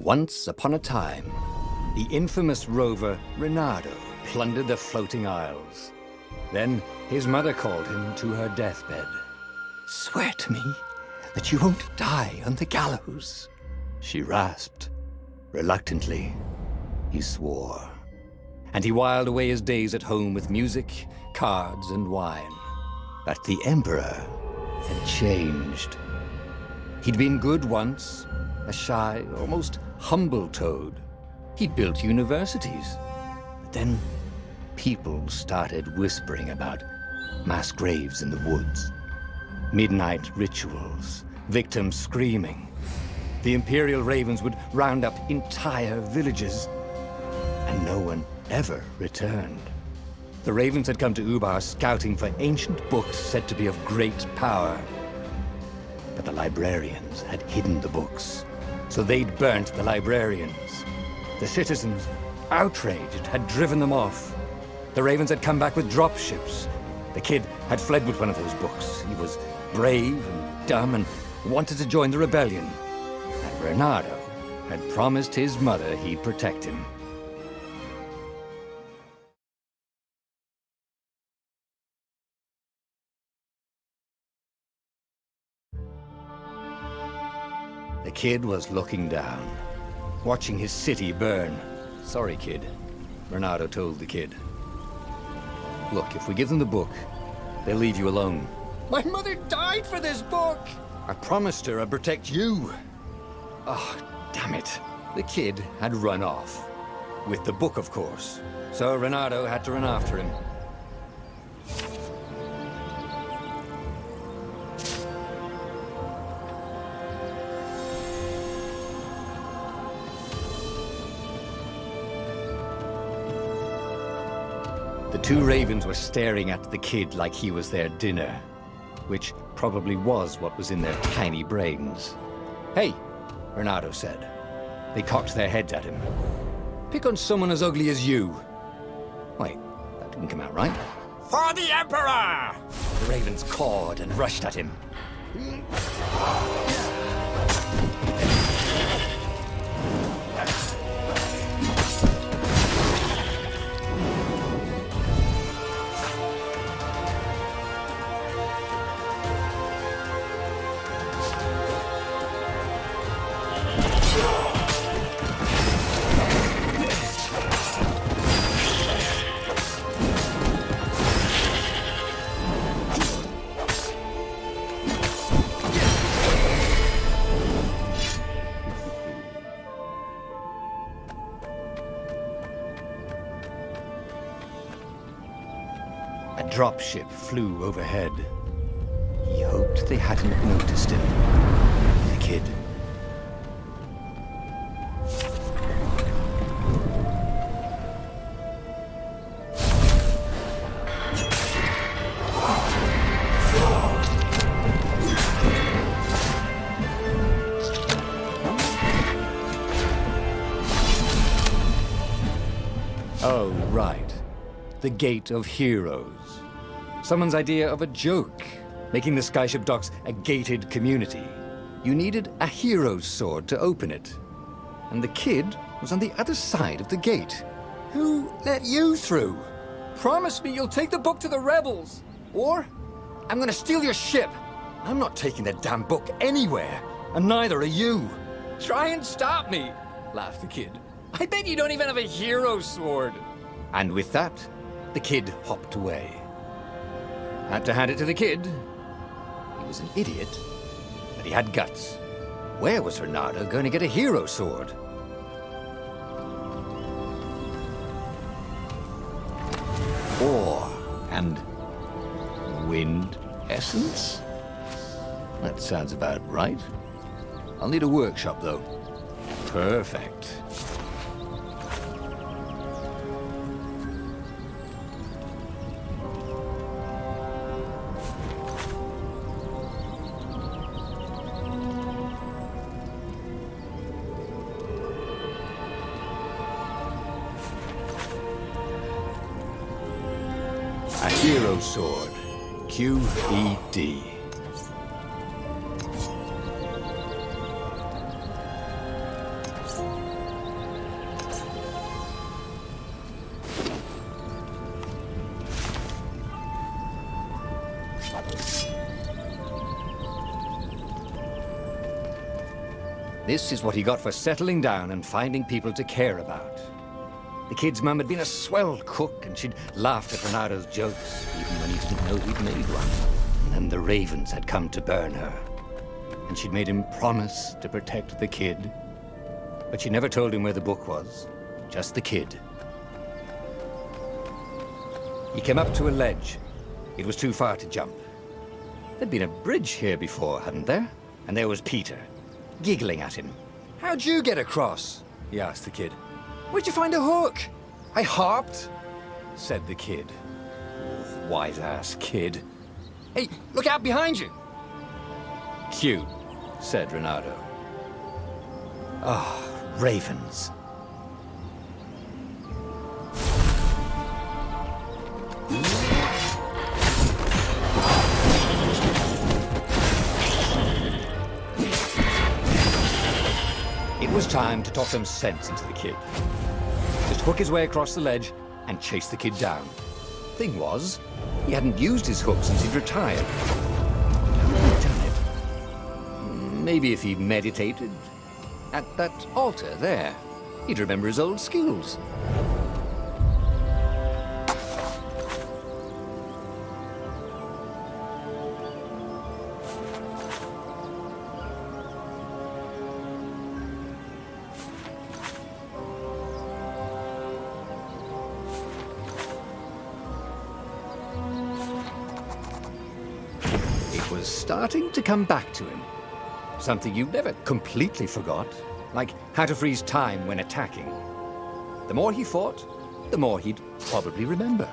Once upon a time, the infamous rover Reynardo plundered the floating isles. Then his mother called him to her deathbed. "Swear to me that you won't die on the gallows," she rasped. Reluctantly, he swore. And he whiled away his days at home with music, cards, and wine. But the Emperor had changed. He'd been good once, a shy, almost humble toad. He'd built universities. But then people started whispering about mass graves in the woods, midnight rituals, victims screaming. The Imperial Ravens would round up entire villages, and no one ever returned. The Ravens had come to Ubar scouting for ancient books said to be of great power. But the librarians had hidden the books, so they'd burnt the librarians. The citizens, outraged, had driven them off. The Ravens had come back with dropships. The kid had fled with one of those books. He was brave and dumb and wanted to join the rebellion. And Reynardo had promised his mother he'd protect him. The kid was looking down, watching his city burn. "Sorry, kid," Reynardo told the kid. "Look, if we give them the book, they'll leave you alone." "My mother died for this book!" "I promised her I'd protect you." Oh, damn it. The kid had run off. With the book, of course. So Reynardo had to run after him. The two ravens were staring at the kid like he was their dinner, which probably was what was in their tiny brains. "Hey," Reynardo said. They cocked their heads at him. "Pick on someone as ugly as you." Wait, that didn't come out right. "For the Emperor!" The ravens cawed and rushed at him. A dropship flew overhead. He hoped they hadn't noticed him. The kid. Oh, right. The Gate of Heroes. Someone's idea of a joke, making the Skyship docks a gated community. You needed a hero's sword to open it. And the kid was on the other side of the gate. "Who let you through? Promise me you'll take the book to the rebels, or I'm gonna steal your ship." "I'm not taking that damn book anywhere, and neither are you." "Try and stop me," laughed the kid. "I bet you don't even have a hero's sword." And with that, the kid hopped away. Had to hand it to the kid. He was an idiot, but he had guts. Where was Reynardo going to get a hero sword? Ore and wind essence? That sounds about right. I'll need a workshop, though. Perfect. A hero sword. QED. This is what he got for settling down and finding people to care about. The kid's mum had been a swell cook, and she'd laughed at Renado's jokes, even when he didn't know he'd made one. And then the ravens had come to burn her, and she'd made him promise to protect the kid. But she never told him where the book was, just the kid. He came up to a ledge. It was too far to jump. There'd been a bridge here before, hadn't there? And there was Peter, giggling at him. "How'd you get across?" he asked the kid. "Where'd you find a hook?" "I hopped," said the kid. Wise-ass kid. "Hey, look out behind you!" "Cute," said Renato. Ah, ravens. It was time to talk some sense into the kid. Just hook his way across the ledge and chase the kid down. Thing was, he hadn't used his hook since he'd retired. How had he done it? Maybe if he meditated at that altar there, he'd remember his old skills. It was starting to come back to him. Something you never completely forgot, like how to freeze time when attacking. The more he fought, the more he'd probably remember.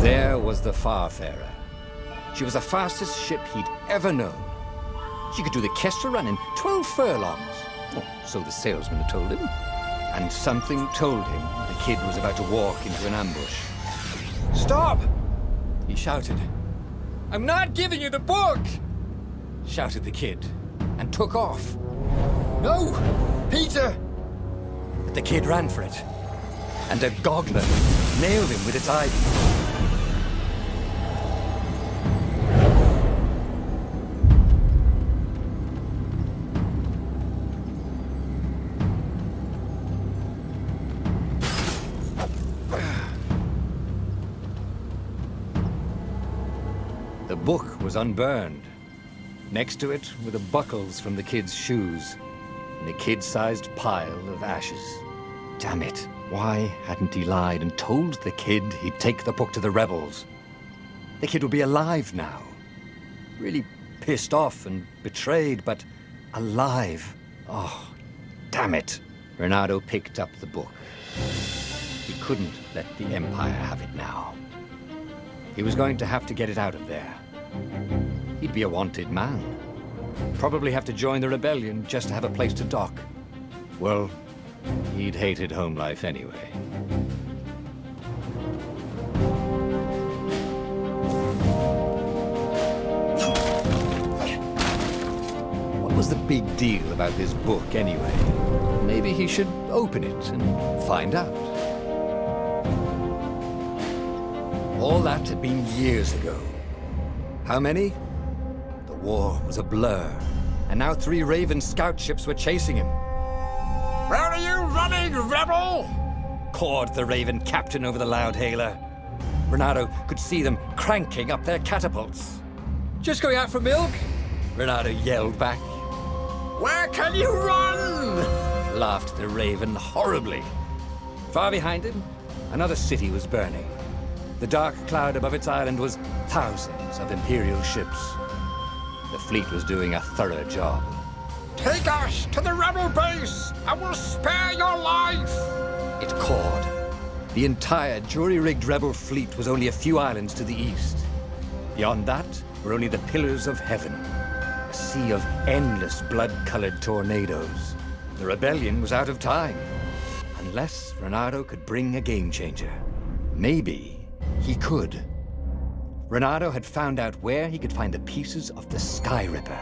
There was the Farfarer. She was the fastest ship he'd ever known. She could do the Kestra run in 12 furlongs. Oh, so the salesman had told him. And something told him the kid was about to walk into an ambush. "Stop!" he shouted. "I'm not giving you the book!" shouted the kid, and took off. "No! Peter!" But the kid ran for it, and a goggler nailed him with its ivy. The book was unburned. Next to it were the buckles from the kid's shoes, and a kid-sized pile of ashes. Damn it, why hadn't he lied and told the kid he'd take the book to the rebels? The kid would be alive now. Really pissed off and betrayed, but alive. Oh, damn it. Renato picked up the book. He couldn't let the Empire have it now. He was going to have to get it out of there. He'd be a wanted man. Probably have to join the rebellion just to have a place to dock. Well, he'd hated home life anyway. What was the big deal about this book anyway? Maybe he should open it and find out. All that had been years ago. How many? The war was a blur, and now 3 Raven scout ships were chasing him. "Where are you running, rebel?" cawed the Raven captain over the loud hailer. Renato could see them cranking up their catapults. "Just going out for milk?" Renato yelled back. "Where can you run?" laughed the Raven horribly. Far behind him, another city was burning. The dark cloud above its island was thousands of Imperial ships. The fleet was doing a thorough job. "Take us to the rebel base! I will spare your life!" it cawed. The entire jury-rigged rebel fleet was only a few islands to the east. Beyond that were only the pillars of heaven, a sea of endless blood-colored tornadoes. The rebellion was out of time. unless Renato could bring a game changer. Maybe he could. Renato had found out where he could find the pieces of the Sky Ripper,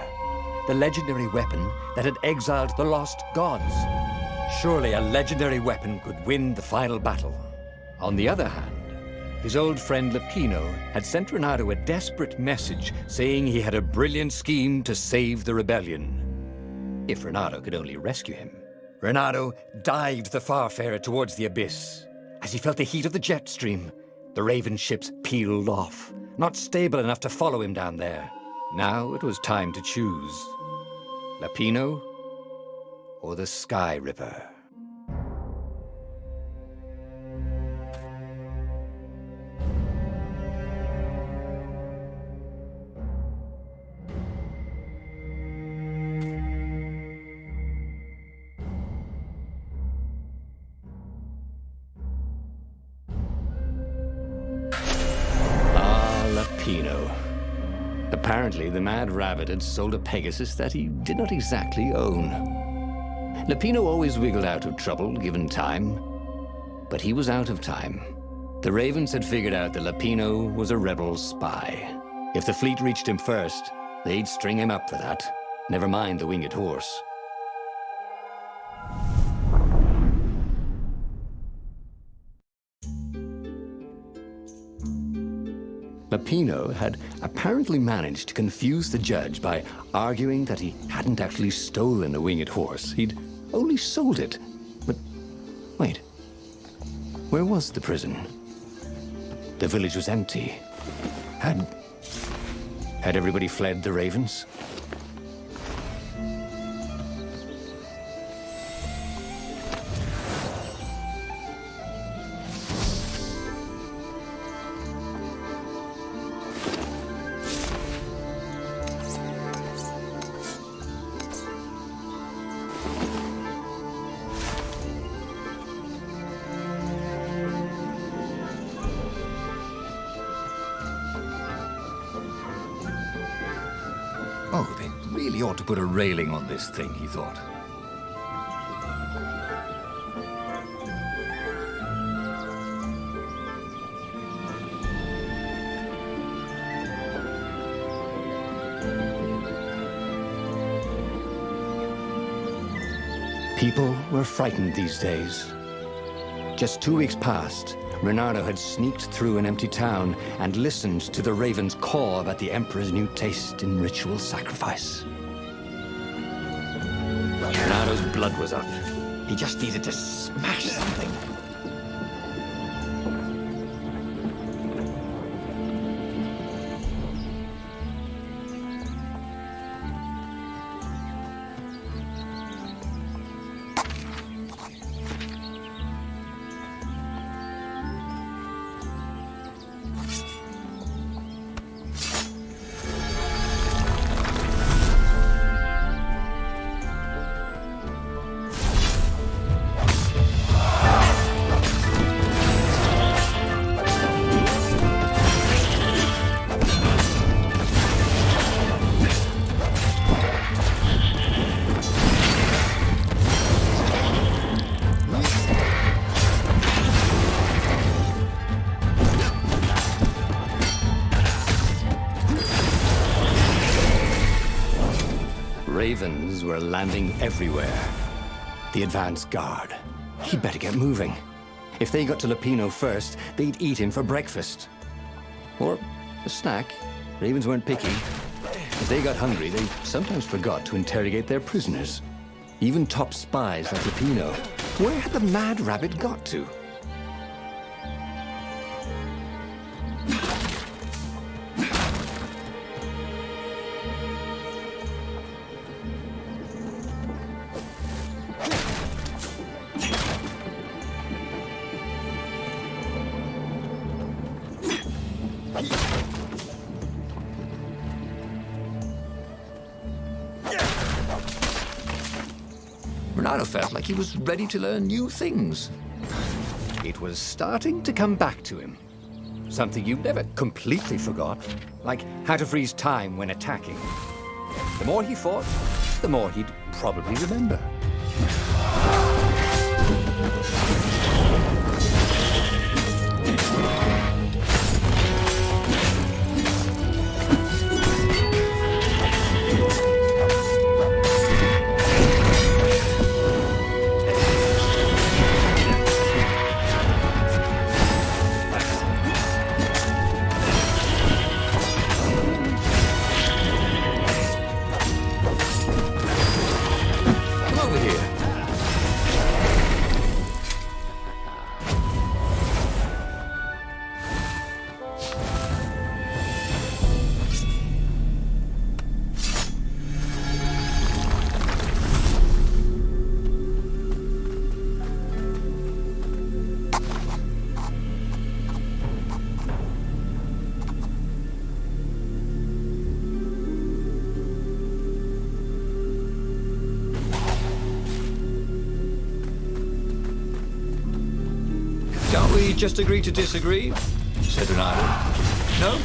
the legendary weapon that had exiled the lost gods. Surely a legendary weapon could win the final battle. On the other hand, his old friend Lapino had sent Renato a desperate message saying he had a brilliant scheme to save the rebellion. If Renato could only rescue him. Renato dived the Farfarer towards the abyss. As he felt the heat of the jet stream, the Raven ships peeled off, not stable enough to follow him down there. Now it was time to choose. Lapino or the Sky Ripper? Lapino. Apparently, the Mad Rabbit had sold a Pegasus that he did not exactly own. Lapino always wiggled out of trouble, given time. But he was out of time. The Ravens had figured out that Lapino was a rebel spy. If the fleet reached him first, they'd string him up for that. Never mind the winged horse. Lapino had apparently managed to confuse the judge by arguing that he hadn't actually stolen the winged horse. He'd only sold it. But wait, where was the prison? The village was empty. Had everybody fled the Ravens? Oh, they really ought to put a railing on this thing, he thought. People were frightened these days. Just 2 weeks past, Renato had sneaked through an empty town and listened to the Ravens caw about the Emperor's new taste in ritual sacrifice. Renato's blood was up. He just needed to smash something. Ravens were landing everywhere. The advance guard. He'd better get moving. If they got to Lapino first, they'd eat him for breakfast. Or a snack. Ravens weren't picky. If they got hungry, they sometimes forgot to interrogate their prisoners. Even top spies like Lapino. Where had the Mad Rabbit got to? Renato felt like he was ready to learn new things. It was starting to come back to him. Something you never completely forgot, like how to freeze time when attacking. The more he fought, the more he'd probably remember. Can't we just agree to disagree? Said Renato. No?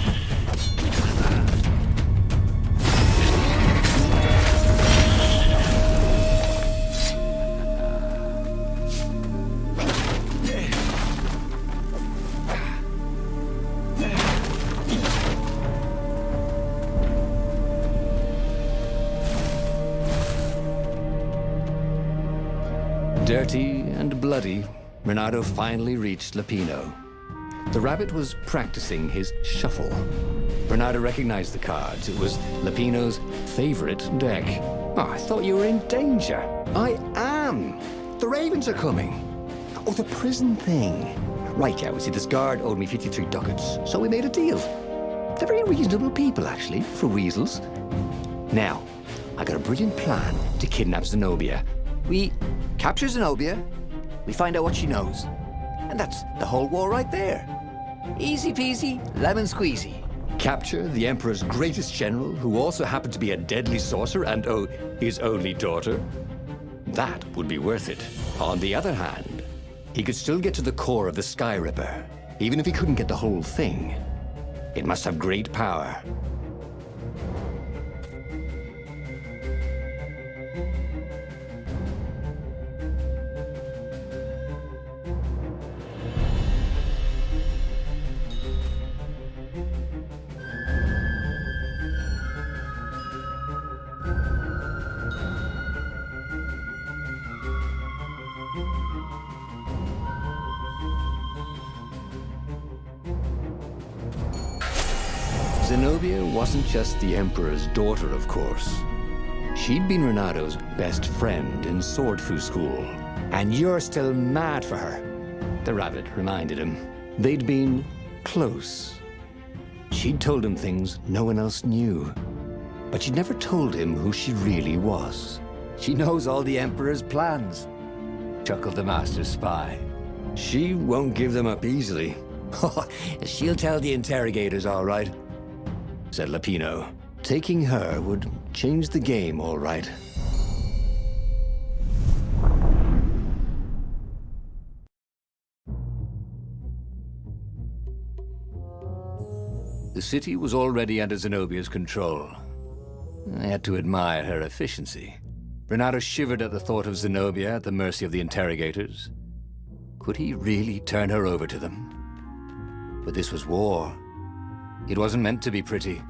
Dirty and bloody, Renato finally reached Lapino. The rabbit was practicing his shuffle. Renato recognized the cards. It was Lapino's favorite deck. Oh, I thought you were in danger. I am. The ravens are coming. Oh, the prison thing. Right, yeah, we see this guard owed me 53 ducats, so we made a deal. They're very reasonable people, actually, for weasels. Now, I got a brilliant plan to kidnap Zenobia. We capture Zenobia, we find out what she knows, and that's the whole war right there. Easy peasy, lemon squeezy. Capture the Emperor's greatest general, who also happened to be a deadly sorcerer and, oh, his only daughter. That would be worth it. On the other hand, he could still get to the core of the Sky Ripper, even if he couldn't get the whole thing. It must have great power. Zenobia wasn't just the Emperor's daughter, of course. She'd been Renato's best friend in sword fu school. And you're still mad for her, the rabbit reminded him. They'd been close. She'd told him things no one else knew. But she'd never told him who she really was. She knows all the Emperor's plans, chuckled the master spy. She won't give them up easily. She'll tell the interrogators, all right, said Lapino. Taking her would change the game, all right. The city was already under Zenobia's control. I had to admire her efficiency. Renato shivered at the thought of Zenobia at the mercy of the interrogators. Could he really turn her over to them? But this was war. It wasn't meant to be pretty.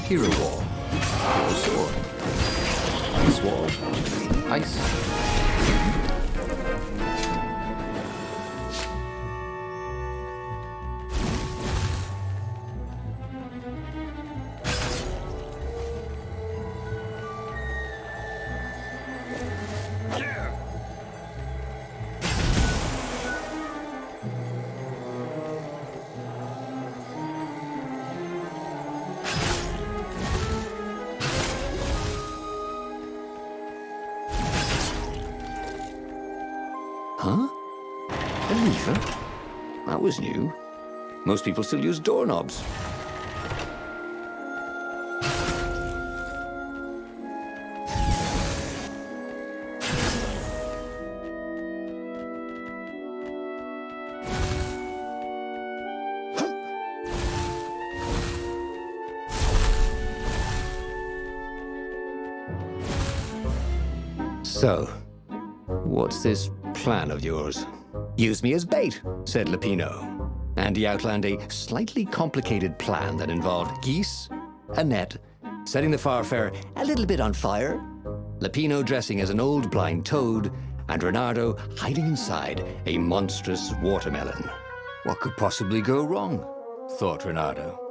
Hero wall. Hero sword. Ice wall. Ice. Huh? A lever? That was new. Most people still use doorknobs. So, what's this plan of yours? Use me as bait, said Lapino. And he outlined a slightly complicated plan that involved geese, a net, setting the Farfarer a little bit on fire, Lapino dressing as an old blind toad, and Renato hiding inside a monstrous watermelon. What could possibly go wrong? Thought Renato.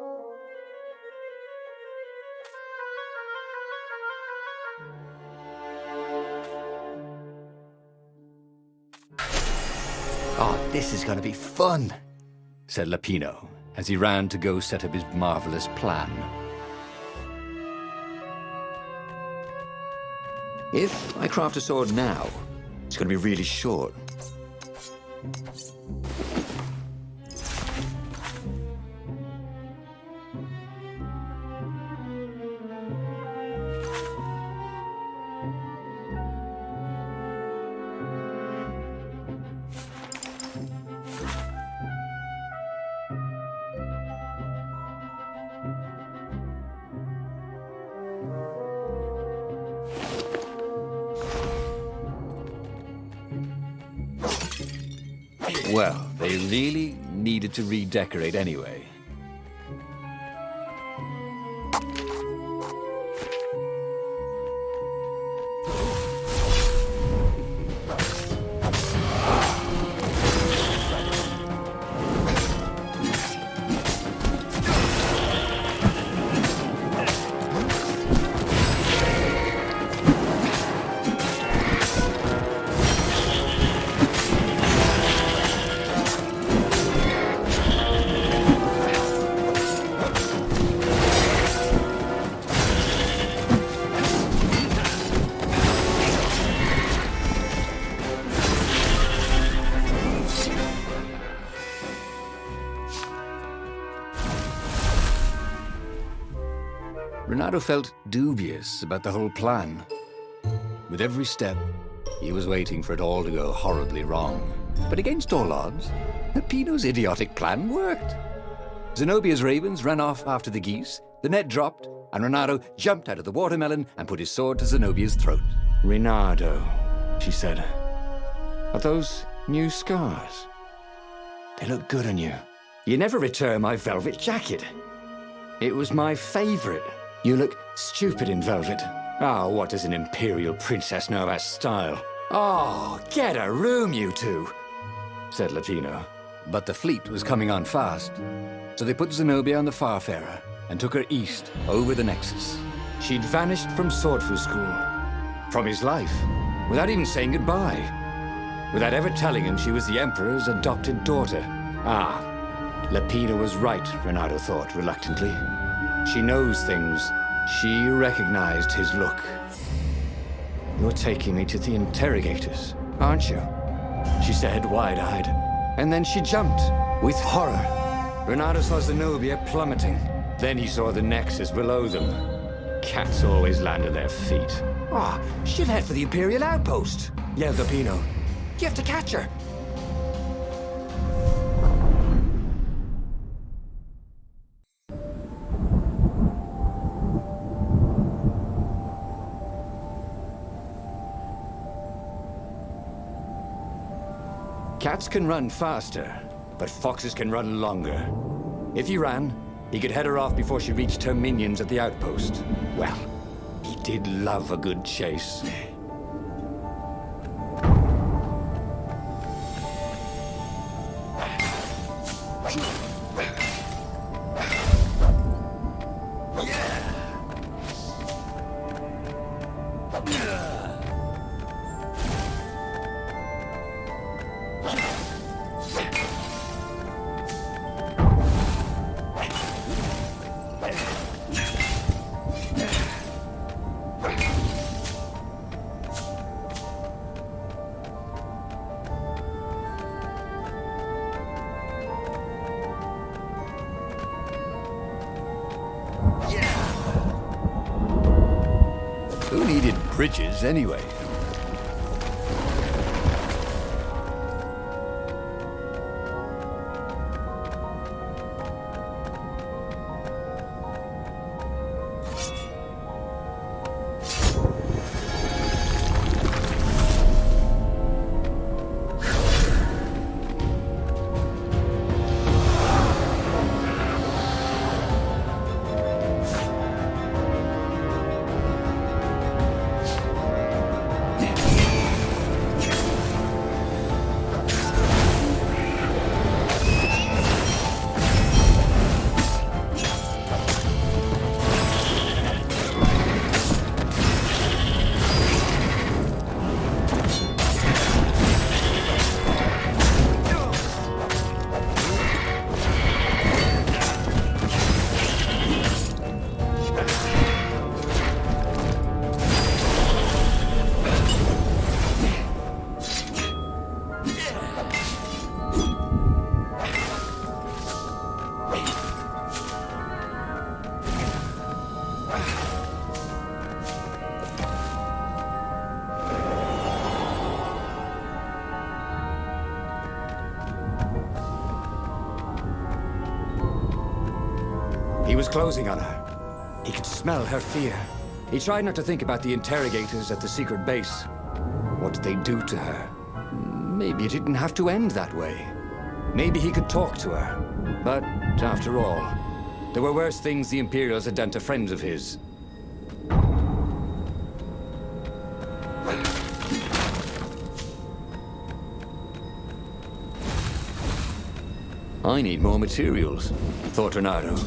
Oh, this is going to be fun, said Lapino, as he ran to go set up his marvelous plan. If I craft a sword now, it's going to be really short. Well, they really needed to redecorate anyway. Renato felt dubious about the whole plan. With every step, he was waiting for it all to go horribly wrong. But against all odds, Peppino's idiotic plan worked. Zenobia's ravens ran off after the geese, the net dropped, and Renato jumped out of the watermelon and put his sword to Zenobia's throat. "Renato," she said, "are those new scars? They look good on you. You never returned my velvet jacket. It was my favorite. You look stupid in velvet. Oh, what does an imperial princess know about style? Oh, get a room, you two," said Lapino. But the fleet was coming on fast, so they put Zenobia on the Farfarer and took her east over the Nexus. She'd vanished from Swordfu School, from his life, without even saying goodbye, without ever telling him she was the Emperor's adopted daughter. Ah, Lapino was right, Renato thought reluctantly. She knows things. She recognized his look. "You're taking me to the interrogators, aren't you?" she said, wide-eyed. And then she jumped, with horror. Renato saw Zenobia plummeting. Then he saw the Nexus below them. Cats always land on their feet. "Ah, she'll head for the Imperial outpost," yelled Lapino. "You have to catch her." Cats can run faster, but foxes can run longer. If he ran, he could head her off before she reached her minions at the outpost. Well, he did love a good chase. Who needed bridges anyway? was closing on her. He could smell her fear. He tried not to think about the interrogators at the secret base. What did they do to her? Maybe it didn't have to end that way. Maybe he could talk to her. But after all, there were worse things the Imperials had done to friends of his. I need more materials, thought Renato.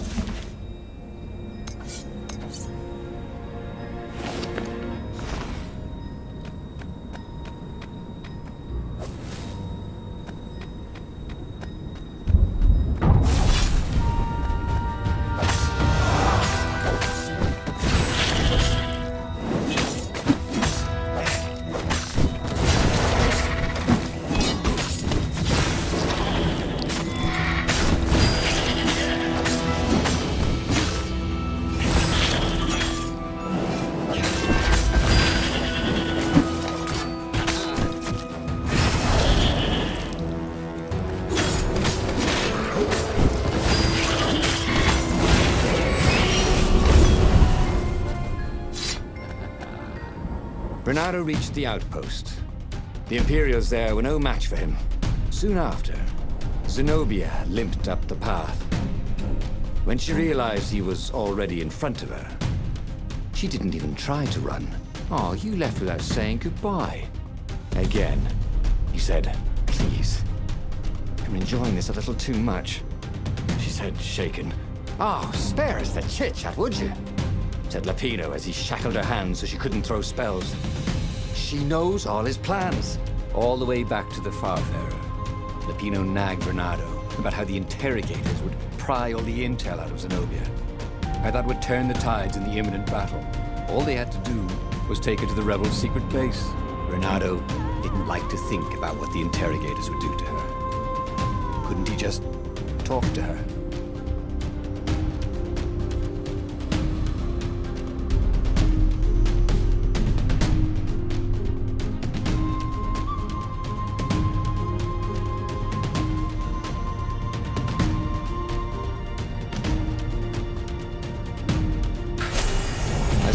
Renato reached the outpost. The Imperials there were no match for him. Soon after, Zenobia limped up the path. When she realized he was already in front of her, she didn't even try to run. "Oh, you left without saying goodbye." Again, he said, "Please, I'm enjoying this a little too much," she said, shaken. "Oh, spare us the chit-chat, would you?" said Lapino as he shackled her hands so she couldn't throw spells. She knows all his plans. All the way back to the Farfarer, Lapino nagged Renato about how the interrogators would pry all the intel out of Zenobia. How that would turn the tides in the imminent battle. All they had to do was take her to the rebels' secret base. Renato didn't like to think about what the interrogators would do to her. Couldn't he just talk to her?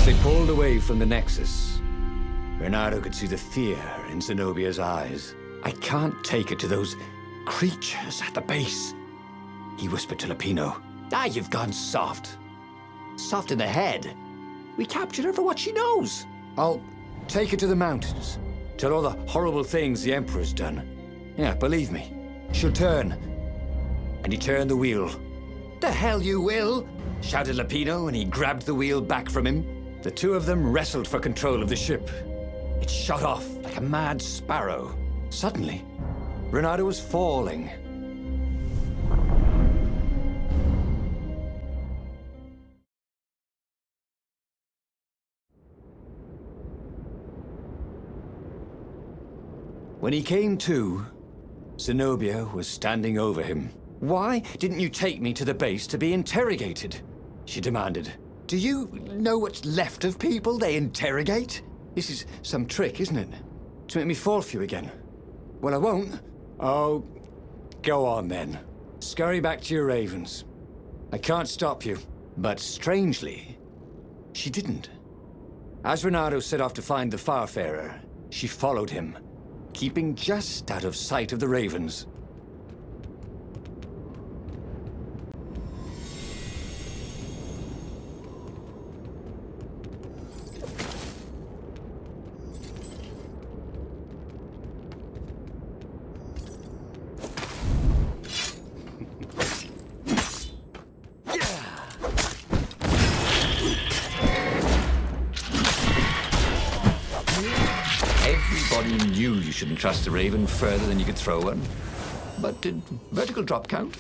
They pulled away from the Nexus. Renato could see the fear in Zenobia's eyes. "I can't take her to those creatures at the base," he whispered to Lapino. "You've gone soft. Soft in the head. We captured her for what she knows. I'll take her to the mountains. Tell all the horrible things the Emperor's done. Yeah, believe me, she'll turn." And he turned the wheel. "The hell you will!" shouted Lapino, and he grabbed the wheel back from him. The two of them wrestled for control of the ship. It shot off like a mad sparrow. Suddenly, Renato was falling. When he came to, Zenobia was standing over him. "Why didn't you take me to the base to be interrogated?" she demanded. "Do you know what's left of people they interrogate? This is some trick, isn't it? To make me fall for you again. Well, I won't." "Oh, go on then. Scurry back to your ravens. I can't stop you." But strangely, she didn't. As Renato set off to find the Farfarer, she followed him, keeping just out of sight of the ravens. Everybody knew you shouldn't trust a raven further than you could throw one. But did vertical drop count?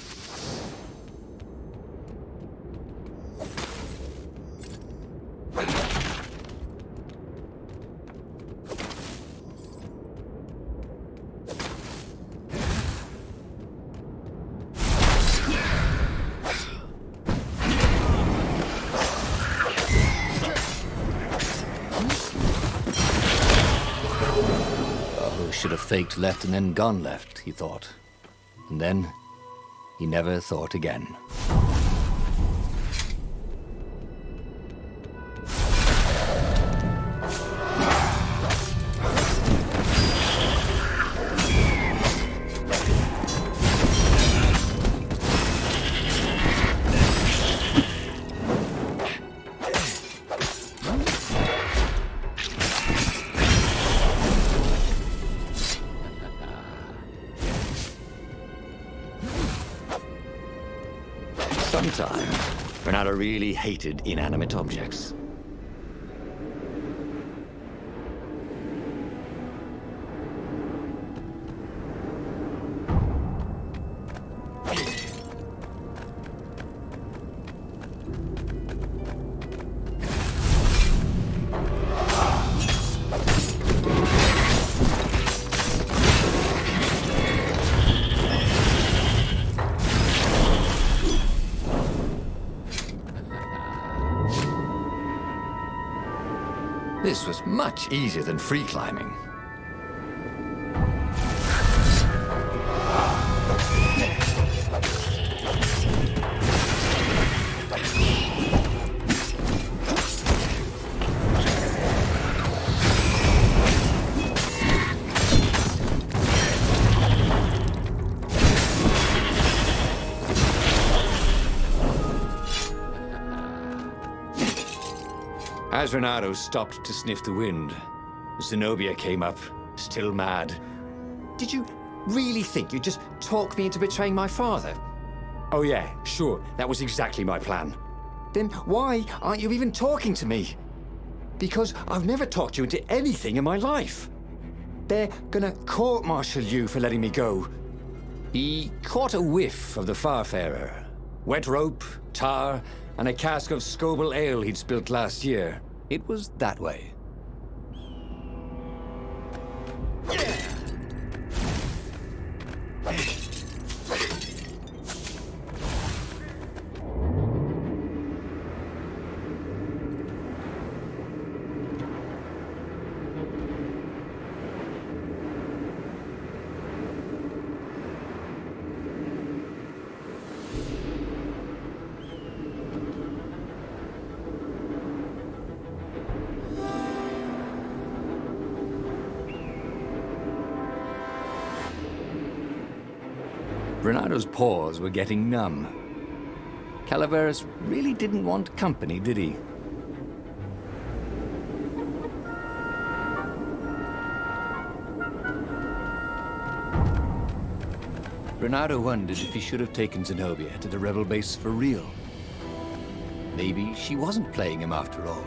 Should have faked left and then gone left, he thought. And then, he never thought again. time, Renato really hated inanimate objects. This was much easier than free climbing. As Renato stopped to sniff the wind, Zenobia came up, still mad. Did you really think you'd just talk me into betraying my father? Oh yeah, sure, that was exactly my plan. Then why aren't you even talking to me? Because I've never talked you into anything in my life. They're gonna court-martial you for letting me go. He caught a whiff of the Farfarer. Wet rope, tar, and a cask of Scobel ale he'd spilt last year. It was that way. Renato's paws were getting numb. Calaveras really didn't want company, did he? Renato wondered if he should have taken Zenobia to the rebel base for real. Maybe she wasn't playing him after all.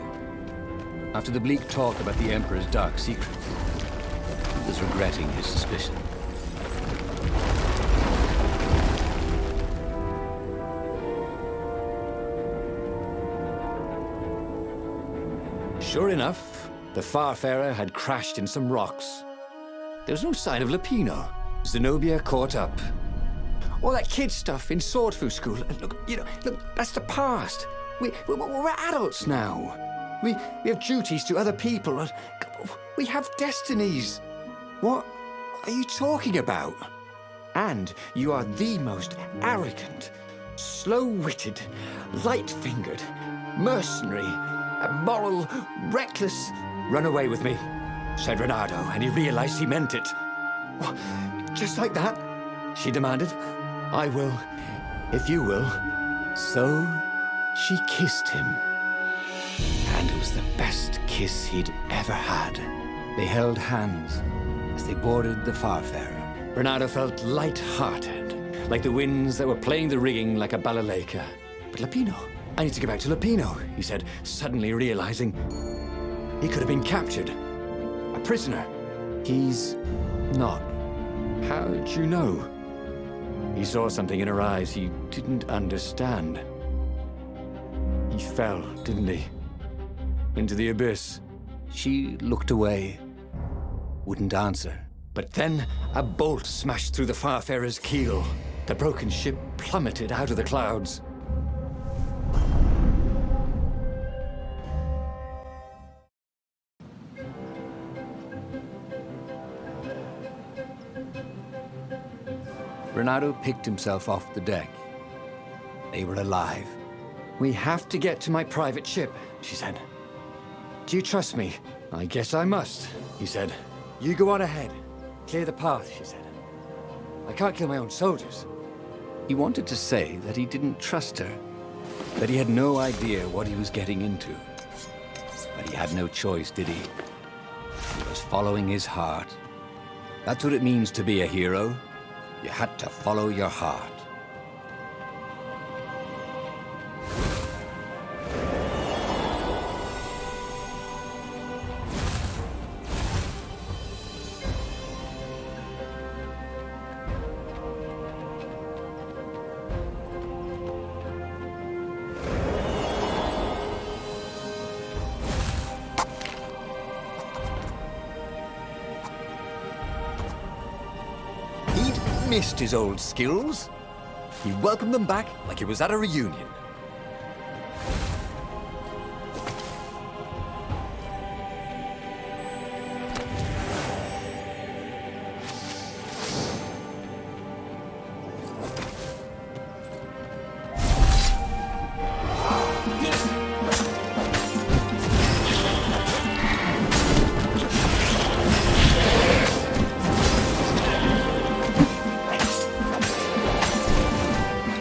After the bleak talk about the Emperor's dark secrets, he was regretting his suspicion. Sure enough, the Farfarer had crashed in some rocks. There was no sign of Lupino. Zenobia caught up. All that kid stuff in Swordfu school. Look, that's the past. We're adults now. We have duties to other people. We have destinies. What are you talking about? And you are the most arrogant, slow-witted, light-fingered, mercenary, immoral, reckless. Run away with me, said Renato, and he realized he meant it. What, just like that? She demanded. I will, if you will. So she kissed him. And it was the best kiss he'd ever had. They held hands as they boarded the Farfarer. Renato felt light-hearted, like the winds that were playing the rigging like a balalaika. But Lupino, I need to get back to Lupino, he said, suddenly realizing he could have been captured. A prisoner. He's not. How'd you know? He saw something in her eyes he didn't understand. He fell, didn't he? Into the abyss. She looked away, wouldn't answer. But then a bolt smashed through the Farfarer's keel. The broken ship plummeted out of the clouds. Renato picked himself off the deck. They were alive. We have to get to my private ship, she said. Do you trust me? I guess I must, he said. You go on ahead. Clear the path, she said. I can't kill my own soldiers. He wanted to say that he didn't trust her, that he had no idea what he was getting into. But he had no choice, did he? He was following his heart. That's what it means to be a hero. You had to follow your heart. missed his old skills. He welcomed them back like he was at a reunion.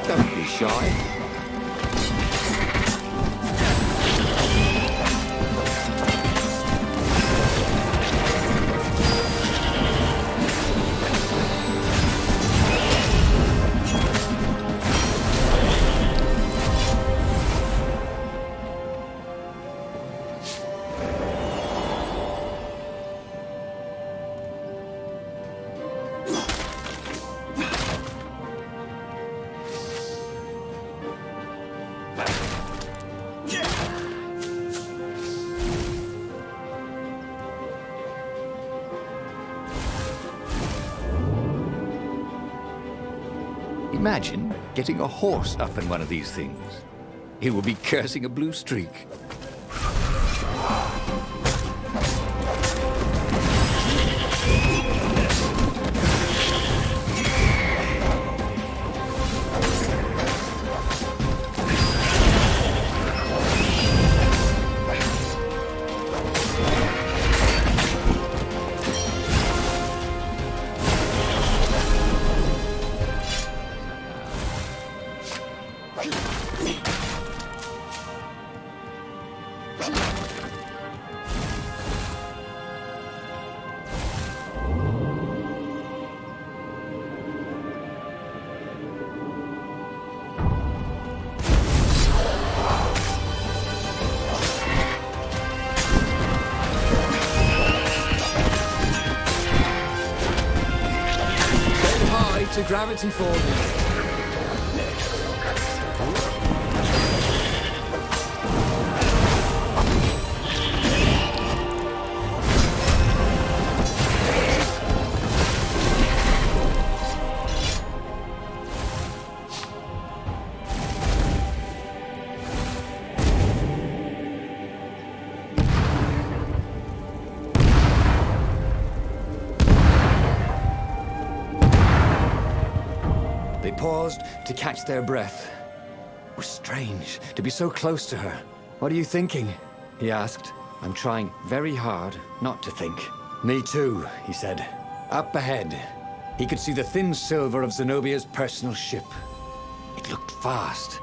Don't be shy. Imagine getting a horse up in one of these things. He will be cursing a blue streak. To gravity falling. They paused to catch their breath. It was strange to be so close to her. "What are you thinking?" he asked. "I'm trying very hard not to think." "Me too," he said. Up ahead, he could see the thin silver of Zenobia's personal ship. It looked fast.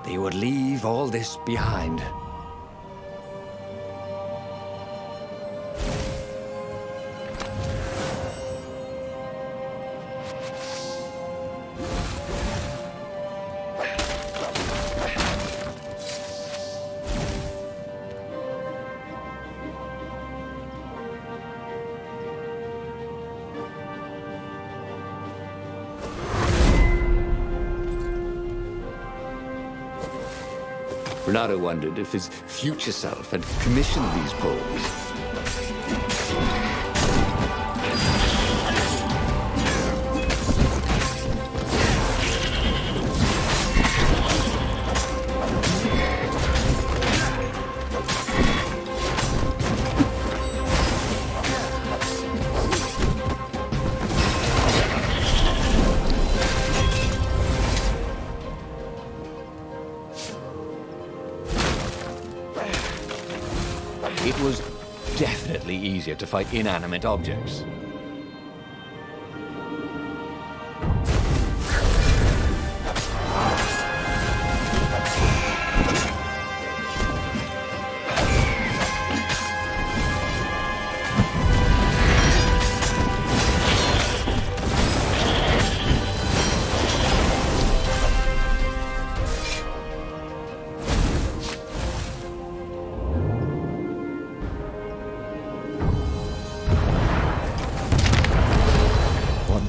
They would leave all this behind. Renato wondered if his future self had commissioned these poles. It was definitely easier to fight inanimate objects.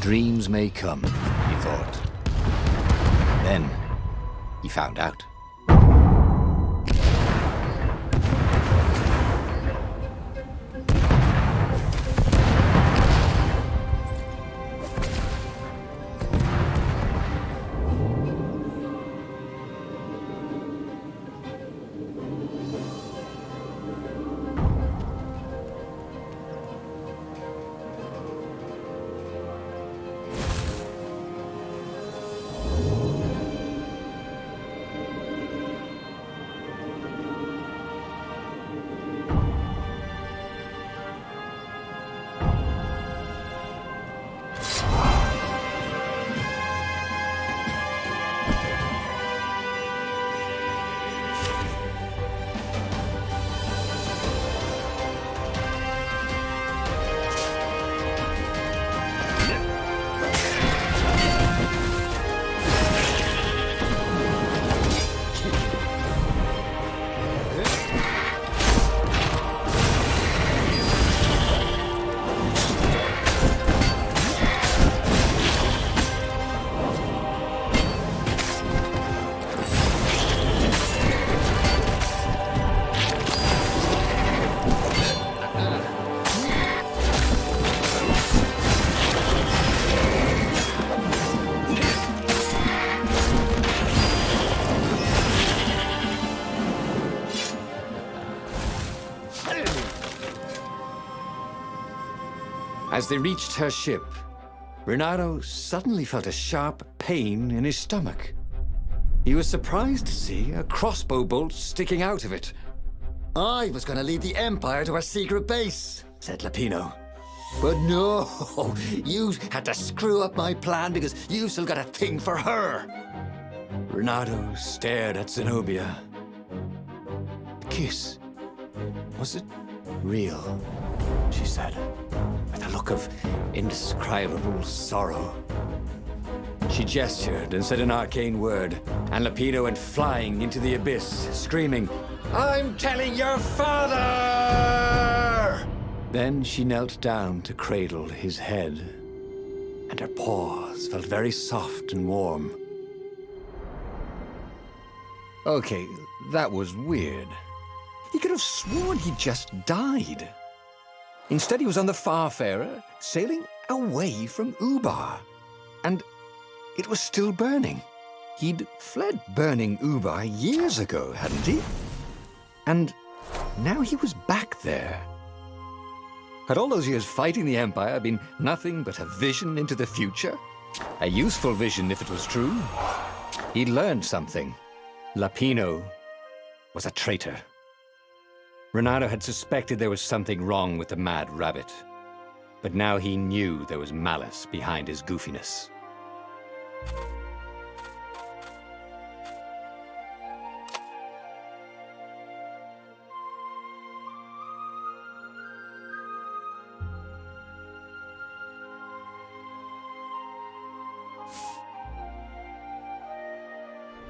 Dreams may come, he thought. Then, he found out. As they reached her ship, Renato suddenly felt a sharp pain in his stomach. He was surprised to see a crossbow bolt sticking out of it. I was going to lead the Empire to our secret base, said Lapino. But no, you had to screw up my plan because you still got a thing for her. Renato stared at Zenobia. The kiss, was it real? She said, with a look of indescribable sorrow. She gestured and said an arcane word, and Lapino went flying into the abyss, screaming, "I'm telling your father!" Then she knelt down to cradle his head, and her paws felt very soft and warm. Okay, that was weird. He could have sworn he just died. Instead, he was on the Farfarer, sailing away from Ubar. And it was still burning. He'd fled burning Ubar years ago, hadn't he? And now he was back there. Had all those years fighting the Empire been nothing but a vision into the future? A useful vision if it was true. He'd learned something. Lapino was a traitor. Renato had suspected there was something wrong with the Mad Rabbit, but now he knew there was malice behind his goofiness.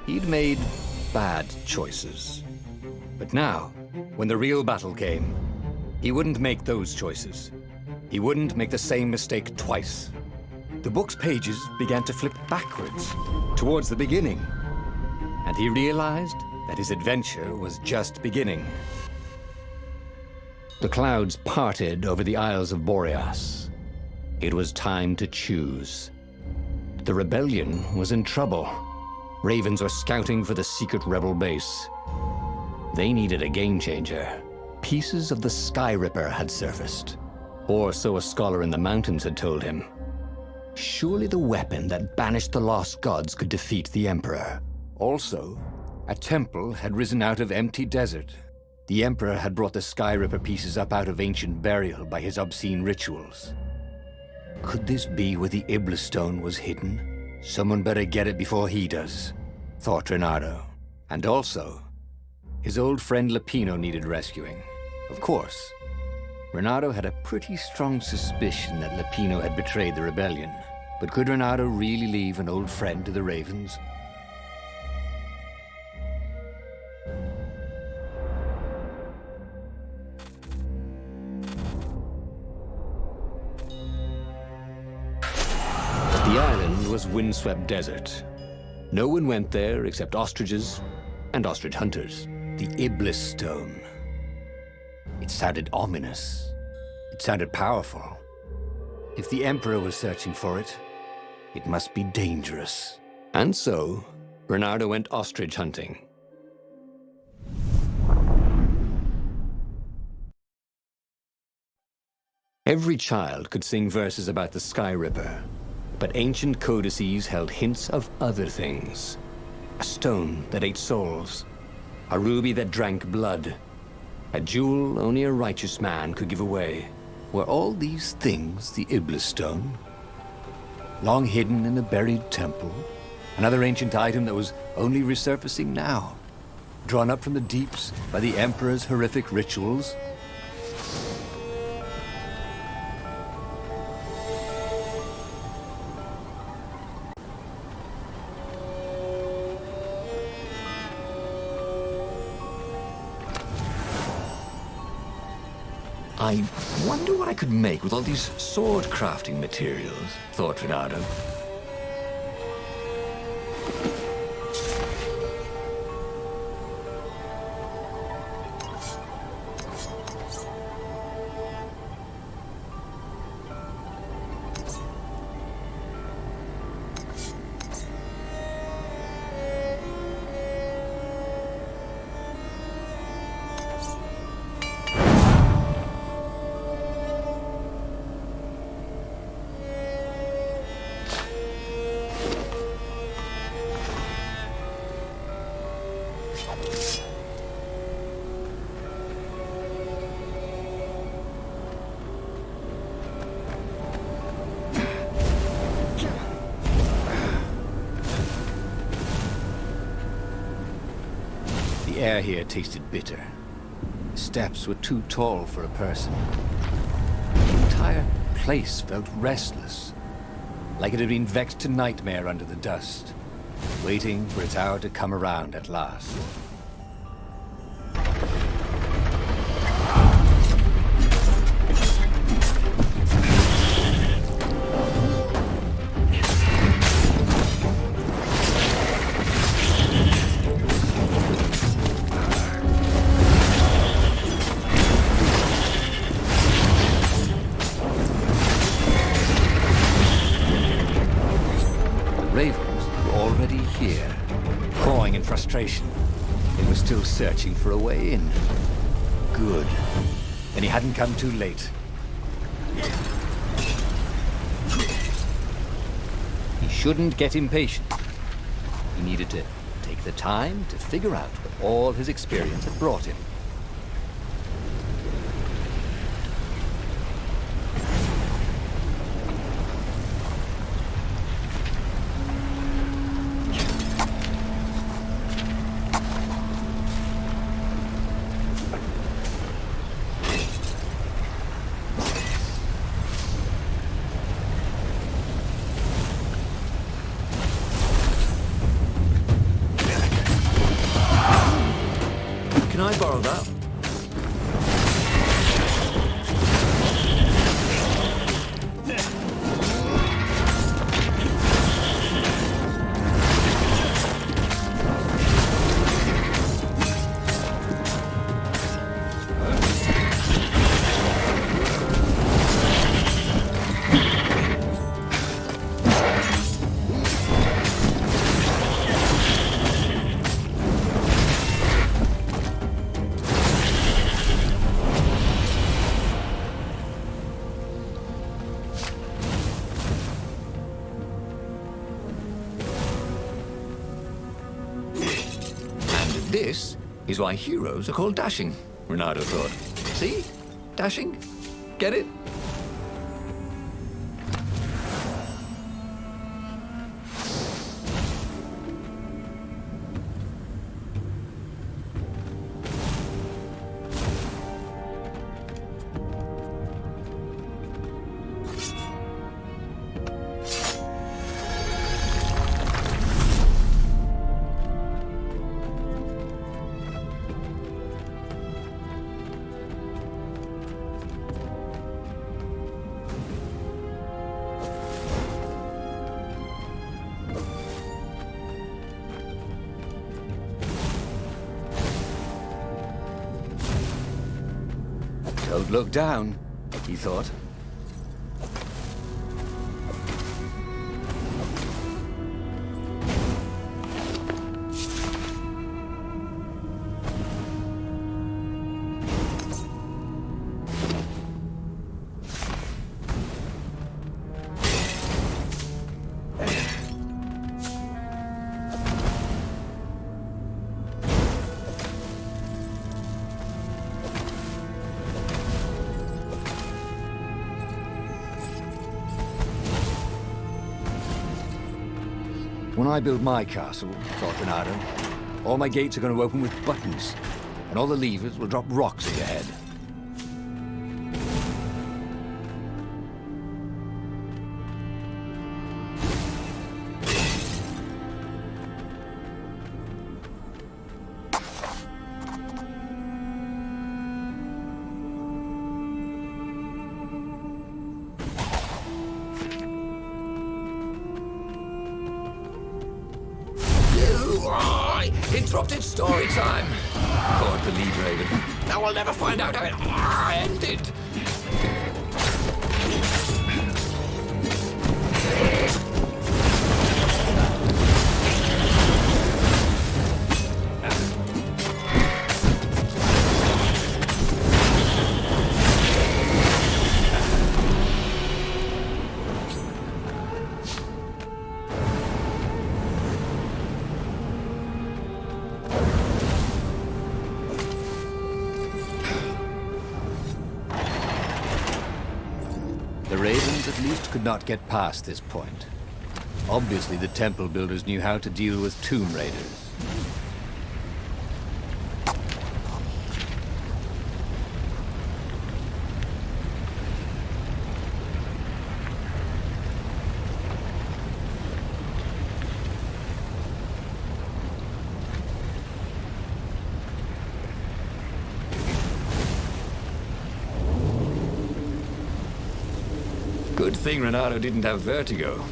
He'd made bad choices. But now, when the real battle came, he wouldn't make those choices. He wouldn't make the same mistake twice. The book's pages began to flip backwards, towards the beginning. And he realized that his adventure was just beginning. The clouds parted over the Isles of Boreas. It was time to choose. The rebellion was in trouble. Ravens were scouting for the secret rebel base. They needed a game changer. Pieces of the Sky Ripper had surfaced, or so a scholar in the mountains had told him. Surely the weapon that banished the lost gods could defeat the Emperor. Also, a temple had risen out of empty desert. The Emperor had brought the Sky Ripper pieces up out of ancient burial by his obscene rituals. Could this be where the Iblis stone was hidden? Someone better get it before he does, thought Renato. And also, his old friend Lapino needed rescuing. Of course, Renato had a pretty strong suspicion that Lapino had betrayed the rebellion. But could Renato really leave an old friend to the Ravens? The island was windswept desert. No one went there except ostriches and ostrich hunters. The Iblis stone. It sounded ominous. It sounded powerful. If the Emperor was searching for it, it must be dangerous. And so, Renato went ostrich hunting. Every child could sing verses about the Sky Ripper, but ancient codices held hints of other things. A stone that ate souls, a ruby that drank blood, a jewel only a righteous man could give away. Were all these things the Iblis stone? Long hidden in a buried temple? Another ancient item that was only resurfacing now? Drawn up from the deeps by the Emperor's horrific rituals? I wonder what I could make with all these sword crafting materials, thought Renato. air here tasted bitter. The steps were too tall for a person. The entire place felt restless, like it had been vexed to nightmare under the dust, waiting for its hour to come around at last. Frustration. It was still searching for a way in. Good. Then he hadn't come too late. He shouldn't get impatient. He needed to take the time to figure out what all his experience had brought him. Can I borrow that? This is why heroes are called dashing, Renato thought. See? Dashing? Get it? Don't look down, he thought. When I build my castle, thought Renato, all my gates are going to open with buttons, and all the levers will drop rocks at your head. Interrupted story time. God, the lead raven. Now I'll never find out how it ended. The ravens at least could not get past this point. Obviously the temple builders knew how to deal with tomb raiders. Good thing Renato didn't have vertigo.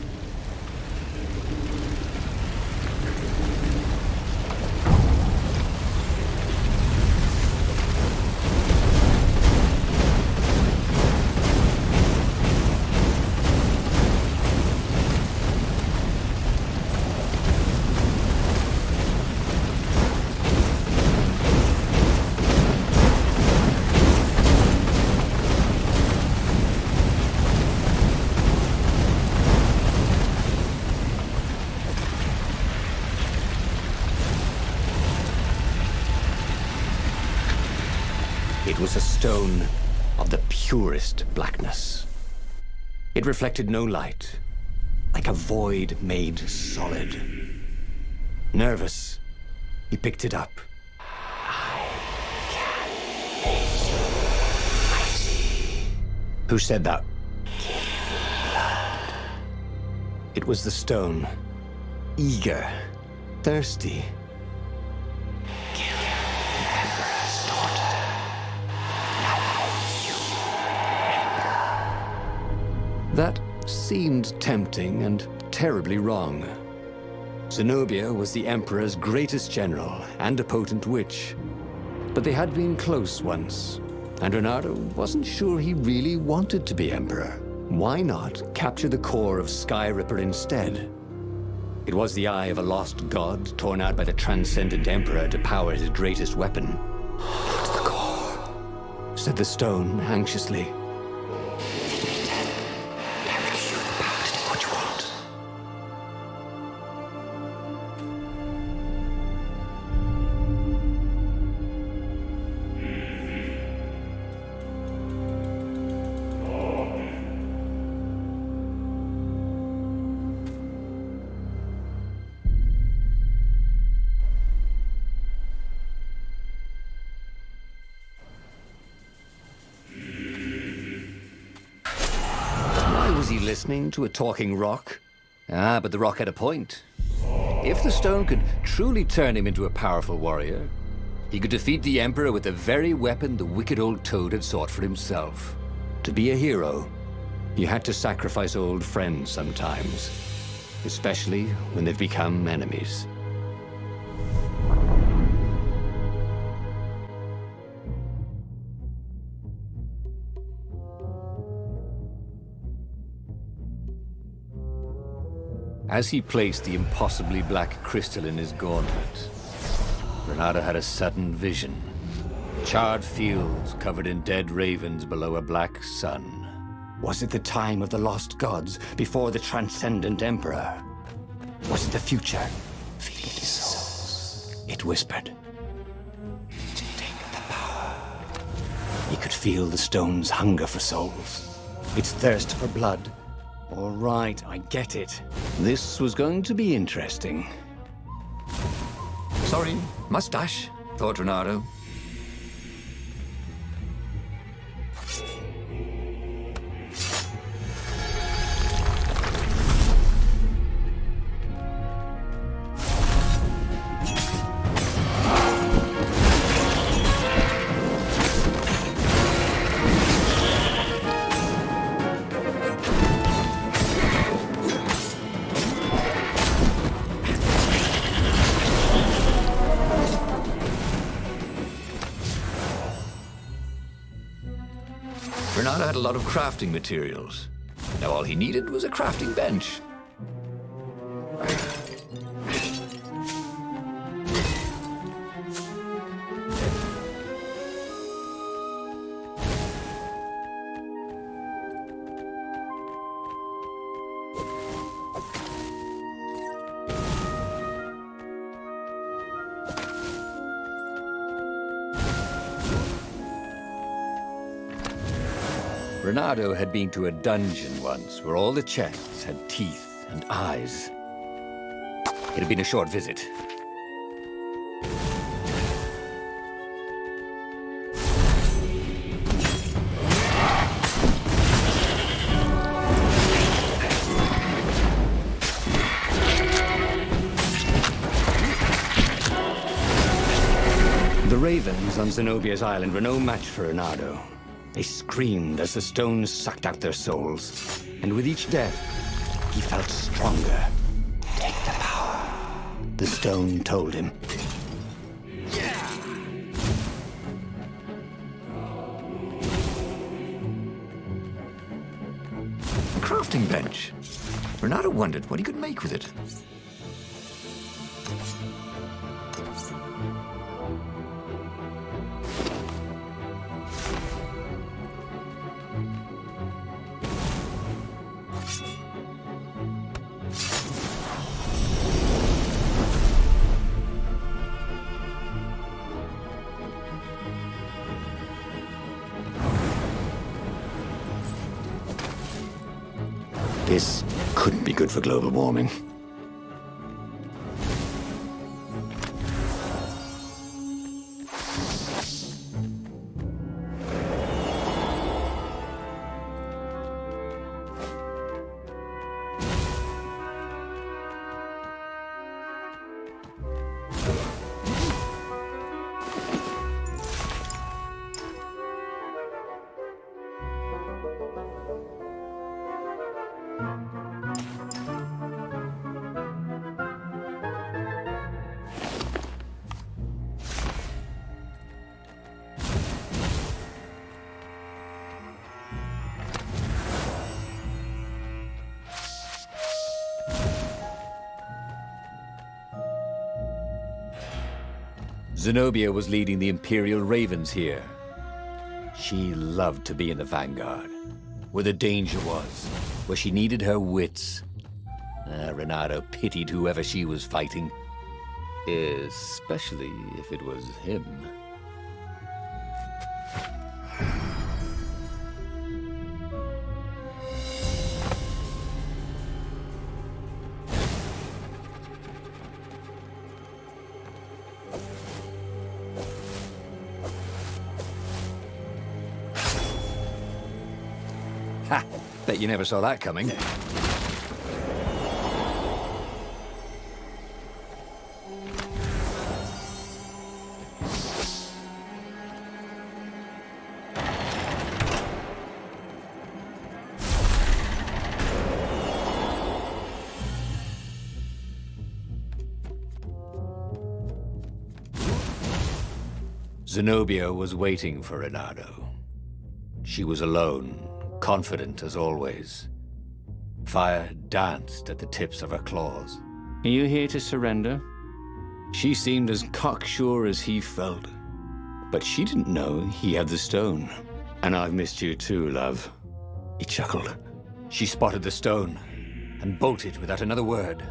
It was a stone of the purest blackness. It reflected no light, like a void made solid. Nervous, he picked it up. I can make you mighty. Who said that? Give me blood. It was the stone, eager, thirsty. That seemed tempting and terribly wrong. Zenobia was the Emperor's greatest general and a potent witch. But they had been close once, and Renato wasn't sure he really wanted to be Emperor. Why not capture the core of Sky Ripper instead? It was the eye of a lost god torn out by the transcendent Emperor to power his greatest weapon. "It's the core," said the stone anxiously. Was he listening to a talking rock? Ah, but the rock had a point. If the stone could truly turn him into a powerful warrior, he could defeat the Emperor with the very weapon the wicked old toad had sought for himself. To be a hero, you had to sacrifice old friends sometimes, especially when they've become enemies. As he placed the impossibly black crystal in his gauntlet, Renato had a sudden vision. Charred fields covered in dead ravens below a black sun. Was it the time of the lost gods before the transcendent Emperor? Was it the future? Feed his souls, it whispered. To take the power. He could feel the stone's hunger for souls, its thirst for blood. All right, I get it. This was going to be interesting. Sorry, mustache, thought Renato. Renato had a lot of crafting materials. Now all he needed was a crafting bench. Renato had been to a dungeon once where all the chests had teeth and eyes. It had been a short visit. The ravens on Zenobia's island were no match for Renato. They screamed as the stones sucked out their souls. And with each death, he felt stronger. Take the power, the stone told him. A crafting bench. Renato wondered what he could make with it. This couldn't be good for global warming. Zenobia was leading the Imperial Ravens here. She loved to be in the vanguard, where the danger was, where she needed her wits. Renato pitied whoever she was fighting, especially if it was him. Ha! Bet you never saw that coming. Zenobia was waiting for Renato. She was alone, confident as always. Fire danced at the tips of her claws. Are you here to surrender? She seemed as cocksure as he felt. But she didn't know he had the stone. And I've missed you too, love. He chuckled. She spotted the stone and bolted without another word.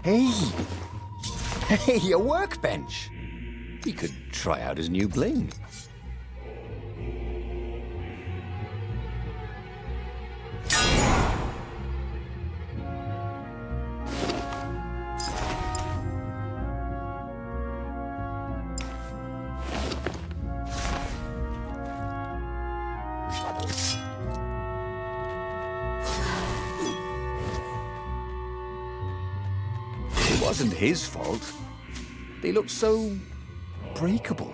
Hey! Hey, a workbench! He could try out his new bling. It wasn't his fault. They looked so breakable.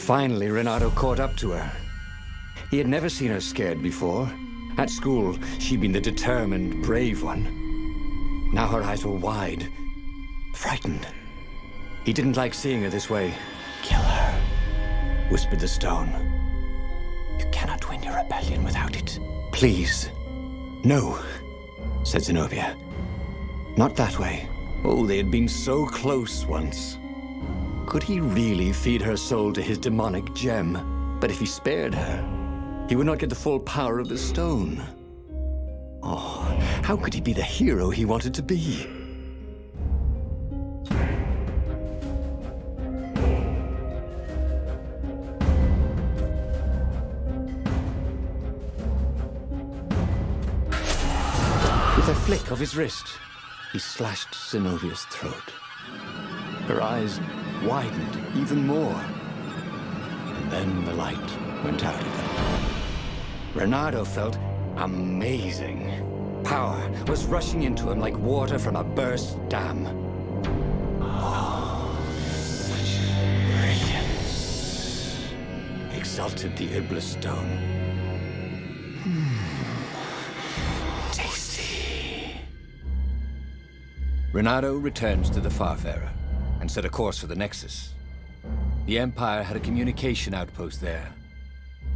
Finally, Renato caught up to her. He had never seen her scared before. At school, she'd been the determined, brave one. Now her eyes were wide, frightened. He didn't like seeing her this way. Kill her, whispered the stone. You cannot win your rebellion without it. Please. No, said Zenobia. Not that way. Oh, they had been so close once. Could he really feed her soul to his demonic gem? But if he spared her, he would not get the full power of the stone. Oh, how could he be the hero he wanted to be? With a flick of his wrist, he slashed Zenobia's throat. Her eyes widened even more. And then the light went out again. Reynardo felt amazing. Power was rushing into him like water from a burst dam. Oh, such brilliance, exulted the Iblis stone. Tasty. Reynardo returned to the Farfarer and set a course for the Nexus. The Empire had a communication outpost there.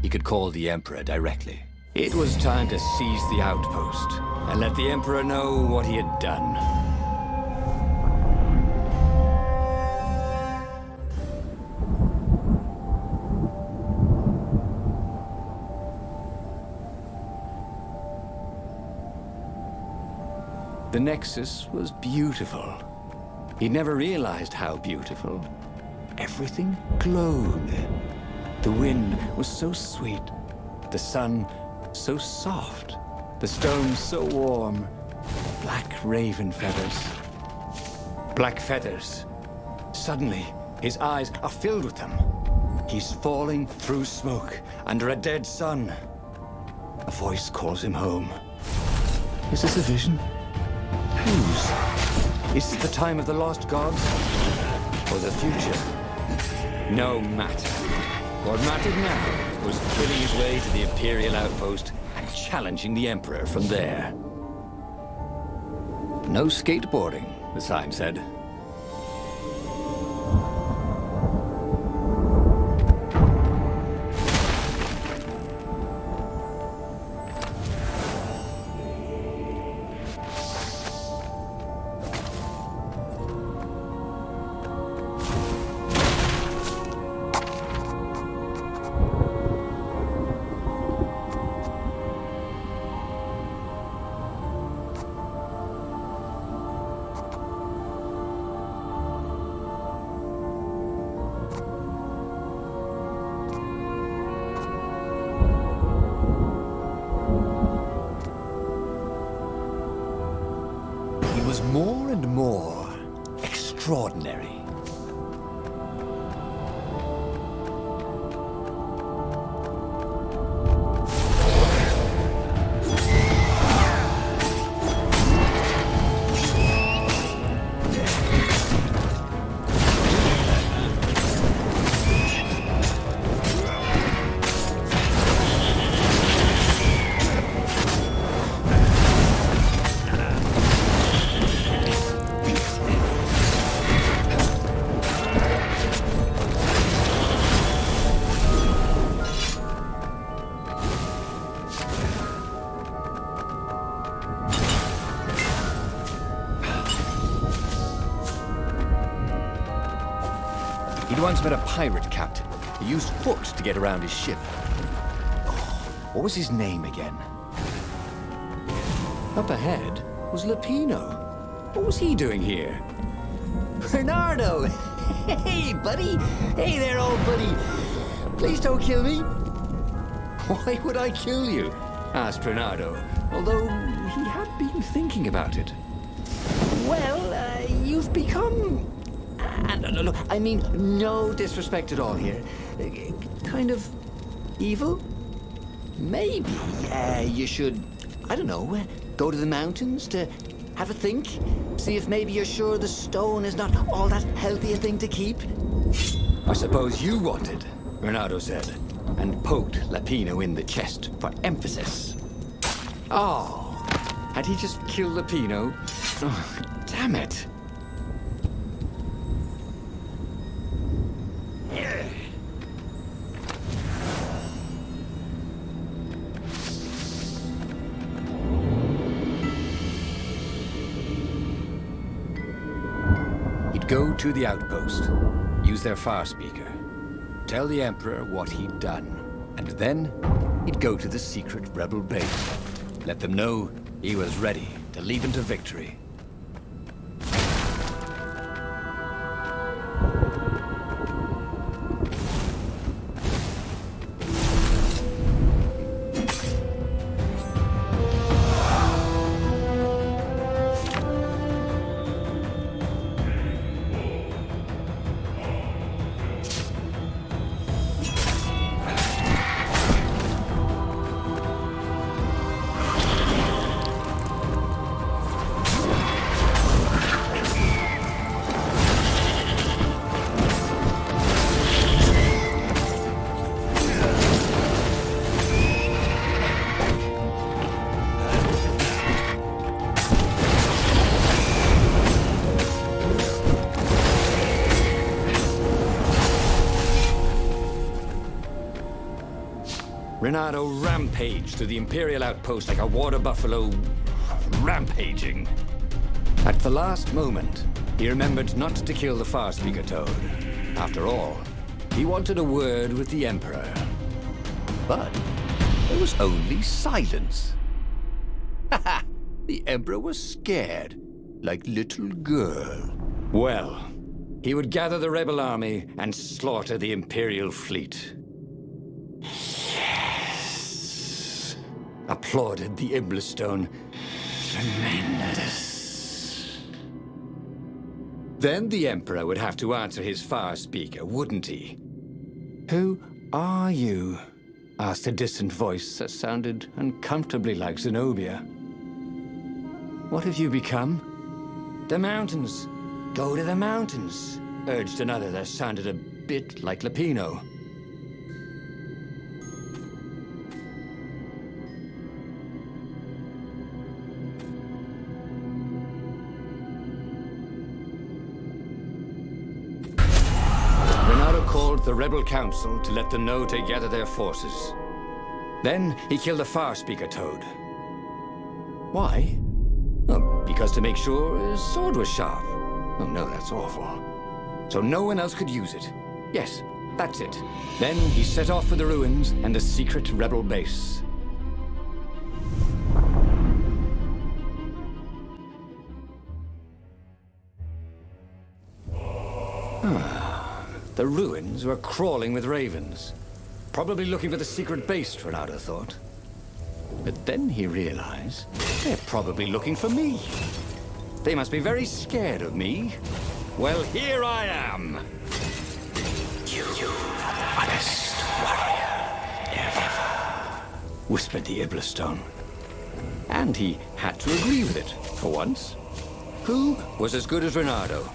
He could call the Emperor directly. It was time to seize the outpost and let the Emperor know what he had done. The Nexus was beautiful. He never realized how beautiful. Everything glowed. The wind was so sweet. The sun so soft. The stones so warm. Black raven feathers. Black feathers. Suddenly, his eyes are filled with them. He's falling through smoke under a dead sun. A voice calls him home. Is this a vision? Whose? Is it the time of the lost gods? Or the future? No matter. What mattered now was killing his way to the Imperial outpost and challenging the Emperor from there. No skateboarding, the sign said. More and more extraordinary. He'd once met a pirate captain who used hooks to get around his ship. Oh, what was his name again? Up ahead was Lapino. What was he doing here? Reynardo! Hey, buddy! Hey there, old buddy! Please don't kill me! Why would I kill you? Asked Reynardo, although he had been thinking about it. Well, you've become... no, I mean, no disrespect at all here. Kind of evil? Maybe you should, I don't know, go to the mountains to have a think? See if maybe you're sure the stone is not all that healthy a thing to keep? I suppose you wanted, Reynardo said, and poked Lapino in the chest for emphasis. Oh, had he just killed Lapino? Oh, damn it. go to the outpost, use their far speaker, tell the Emperor what he'd done, and then he'd go to the secret rebel base. Let them know he was ready to lead them to victory. Renato rampaged through the Imperial outpost like a water buffalo rampaging. At the last moment, he remembered not to kill the far speaker toad. After all, he wanted a word with the Emperor. But there was only silence. Haha! The Emperor was scared, like little girl. Well, he would gather the rebel army and slaughter the Imperial fleet. Applauded the Iblistone. Tremendous. Then the Emperor would have to answer his far speaker, wouldn't he? Who are you? Asked a distant voice that sounded uncomfortably like Zenobia. What have you become? The mountains. Go to the mountains, urged another that sounded a bit like Lapino. Called the Rebel Council to let them know to gather their forces. Then he killed the far speaker toad. Why? Oh, because to make sure his sword was sharp. Oh no, that's awful. So no one else could use it. Yes, that's it. Then he set off for the ruins and the secret rebel base. The ruins were crawling with ravens. Probably looking for the secret base, Renato thought. But then he realized they're probably looking for me. They must be very scared of me. Well, here I am. You are the honest warrior ever, whispered the Iblistone. And he had to agree with it, for once. Who was as good as Renato?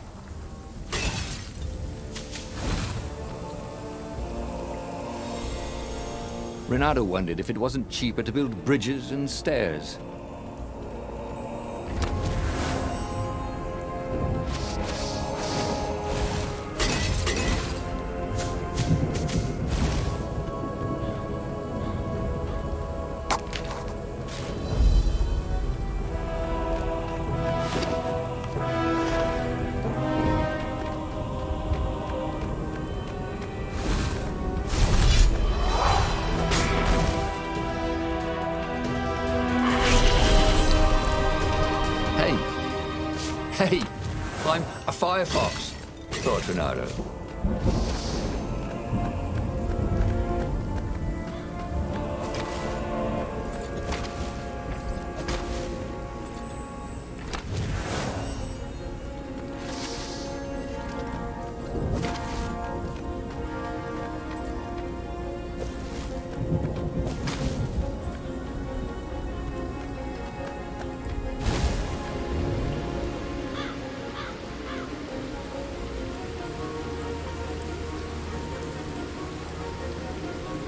Renato wondered if it wasn't cheaper to build bridges and stairs. Hey, I'm a firefox, thought Renato.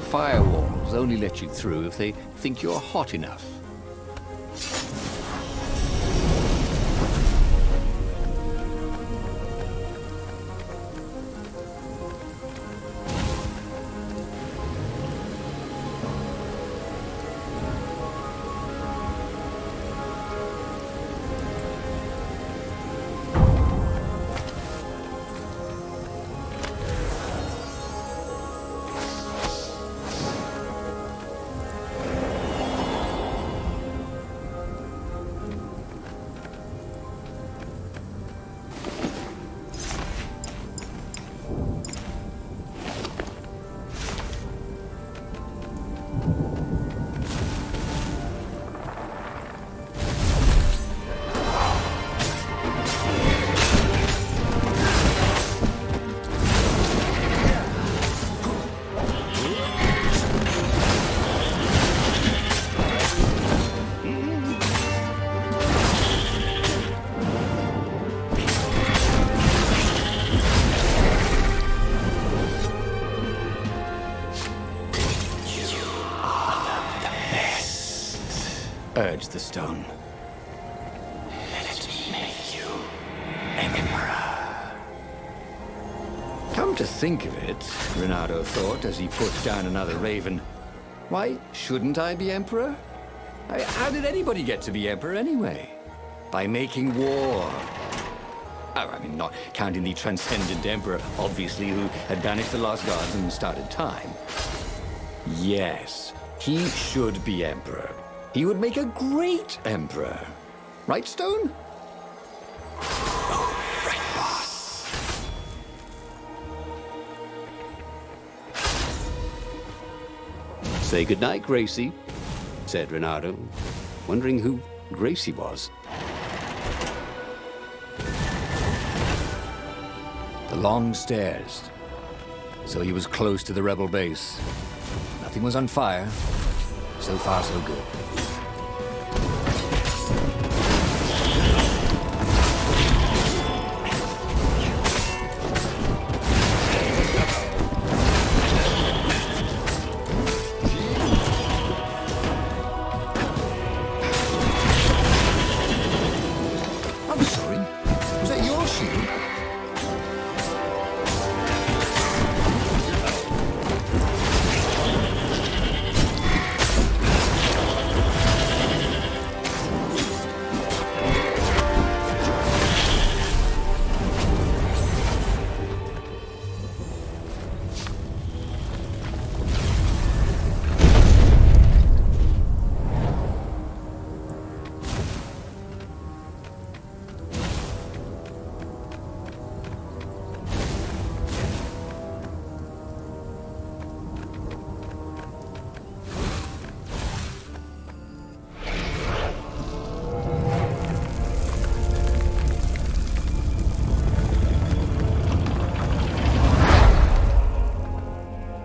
Firewalls only let you through if they think you're hot enough. purge the stone. Let me make you Emperor. Come to think of it, Renato thought as he put down another raven, why shouldn't I be Emperor? How did anybody get to be Emperor anyway? By making war. Oh, I mean, not counting the transcendent Emperor, obviously, who had banished the lost gods and started time. Yes, he should be Emperor. He would make a great Emperor. Right, Stone? Oh, right, boss. Say goodnight, Gracie, said Renato, wondering who Gracie was. The long stairs. So he was close to the rebel base. Nothing was on fire. So far, so good. I'm sorry. Was that your shield?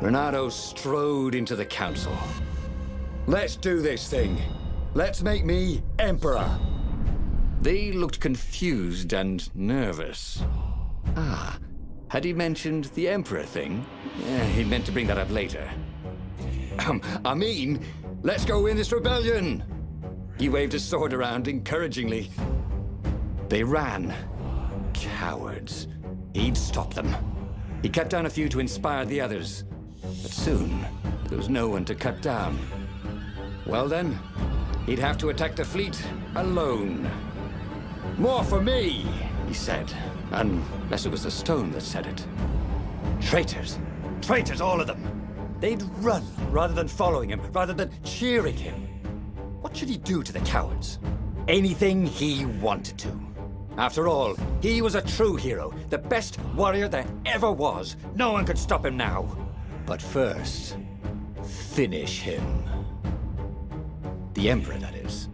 Renato strode into the council. Let's do this thing. Let's make me Emperor. They looked confused and nervous. Ah, had he mentioned the Emperor thing? Yeah, he meant to bring that up later. I mean, let's go win this rebellion. He waved his sword around encouragingly. They ran. Cowards. He'd stop them. He cut down a few to inspire the others. But soon, there was no one to cut down. Well then, he'd have to attack the fleet alone. More for me, he said, unless it was the stone that said it. Traitors. Traitors, all of them. They'd run rather than following him, rather than cheering him. What should he do to the cowards? Anything he wanted to. After all, he was a true hero, the best warrior there ever was. No one could stop him now. But first, finish him. The Emperor, that is.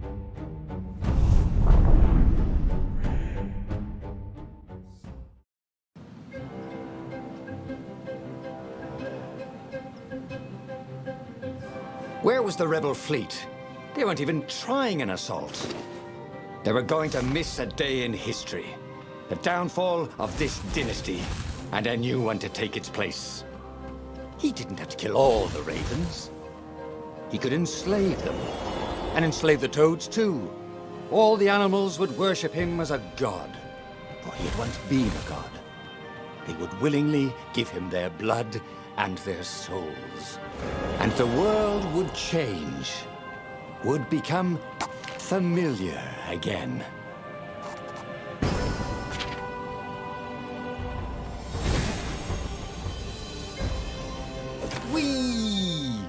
Where was the rebel fleet? They weren't even trying an assault. They were going to miss a day in history. The downfall of this dynasty, and a new one to take its place. He didn't have to kill all the ravens. He could enslave them. And enslave the toads, too. All the animals would worship him as a god. For he had once been a god. They would willingly give him their blood and their souls. And the world would change. Would become familiar again. Whee!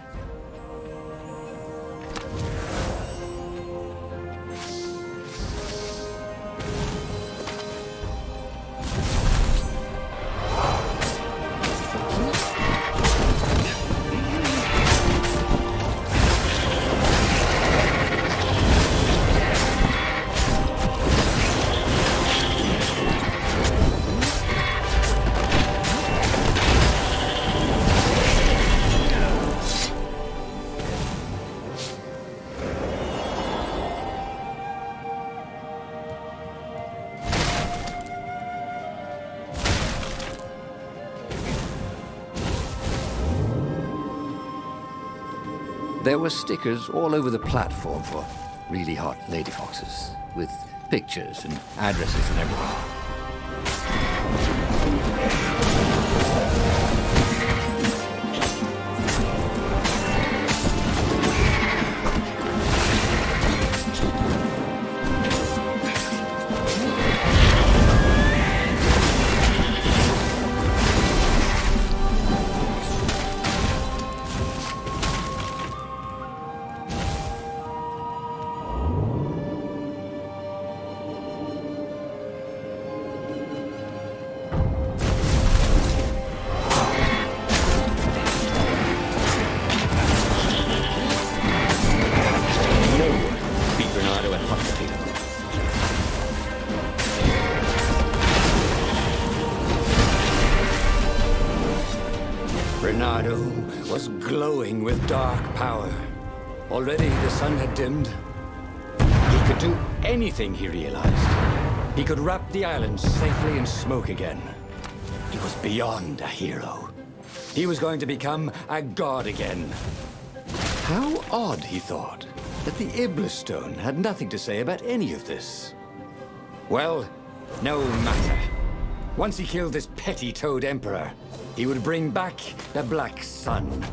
There were stickers all over the platform for really hot lady foxes with pictures and addresses and everything. Reynardo was glowing with dark power. Already the sun had dimmed. He could do anything, he realized. He could wrap the island safely in smoke again. He was beyond a hero. He was going to become a god again. How odd, he thought, that the Iblis Stone had nothing to say about any of this. Well, no matter. Once he killed this petty Toad Emperor, he would bring back the Black Sun.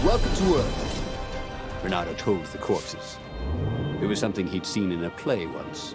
Welcome to Earth, Reynardo told the corpses. It was something he'd seen in a play once.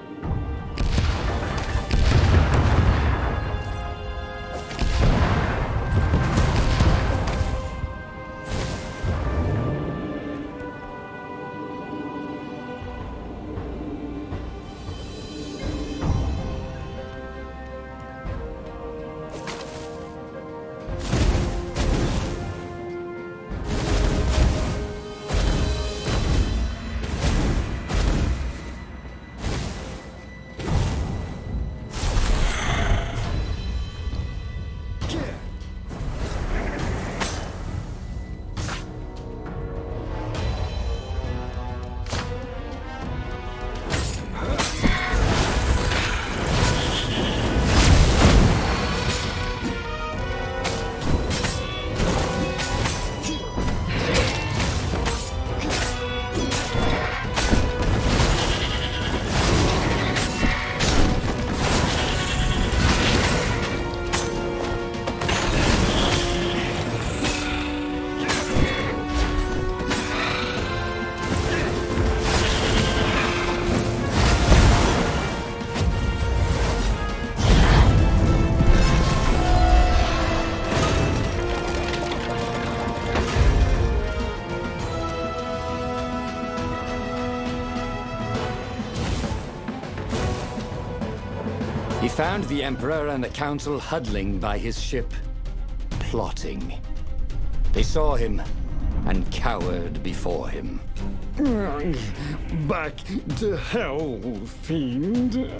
He found the Emperor and the Council huddling by his ship, plotting. They saw him and cowered before him. Back to hell, fiend.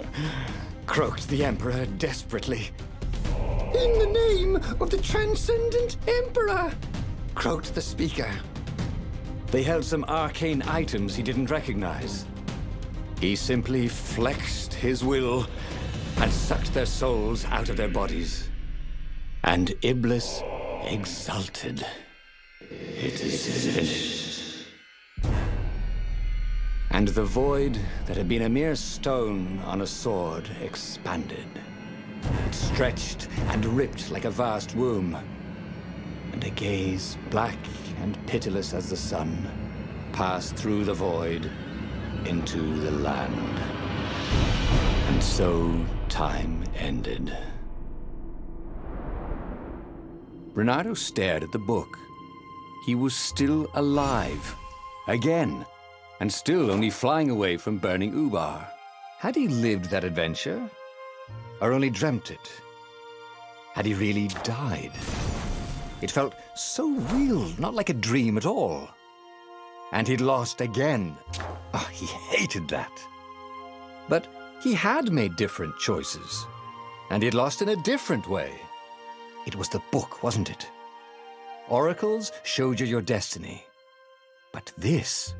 Croaked the Emperor desperately. In the name of the Transcendent Emperor! Croaked the Speaker. They held some arcane items he didn't recognize. He simply flexed his will and sucked their souls out of their bodies. And Iblis exulted. It is finished. And the void that had been a mere stone on a sword expanded. It stretched and ripped like a vast womb. And a gaze, black and pitiless as the sun, passed through the void into the land. And so time ended. Reynardo stared at the book. He was still alive. Again. And still only flying away from burning Ubar. Had he lived that adventure? Or only dreamt it? Had he really died? It felt so real, not like a dream at all. And he'd lost again. Oh, he hated that. But He had made different choices, and he had lost in a different way. It was the book, wasn't it? Oracles showed you your destiny. But this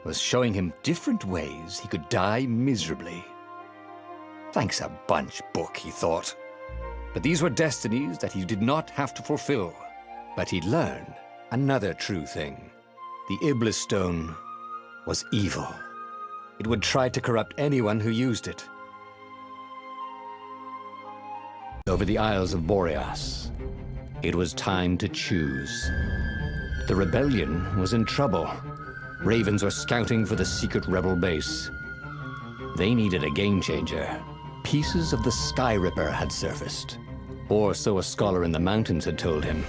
was showing him different ways he could die miserably. Thanks a bunch, book, he thought. But these were destinies that he did not have to fulfill. But he'd learn another true thing. The Iblis Stone was evil. It would try to corrupt anyone who used it. Over the Isles of Boreas, it was time to choose. The rebellion was in trouble. Ravens were scouting for the secret rebel base. They needed a game changer. Pieces of the Sky Ripper had surfaced, or so a scholar in the mountains had told him.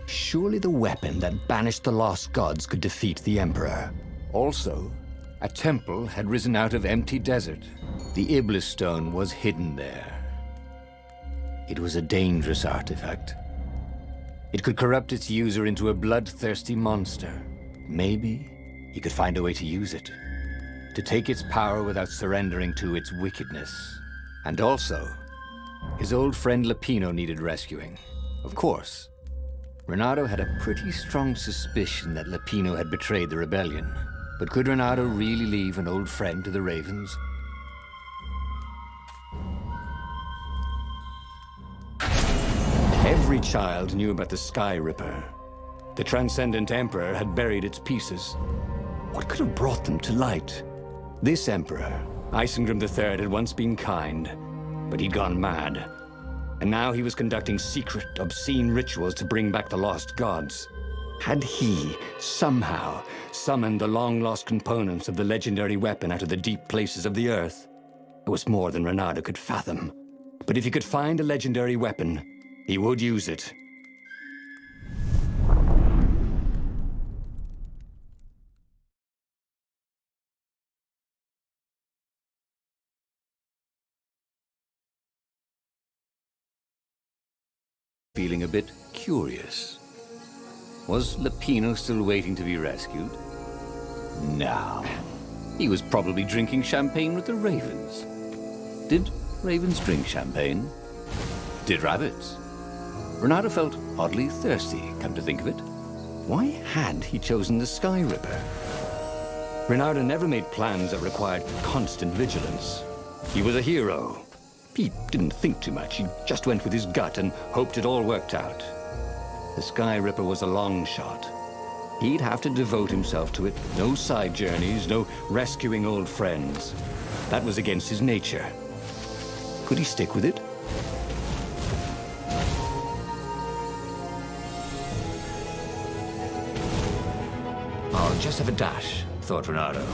Surely the weapon that banished the lost gods could defeat the Emperor. Also, a temple had risen out of empty desert. The Iblis Stone was hidden there. It was a dangerous artifact. It could corrupt its user into a bloodthirsty monster. Maybe he could find a way to use it, to take its power without surrendering to its wickedness. And also, his old friend Lapino needed rescuing. Of course, Renato had a pretty strong suspicion that Lapino had betrayed the rebellion. But could Renato really leave an old friend to the Ravens? Every child knew about the Sky Ripper. The Transcendent Emperor had buried its pieces. What could have brought them to light? This Emperor, Isengrim III, had once been kind, but he'd gone mad. And now he was conducting secret, obscene rituals to bring back the lost gods. Had he, somehow, summoned the long-lost components of the legendary weapon out of the deep places of the earth? It was more than Renato could fathom. But if he could find a legendary weapon, he would use it. Feeling a bit curious. Was Lapino still waiting to be rescued? No. He was probably drinking champagne with the ravens. Did ravens drink champagne? Did rabbits? Renato felt oddly thirsty, come to think of it. Why had he chosen the Sky Ripper? Renato never made plans that required constant vigilance. He was a hero. He didn't think too much. He just went with his gut and hoped it all worked out. The Sky Ripper was a long shot. He'd have to devote himself to it. No side journeys, no rescuing old friends. That was against his nature. Could he stick with it? I'll just have a dash, thought Renato.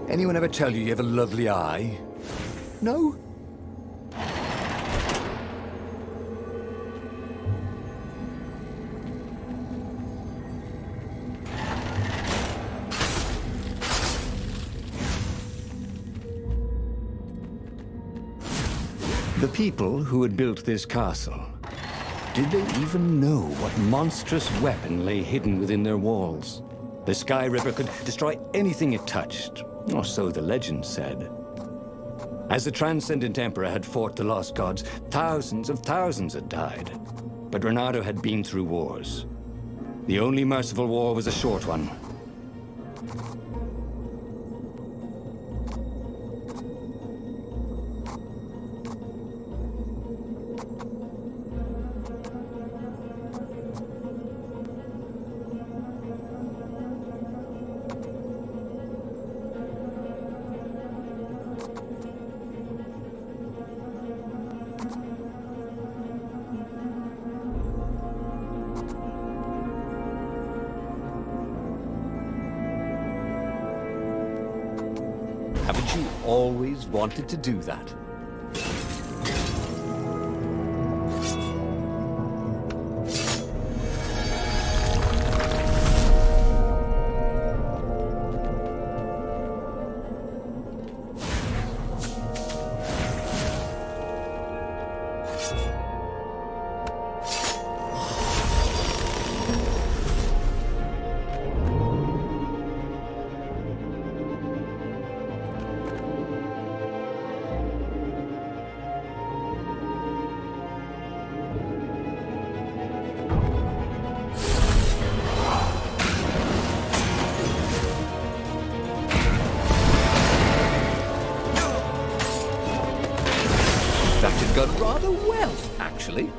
Anyone ever tell you have a lovely eye? No? The people who had built this castle, did they even know what monstrous weapon lay hidden within their walls? The Sky Ripper could destroy anything it touched, or so the legend said. As the Transcendent Emperor had fought the lost gods, thousands of thousands had died. But Renato had been through wars. The only merciful war was a short one. you always wanted to do that? That had gone rather well, actually.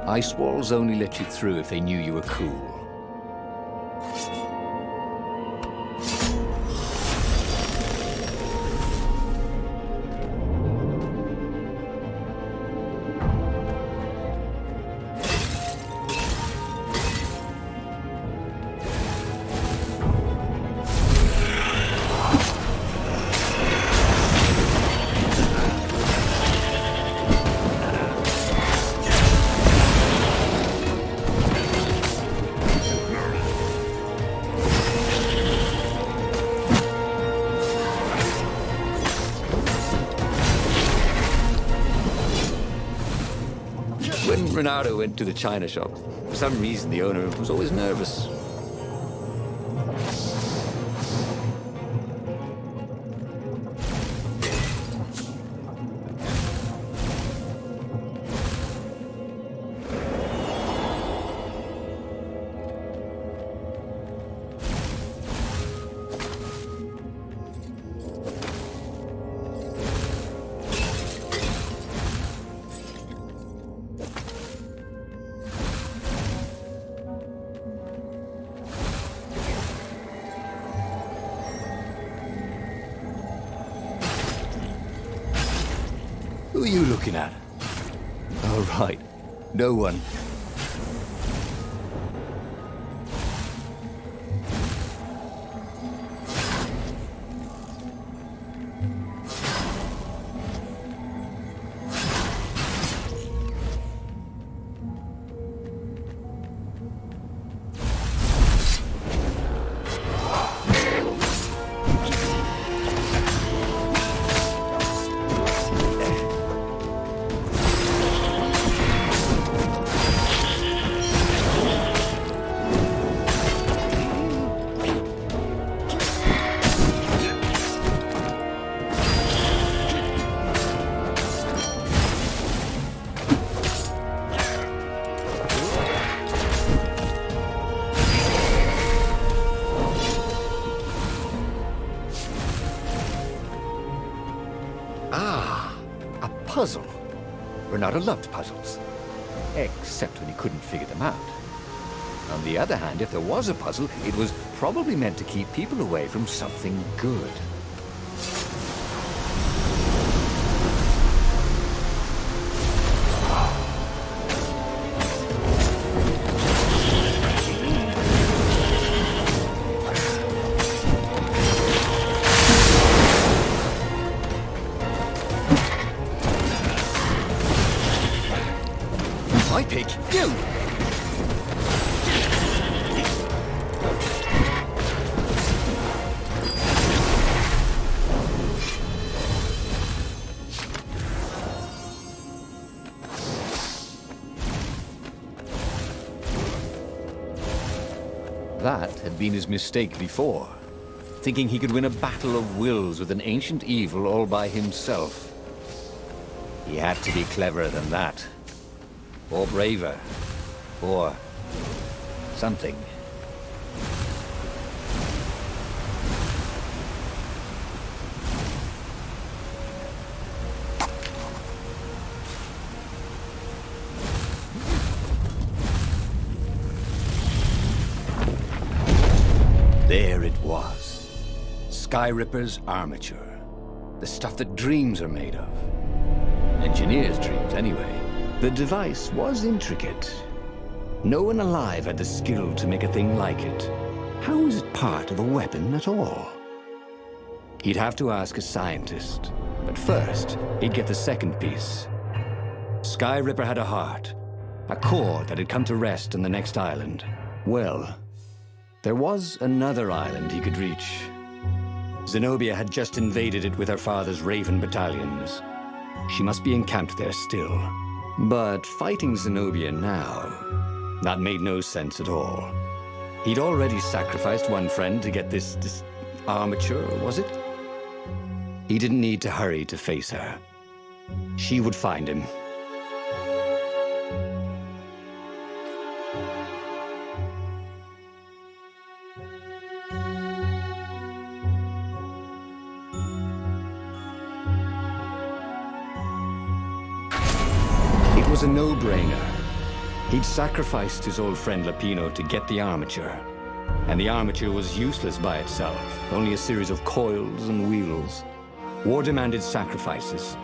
Ice walls only let you through if they knew you were cool. When Renato went to the china shop, for some reason the owner was always nervous. Who are you looking at? Oh, right. No one. Ah, a puzzle. Renato loved puzzles. Except when he couldn't figure them out. On the other hand, if there was a puzzle, it was probably meant to keep people away from something good. I pick you! That had been his mistake before, thinking he could win a battle of wills with an ancient evil all by himself. He had to be cleverer than that. Or braver. Or something. There it was. Skyripper's armature. The stuff that dreams are made of. Engineers' dreams, anyway. The device was intricate. No one alive had the skill to make a thing like it. How was it part of a weapon at all? He'd have to ask a scientist. But first, he'd get the second piece. Skyripper had a heart. A core that had come to rest on the next island. Well, there was another island he could reach. Zenobia had just invaded it with her father's Raven battalions. She must be encamped there still. But fighting Zenobia now, that made no sense at all. He'd already sacrificed one friend to get this armature, was it? He didn't need to hurry to face her. She would find him. It was a no-brainer. He'd sacrificed his old friend Lapino to get the armature. And the armature was useless by itself, only a series of coils and wheels. War demanded sacrifices,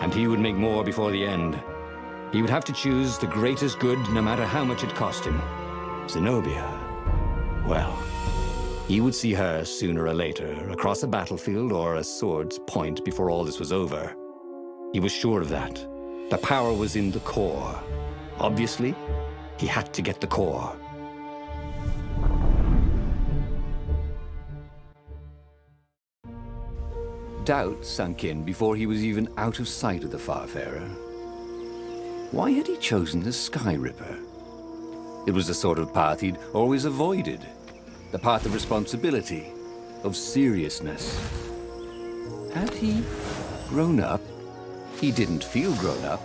and he would make more before the end. He would have to choose the greatest good, no matter how much it cost him. Zenobia. Well, he would see her sooner or later, across a battlefield or a sword's point before all this was over. He was sure of that. The power was in the core. Obviously, he had to get the core. Doubt sunk in before he was even out of sight of the Farfarer. Why had he chosen the Skyripper? It was the sort of path he'd always avoided. The path of responsibility, of seriousness. Had he grown up? He didn't feel grown up.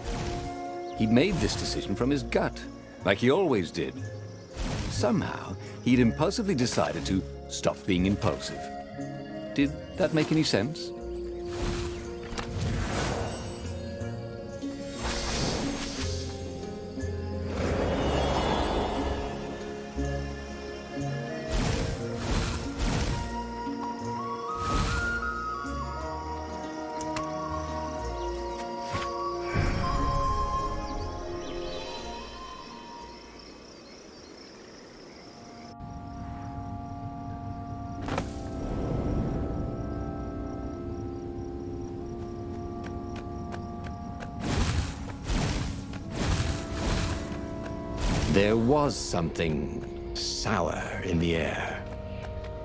He'd made this decision from his gut, like he always did. Somehow, he'd impulsively decided to stop being impulsive. Did that make any sense? There was something sour in the air.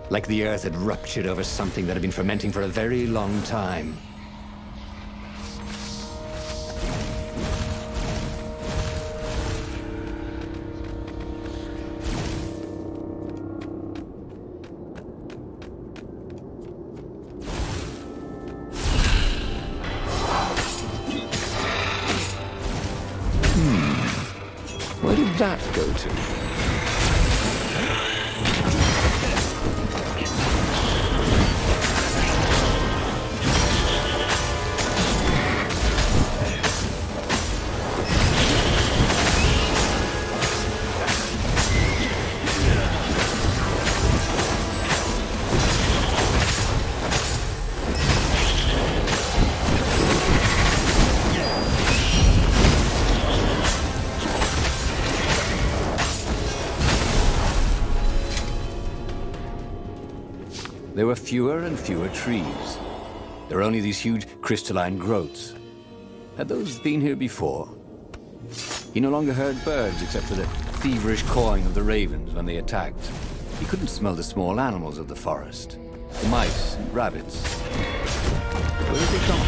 Like the earth had ruptured over something that had been fermenting for a very long time. Where did that go to? there were fewer and fewer trees. There were only these huge crystalline growths. Had those been here before? He no longer heard birds except for the feverish cawing of the ravens when they attacked. He couldn't smell the small animals of the forest. The mice and rabbits. Where had they gone?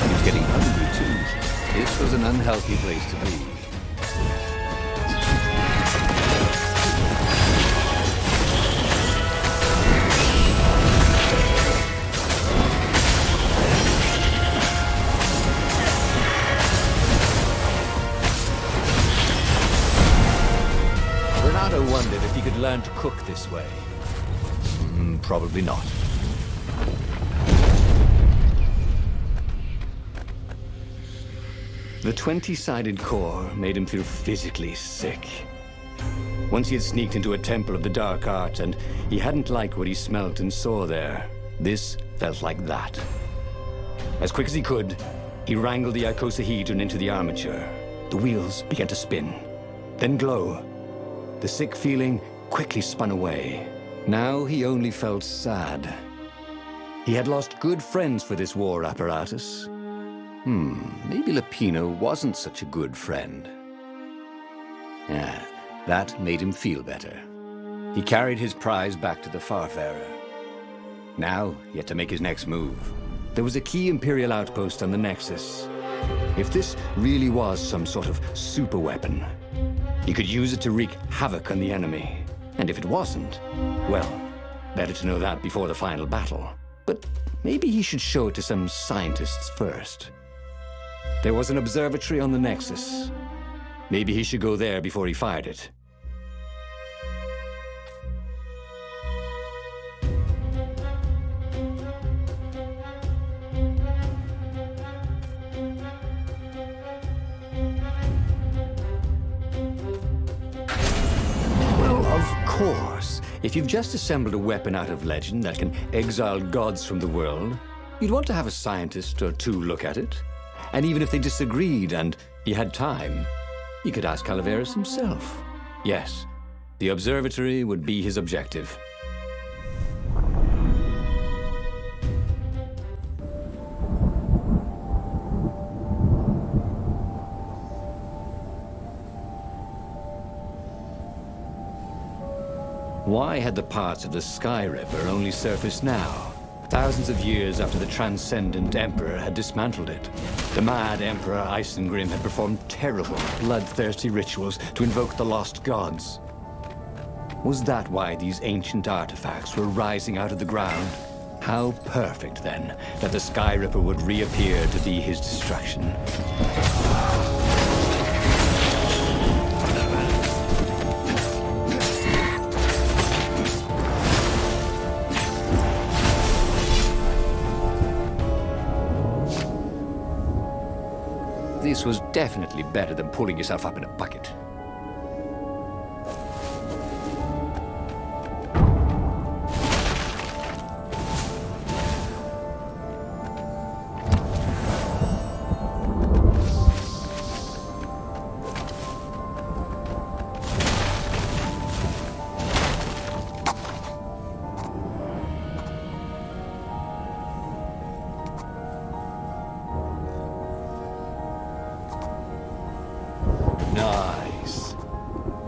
He was getting hungry too. This was an unhealthy place to be. Renato wondered if he could learn to cook this way. Probably not. The 20-sided core made him feel physically sick. Once he had sneaked into a temple of the dark arts, and he hadn't liked what he smelt and saw there. This felt like that. As quick as he could, he wrangled the icosahedron into the armature. The wheels began to spin, then glow. The sick feeling quickly spun away. Now he only felt sad. He had lost good friends for this war apparatus. Maybe Lupino wasn't such a good friend. Yeah, that made him feel better. He carried his prize back to the Farfarer. Now he had to make his next move. There was a key Imperial outpost on the Nexus. If this really was some sort of superweapon, he could use it to wreak havoc on the enemy. And if it wasn't, well, better to know that before the final battle. But maybe he should show it to some scientists first. There was an observatory on the Nexus. Maybe he should go there before he fired it. Of course, if you've just assembled a weapon out of legend that can exile gods from the world, you'd want to have a scientist or two look at it. And even if they disagreed and he had time, he could ask Calaveras himself. Yes, the observatory would be his objective. Why had the parts of the Sky Ripper only surfaced now? Thousands of years after the Transcendent Emperor had dismantled it. The mad Emperor Isengrim had performed terrible, bloodthirsty rituals to invoke the lost gods. Was that why these ancient artifacts were rising out of the ground? How perfect, then, that the Sky Ripper would reappear to be his destruction. This was definitely better than pulling yourself up in a bucket. Nice.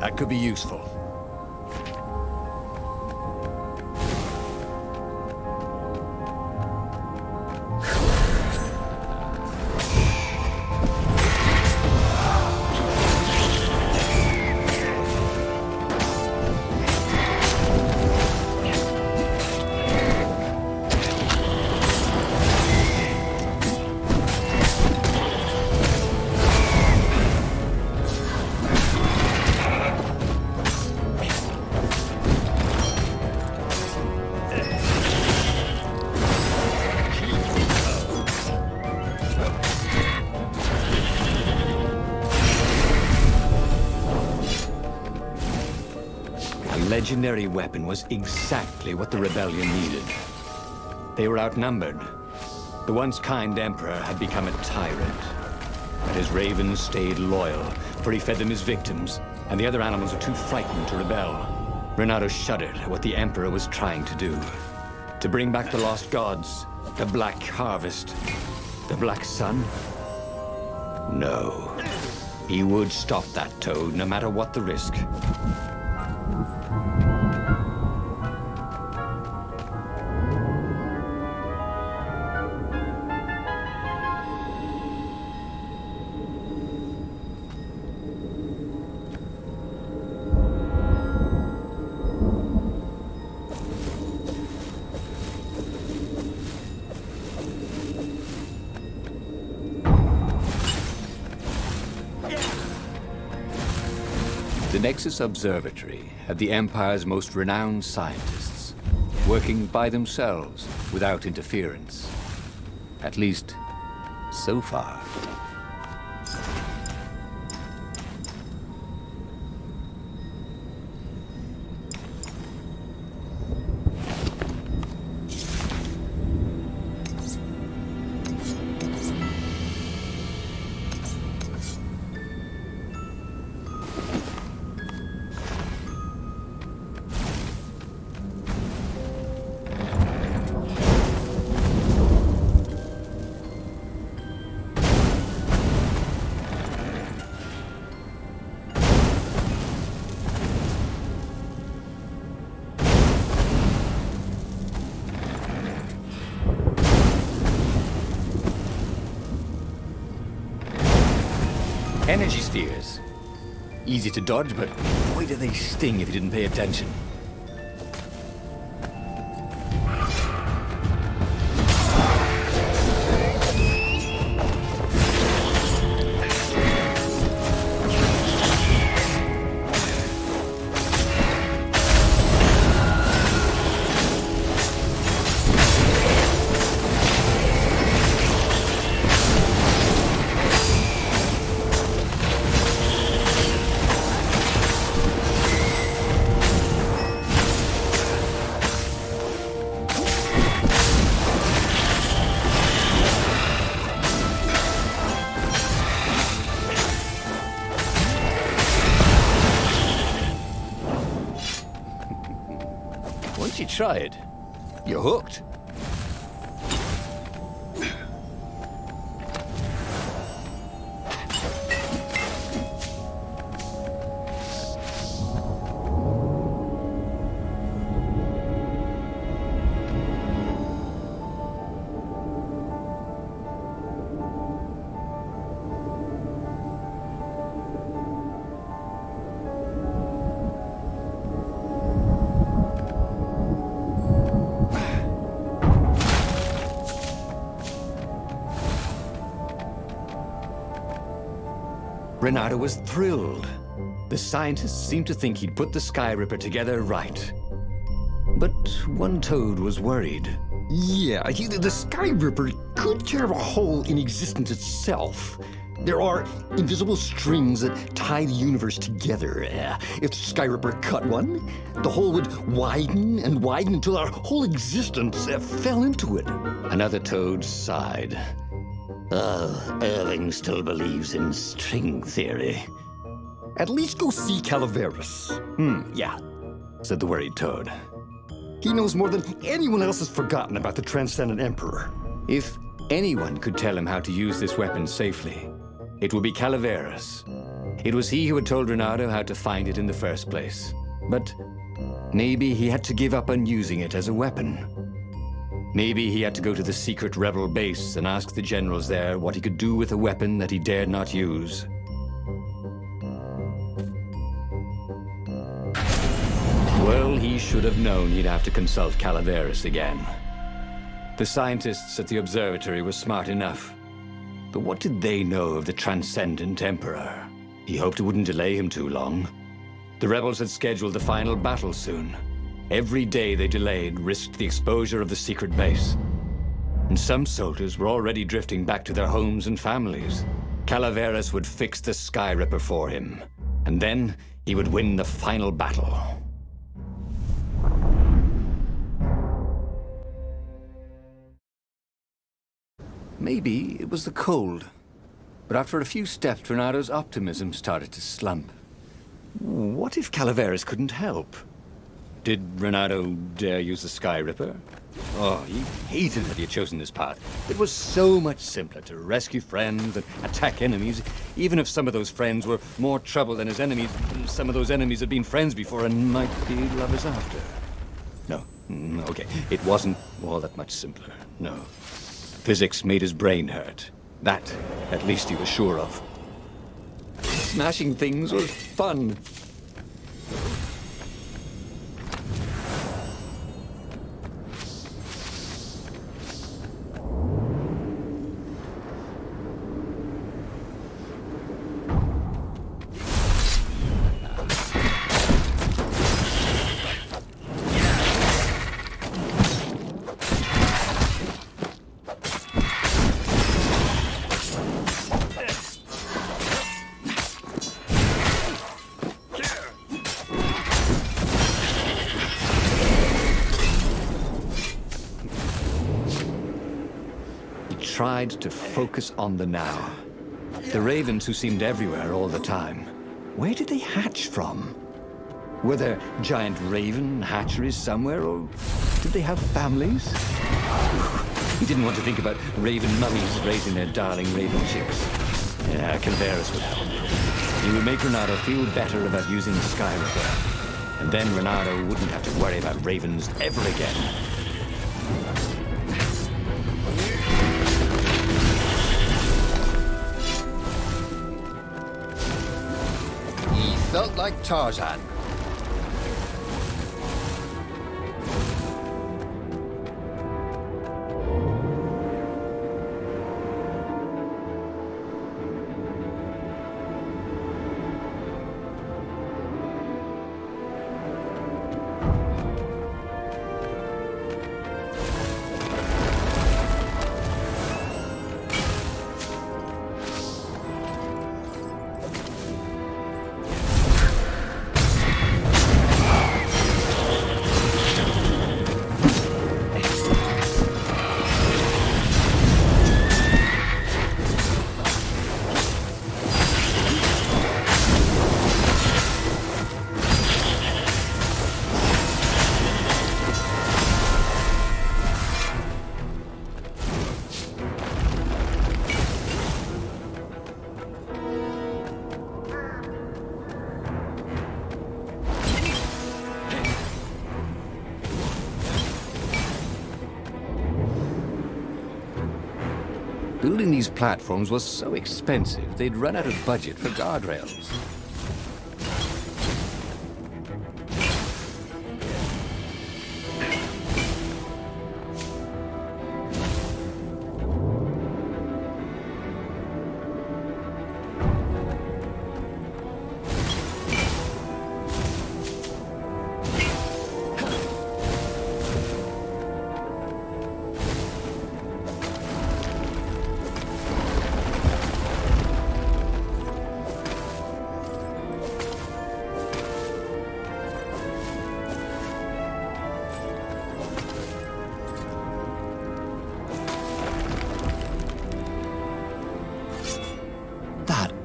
That could be useful. A legendary weapon was exactly what the rebellion needed. They were outnumbered. The once kind emperor had become a tyrant. But his ravens stayed loyal, for he fed them his victims, and the other animals were too frightened to rebel. Renato shuddered at what the emperor was trying to do. To bring back the lost gods, the Black Harvest, the Black Sun? No. He would stop that Toad, no matter what the risk. The Nexus Observatory had the Empire's most renowned scientists, working by themselves without interference. At least, so far. Energy spheres. Easy to dodge, but boy do they sting if you didn't pay attention. Once you try it, you're hooked. Renato was thrilled. The scientists seemed to think he'd put the Sky Ripper together right. But one Toad was worried. Yeah, the Sky Ripper could carve a hole in existence itself. There are invisible strings that tie the universe together. If the Sky Ripper cut one, the hole would widen and widen until our whole existence fell into it. Another Toad sighed. Irving still believes in string theory. At least go see Calaveras. Yeah, said the worried Toad. He knows more than anyone else has forgotten about the Transcendent Emperor. If anyone could tell him how to use this weapon safely, it would be Calaveras. It was he who had told Renato how to find it in the first place. But maybe he had to give up on using it as a weapon. Maybe he had to go to the secret rebel base and ask the generals there what he could do with a weapon that he dared not use. Well, he should have known he'd have to consult Calaveras again. The scientists at the observatory were smart enough. But what did they know of the Transcendent Emperor? He hoped it wouldn't delay him too long. The rebels had scheduled the final battle soon. Every day they delayed risked the exposure of the secret base. And some soldiers were already drifting back to their homes and families. Calaveras would fix the Sky Ripper for him. And then he would win the final battle. Maybe it was the cold. But after a few steps, Renato's optimism started to slump. What if Calaveras couldn't help? Did Renato dare use the Sky Ripper? Oh, he hated that he had chosen this path. It was so much simpler to rescue friends and attack enemies. Even if some of those friends were more trouble than his enemies, some of those enemies had been friends before and might be lovers after. No, okay, it wasn't all that much simpler, no. Physics made his brain hurt. That, at least he was sure of. Smashing things was fun. Tried to focus on the now. The ravens who seemed everywhere all the time. Where did they hatch from? Were there giant raven hatcheries somewhere, or did they have families? He didn't want to think about raven mummies raising their darling raven chicks. Yeah, Calveras would help. He would make Renato feel better about using the Sky Ripper. And then Renato wouldn't have to worry about ravens ever again. Felt like Tarzan. Building these platforms was so expensive, they'd run out of budget for guardrails.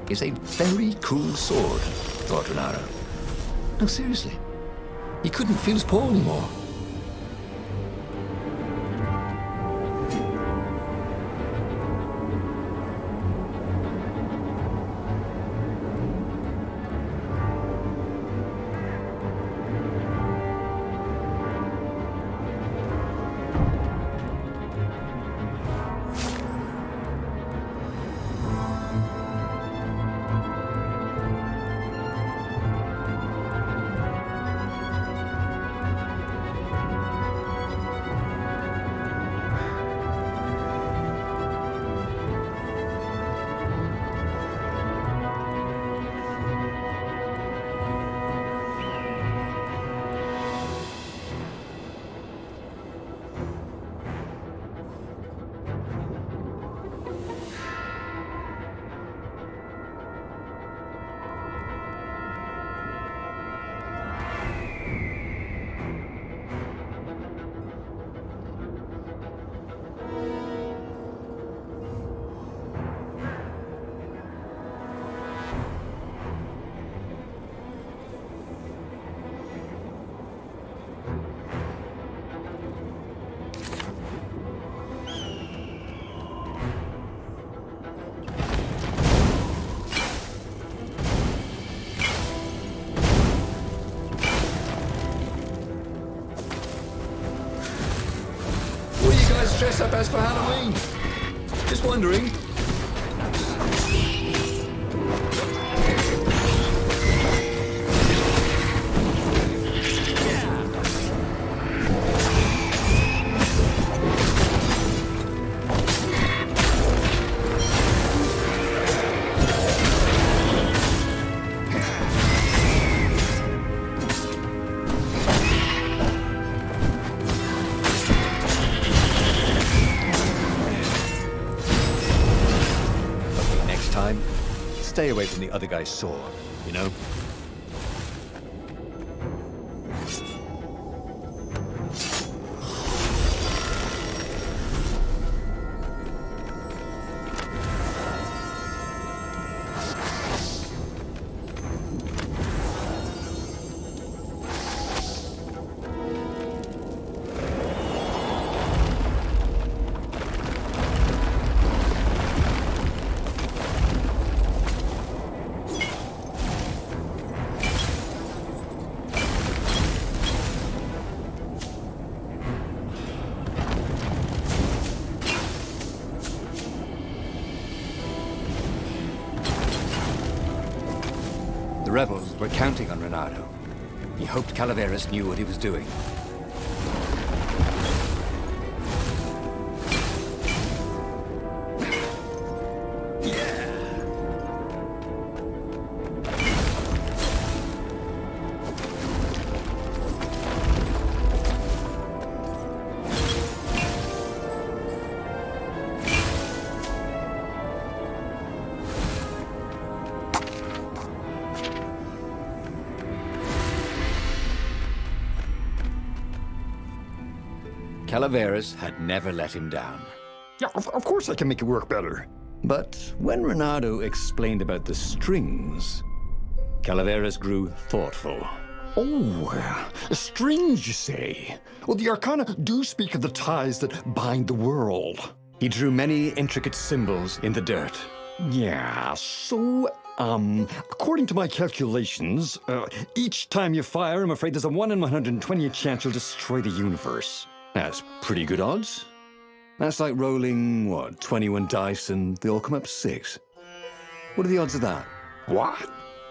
Is a very cool sword, thought Renato. No, seriously. He couldn't feel his paw anymore. dress up as for Halloween? Just wondering. Stay away from the other guy's sword, you know? The rebels were counting on Reynardo. He hoped Calaveras knew what he was doing. Calaveras had never let him down. Yeah, of course I can make it work better. But when Reynardo explained about the strings, Calaveras grew thoughtful. Oh, strings, you say? Well, the Arcana do speak of the ties that bind the world. He drew many intricate symbols in the dirt. Yeah, so, according to my calculations, each time you fire, I'm afraid there's a 1 in 120 chance you'll destroy the universe. That's pretty good odds. That's like rolling, what, 21 dice and they all come up 6. What are the odds of that? What?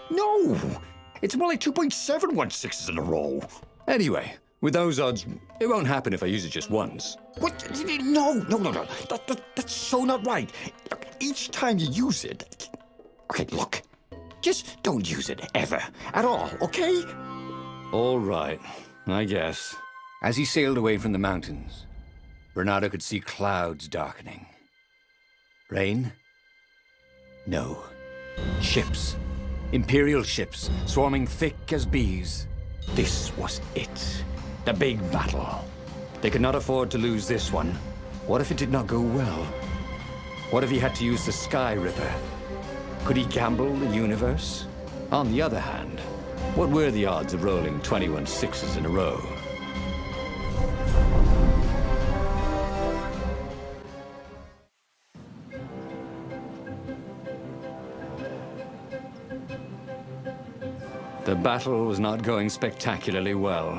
No! It's more like 2.716s in a row. Anyway, with those odds, it won't happen if I use it just once. What? No. That's so not right. Look, each time you use it... Okay, look. Just don't use it ever. At all, okay? All right, I guess. As he sailed away from the mountains, Reynardo could see clouds darkening. Rain? No. Ships. Imperial ships, swarming thick as bees. This was it. The big battle. They could not afford to lose this one. What if it did not go well? What if he had to use the Sky Ripper? Could he gamble the universe? On the other hand, what were the odds of rolling 21 6s in a row? The battle was not going spectacularly well.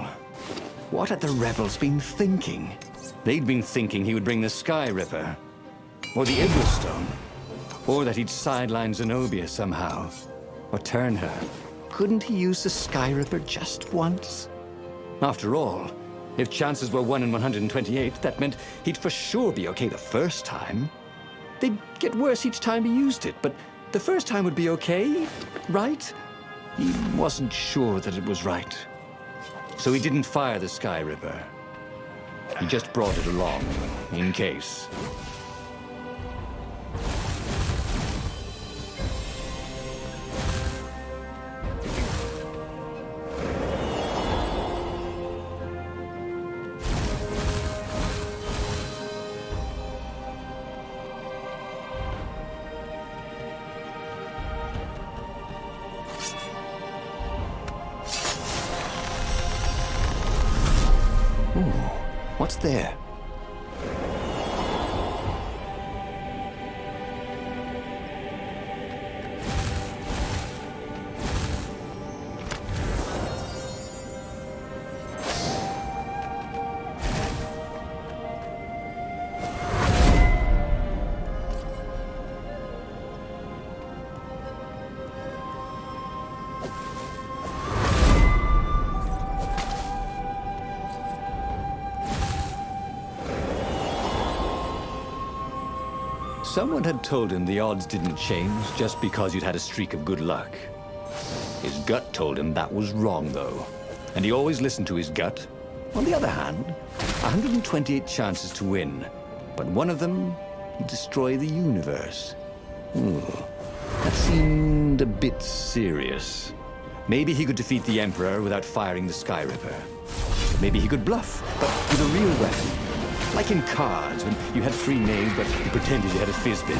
What had the rebels been thinking? They'd been thinking he would bring the Sky Ripper, or the Stone, or that he'd sideline Zenobia somehow, or turn her. Couldn't he use the Sky Ripper just once? After all, if chances were 1 in 128, that meant he'd for sure be okay the first time. They'd get worse each time he used it, but the first time would be okay, right? He wasn't sure that it was right. So he didn't fire the Sky Ripper. He just brought it along, in case. What's there? Someone had told him the odds didn't change just because you'd had a streak of good luck. His gut told him that was wrong, though. And he always listened to his gut. On the other hand, 128 chances to win. But one of them, he'd destroy the universe. That seemed a bit serious. Maybe he could defeat the Emperor without firing the Sky Ripper. Maybe he could bluff, but with a real weapon. Like in cards, when you had 3 names, but you pretended you had a fizbin.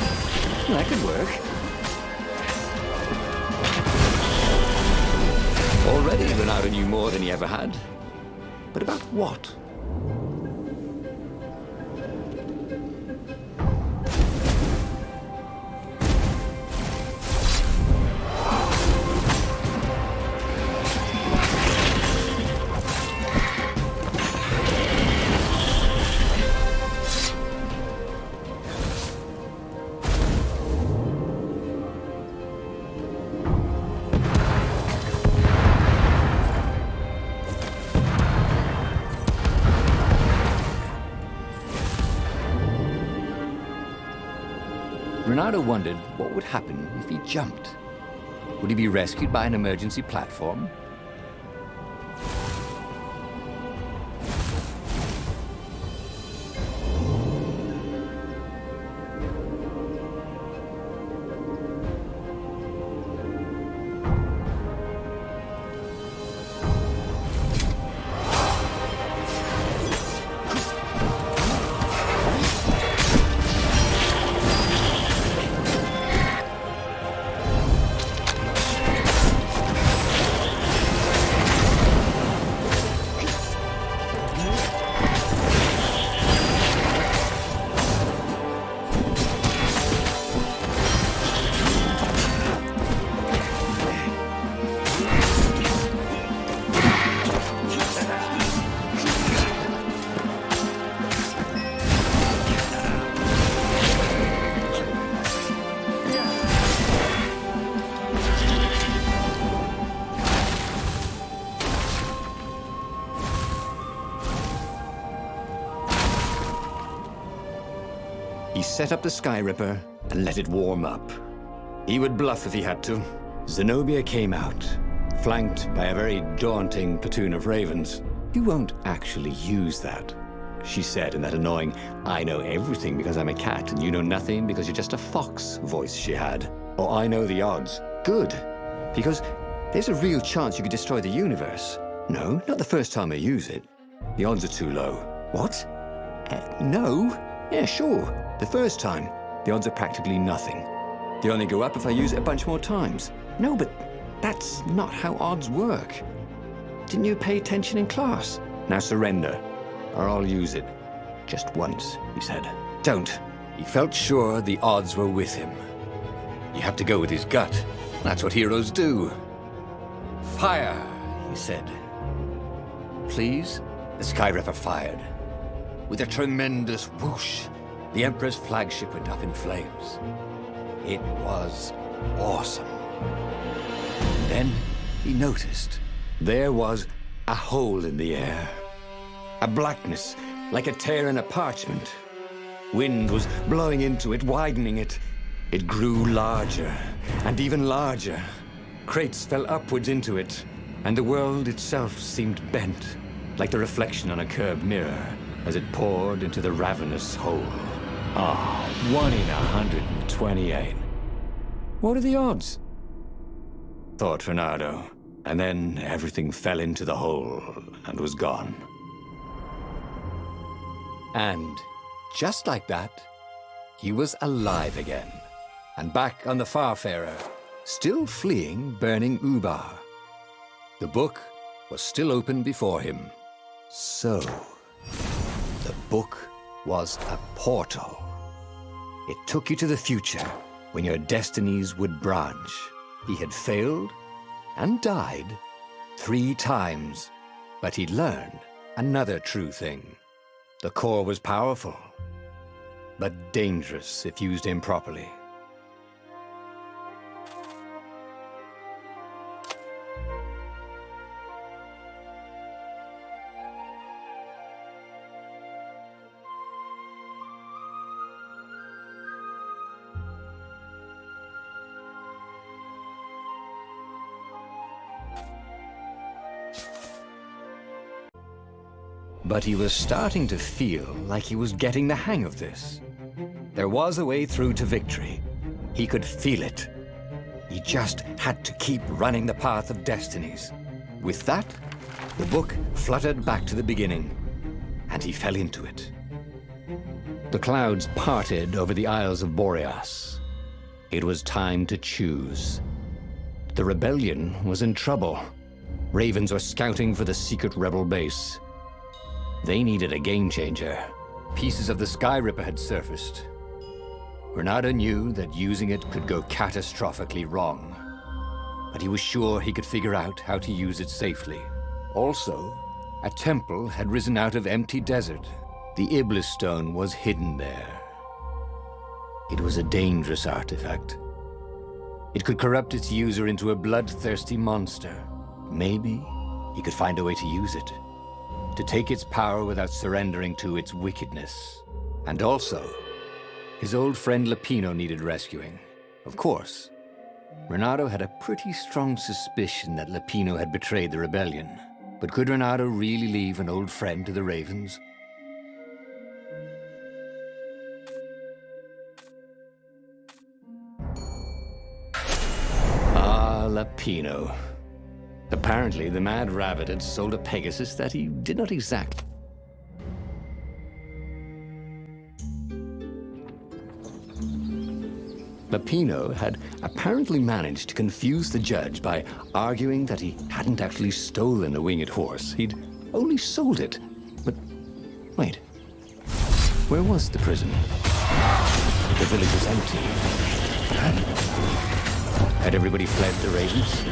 That could work. Already, Renato knew more than he ever had. But about what? Renato wondered what would happen if he jumped. Would he be rescued by an emergency platform? He set up the Sky Ripper and let it warm up. He would bluff if he had to. Zenobia came out, flanked by a very daunting platoon of ravens. "You won't actually use that," she said in that annoying, "I know everything because I'm a cat and you know nothing because you're just a fox" voice she had. "Oh, I know the odds." "Good, because there's a real chance you could destroy the universe." "No, not the first time I use it. The odds are too low." "What? No? Yeah, sure. The first time, the odds are practically nothing. They only go up if I use it a bunch more times." "No, but that's not how odds work. Didn't you pay attention in class?" "Now surrender, or I'll use it. Just once," he said. Don't. He felt sure the odds were with him. You have to go with his gut. That's what heroes do. "Fire," he said. "Please?" The Sky Ripper fired. With a tremendous whoosh, the Emperor's flagship went up in flames. It was awesome. Then he noticed. There was a hole in the air. A blackness, like a tear in a parchment. Wind was blowing into it, widening it. It grew larger, and even larger. Crates fell upwards into it, and the world itself seemed bent, like the reflection on a curved mirror, as it poured into the ravenous hole. 1 in 128. What are the odds? Thought Renato. And then everything fell into the hole and was gone. And just like that, he was alive again, and back on the Farfarer, still fleeing burning Ubar. The book was still open before him. So, the book was a portal. It took you to the future, when your destinies would branch. He had failed and died 3 times, but he'd learned another true thing. The core was powerful, but dangerous if used improperly. But he was starting to feel like he was getting the hang of this. There was a way through to victory. He could feel it. He just had to keep running the Path of Destinies. With that, the book fluttered back to the beginning, and he fell into it. The clouds parted over the Isles of Boreas. It was time to choose. The rebellion was in trouble. Ravens were scouting for the secret rebel base. They needed a game changer. Pieces of the Sky Ripper had surfaced. Renato knew that using it could go catastrophically wrong, but he was sure he could figure out how to use it safely. Also, a temple had risen out of empty desert. The Iblis stone was hidden there. It was a dangerous artifact. It could corrupt its user into a bloodthirsty monster. Maybe he could find a way to use it, to take its power without surrendering to its wickedness. And also, his old friend Lupino needed rescuing. Of course, Renato had a pretty strong suspicion that Lupino had betrayed the rebellion. But could Renato really leave an old friend to the Ravens? Ah, Lupino. Apparently, the Mad Rabbit had sold a Pegasus that he did not exact. Lupino had apparently managed to confuse the judge by arguing that he hadn't actually stolen a winged horse. He'd only sold it. But wait, where was the prison? The village was empty. Had everybody fled the Ravens?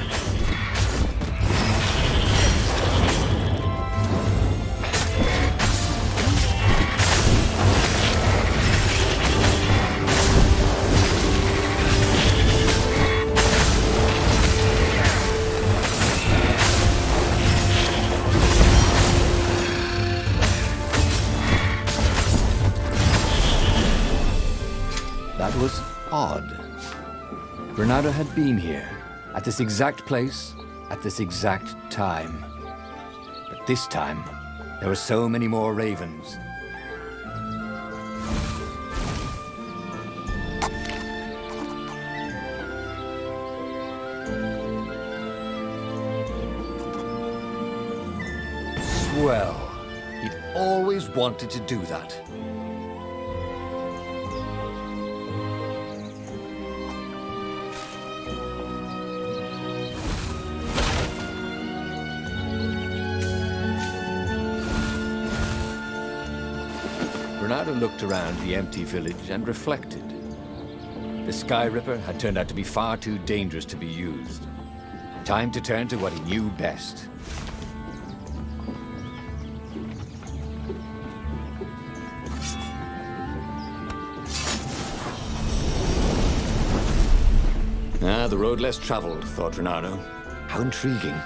That was odd. Renato had been here, at this exact place, at this exact time. But this time, there were so many more ravens. Swell. He'd always wanted to do that. Renato looked around the empty village and reflected. The Sky Ripper had turned out to be far too dangerous to be used. Time to turn to what he knew best. Ah, the road less traveled, thought Renato. How intriguing.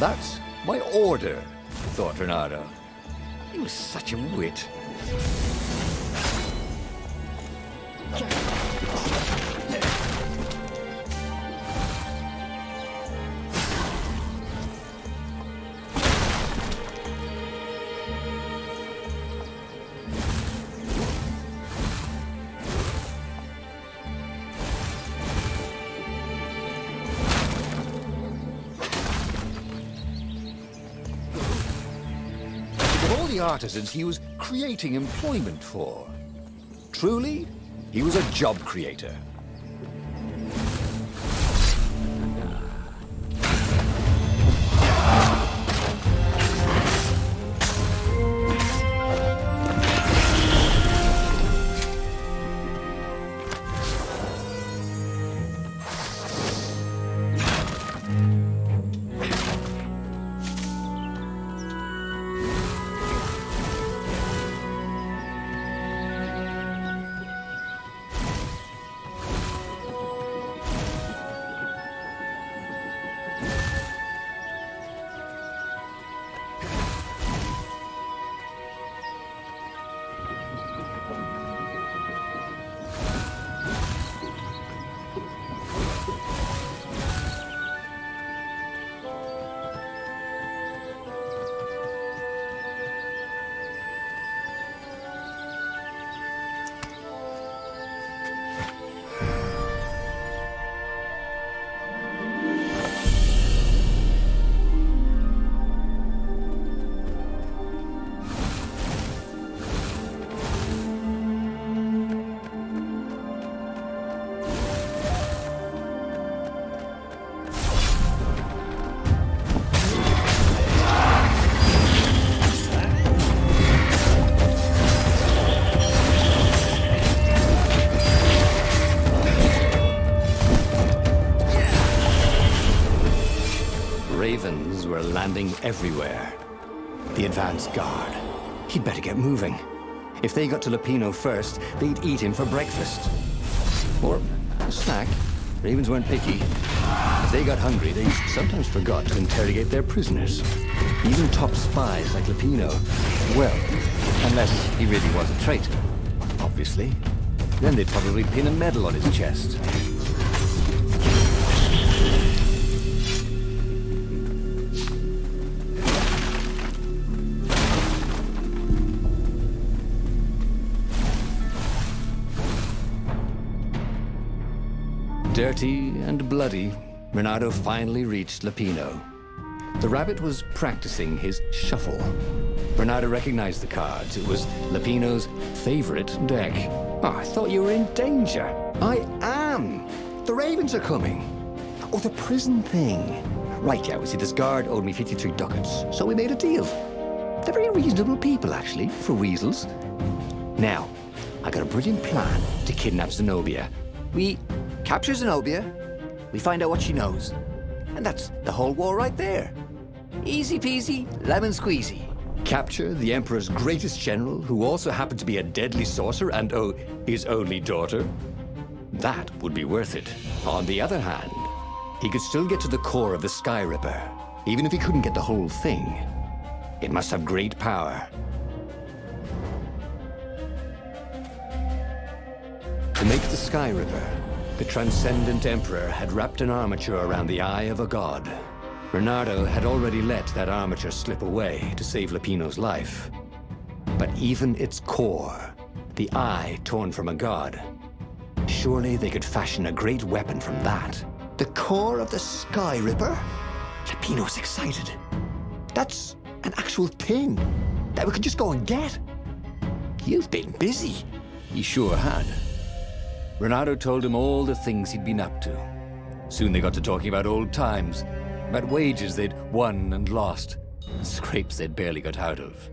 That's my order, thought Renato. He was such a wit. The artisans he was creating employment for. Truly, he was a job creator. ravens were landing everywhere. The advance guard. He'd better get moving. If they got to Lupino first, they'd eat him for breakfast. Or a snack. Ravens weren't picky. If they got hungry, they sometimes forgot to interrogate their prisoners. Even top spies like Lupino. Well, unless he really was a traitor, obviously. Then they'd probably pin a medal on his chest. Dirty and bloody, Renato finally reached Lupino. The rabbit was practicing his shuffle. Renato recognized the cards. It was Lupino's favorite deck. Oh, I thought you were in danger. I am! The ravens are coming. Oh, the prison thing. Right, yeah, see, this guard owed me 53 ducats, so we made a deal. They're very reasonable people, actually, for weasels. Now, I got a brilliant plan to kidnap Zenobia. We capture Zenobia, we find out what she knows, and that's the whole war right there. Easy peasy, lemon squeezy. Capture the Emperor's greatest general, who also happened to be a deadly sorcerer and, oh, his only daughter? That would be worth it. On the other hand, he could still get to the core of the Sky Ripper, even if he couldn't get the whole thing. It must have great power. To make the Sky Ripper, the Transcendent Emperor had wrapped an armature around the eye of a god. Renato had already let that armature slip away to save Lupino's life. But even its core, the eye torn from a god, surely they could fashion a great weapon from that. The core of the Sky Ripper? Lupino's excited. That's an actual thing that we could just go and get. You've been busy. He sure had. Renato told him all the things he'd been up to. Soon they got to talking about old times, about wages they'd won and lost, and scrapes they'd barely got out of.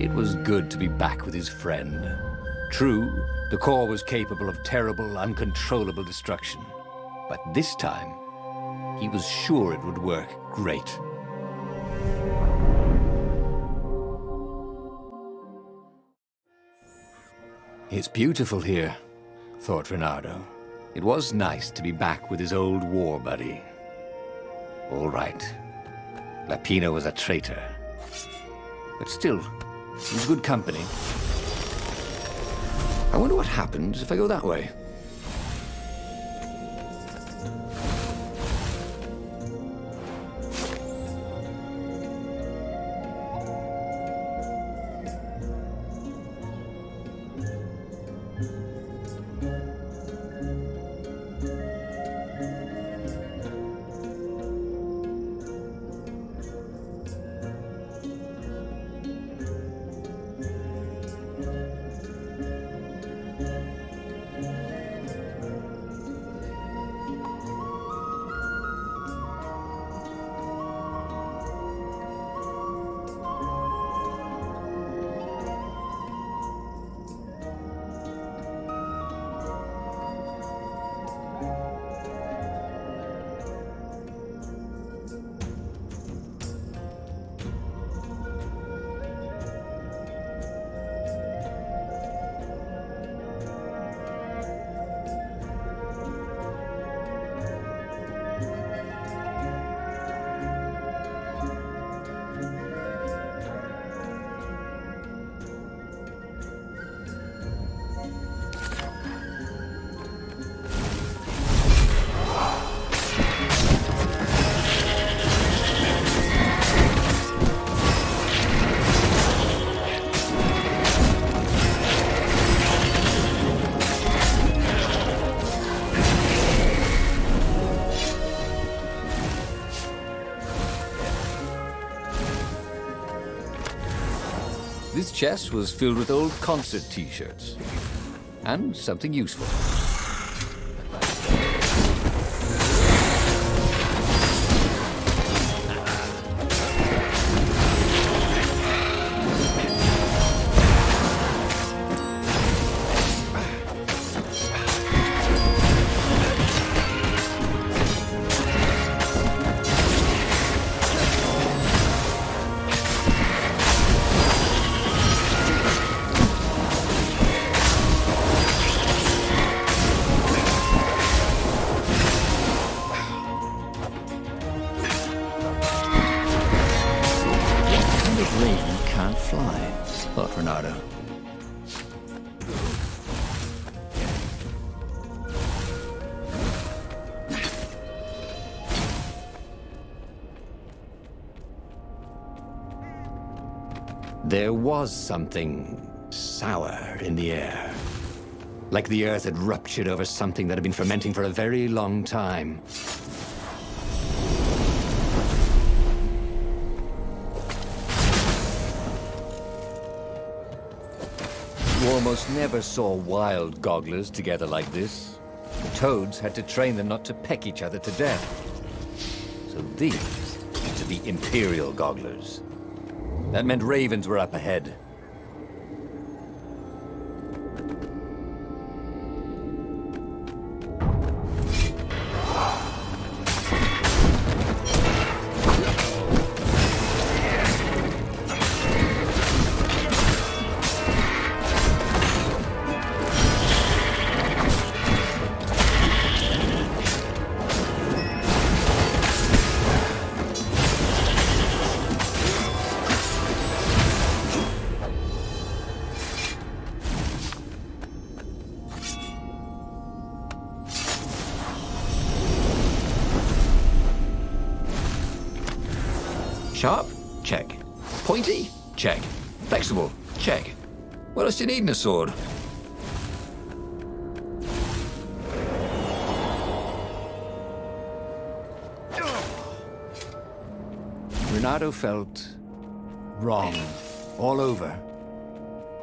It was good to be back with his friend. True, the core was capable of terrible, uncontrollable destruction. But this time, he was sure it would work great. It's beautiful here, thought Renato. It was nice to be back with his old war buddy. All right, Lupino was a traitor. But still, he was good company. I wonder what happens if I go that way. This chest was filled with old concert t-shirts. And something useful. Raven can't fly, thought Renato. There was something sour in the air. Like the earth had ruptured over something that had been fermenting for a very long time. You almost never saw wild gogglers together like this. The toads had to train them not to peck each other to death. So these are the Imperial gogglers. That meant ravens were up ahead. Sharp? Check. Pointy? Check. Flexible? Check. What else do you need in a sword? Renato felt wrong all over.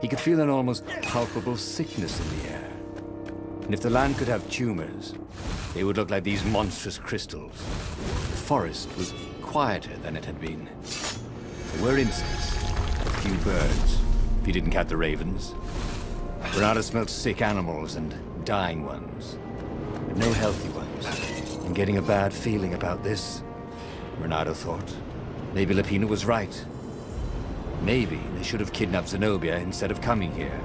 He could feel an almost palpable sickness in the air. And if the land could have tumors, they would look like these monstrous crystals. The forest was quieter than it had been. There were insects, a few birds, if you didn't count the ravens. Renato smelled sick animals and dying ones, but no healthy ones. And getting a bad feeling about this, Renato thought. Maybe Lupino was right. Maybe they should have kidnapped Zenobia instead of coming here.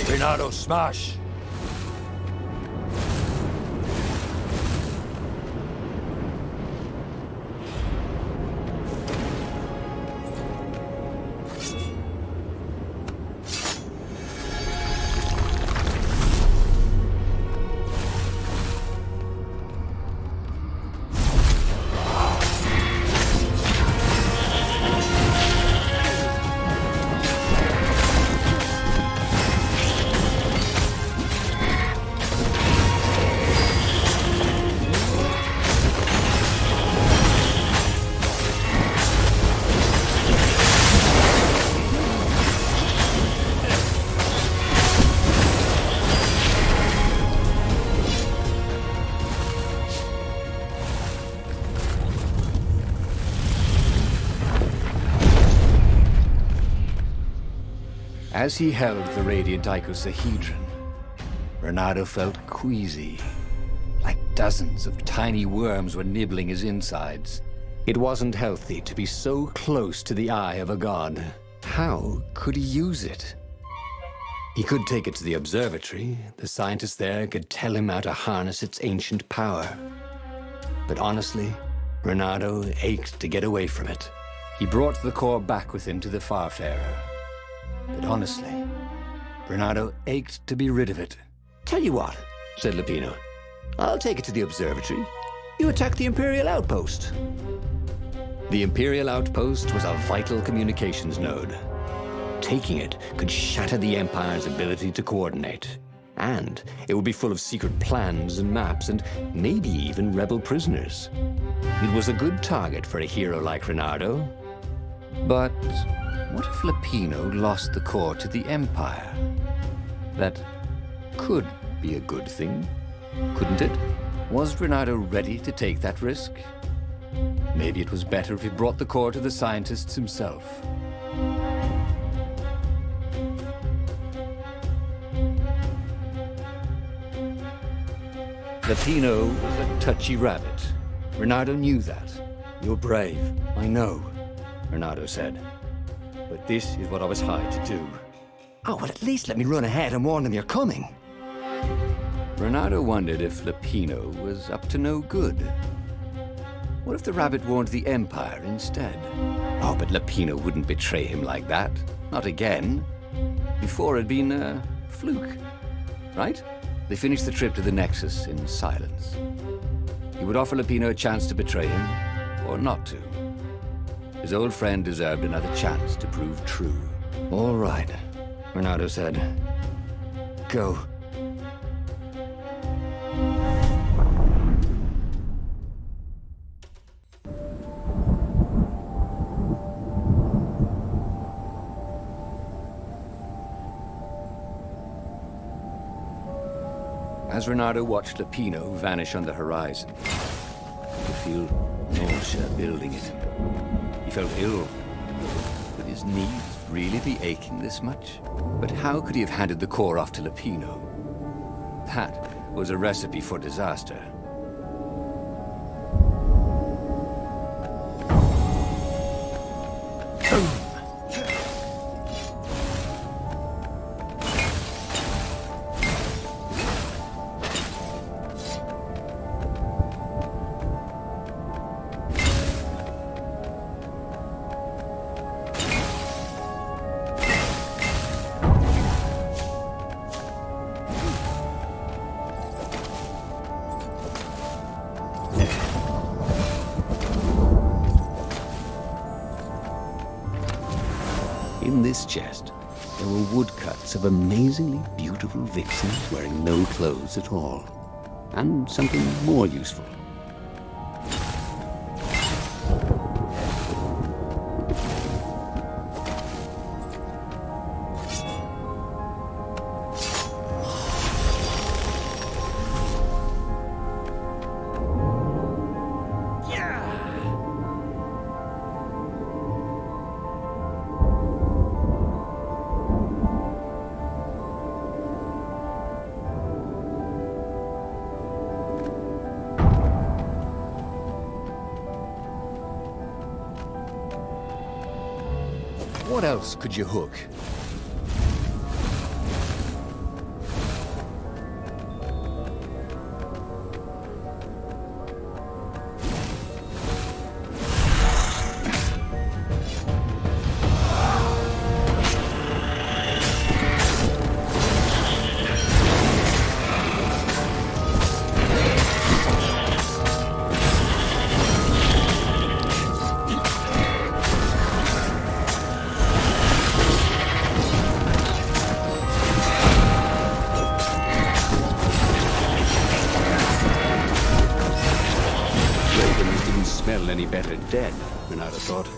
Renato, smash! As he held the radiant icosahedron, Renato felt queasy, like dozens of tiny worms were nibbling his insides. It wasn't healthy to be so close to the eye of a god. How could he use it? He could take it to the observatory. The scientists there could tell him how to harness its ancient power. But honestly, Renato ached to get away from it. He brought the core back with him to the Farfarer. But honestly, Renato ached to be rid of it. Tell you what, said Lupino. I'll take it to the observatory. You attack the Imperial outpost. The Imperial outpost was a vital communications node. Taking it could shatter the Empire's ability to coordinate. And it would be full of secret plans and maps and maybe even rebel prisoners. It was a good target for a hero like Renato. But what if Lupino lost the core to the Empire? That could be a good thing, couldn't it? Was Renato ready to take that risk? Maybe it was better if he brought the core to the scientists himself. Lupino was a touchy rabbit. Renato knew that. You're brave, I know, Renato said. But this is what I was hired to do. Oh, well, at least let me run ahead and warn them you're coming. Renato wondered if Lupino was up to no good. What if the rabbit warned the Empire instead? Oh, but Lapino wouldn't betray him like that. Not again. Before it'd been a fluke, right? They finished the trip to the Nexus in silence. He would offer Lapino a chance to betray him, or not to. His old friend deserved another chance to prove true. All right, Renato said. Go. As Renato watched Lapino vanish on the horizon, he could feel nausea building in him. He felt ill. Could his knees really be aching this much? But how could he have handed the core off to Lapino? That was a recipe for disaster. In this chest, there were woodcuts of amazingly beautiful vixens wearing no clothes at all. And something more useful. What else could you hook? Smell any better dead, Renato thought.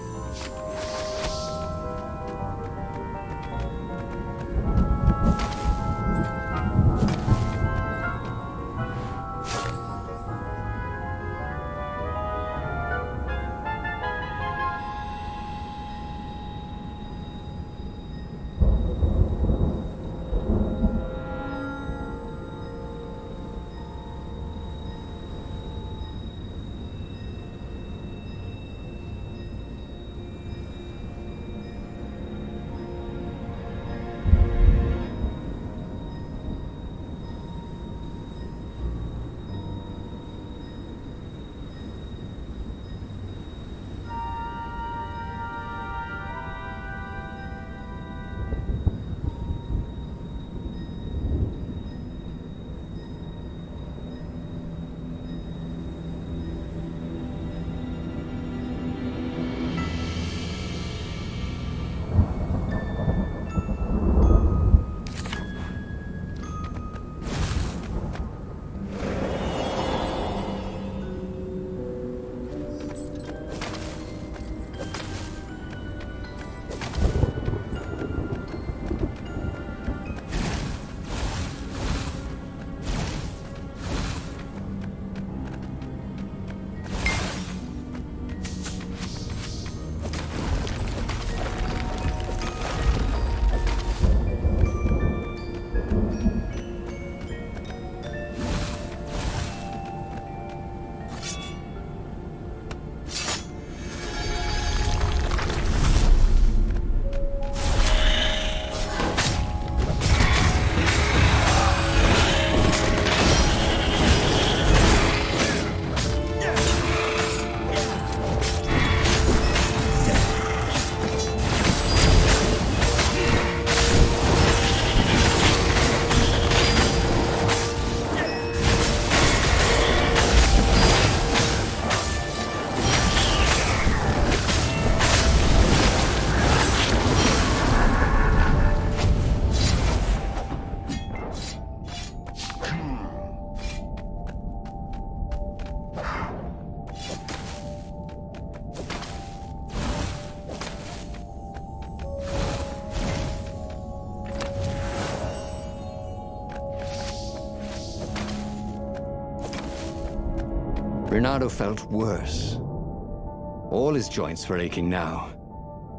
Renato felt worse. All his joints were aching now.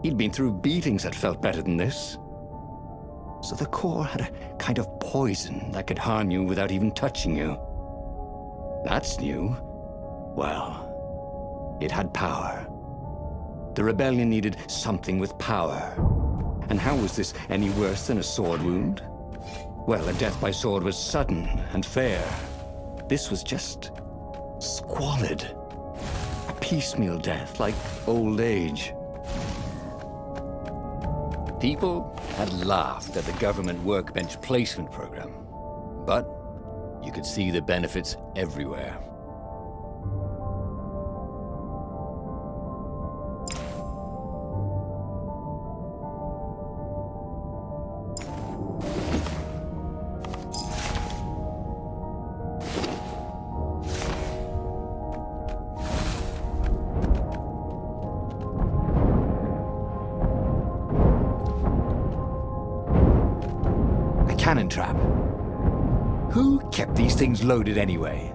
He'd been through beatings that felt better than this. So the core had a kind of poison that could harm you without even touching you. That's new. Well, it had power. The rebellion needed something with power. And how was this any worse than a sword wound? Well, a death by sword was sudden and fair. This was just squalid. A piecemeal death, like old age. People had laughed at the government workbench placement program, but you could see the benefits everywhere. Cannon trap. Who kept these things loaded anyway?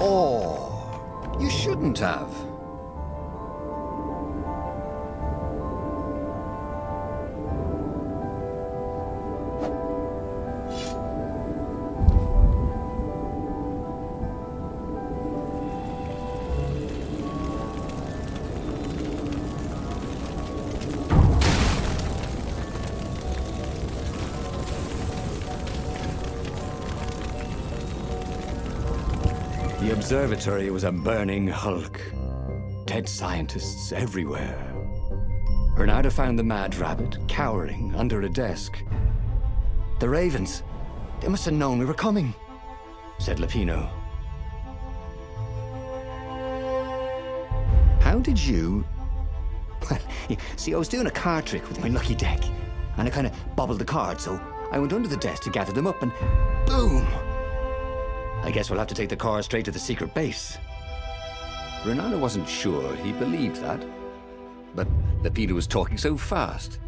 Oh, you shouldn't have. The observatory was a burning hulk. Dead scientists everywhere. Bernardo found the mad rabbit cowering under a desk. The ravens, they must have known we were coming, said Lupino. How did you... Well, see, I was doing a card trick with my lucky deck, and I kind of bobbled the cards, so I went under the desk to gather them up, and boom! I guess we'll have to take the car straight to the secret base. Renato wasn't sure he believed that, but Lupino was talking so fast.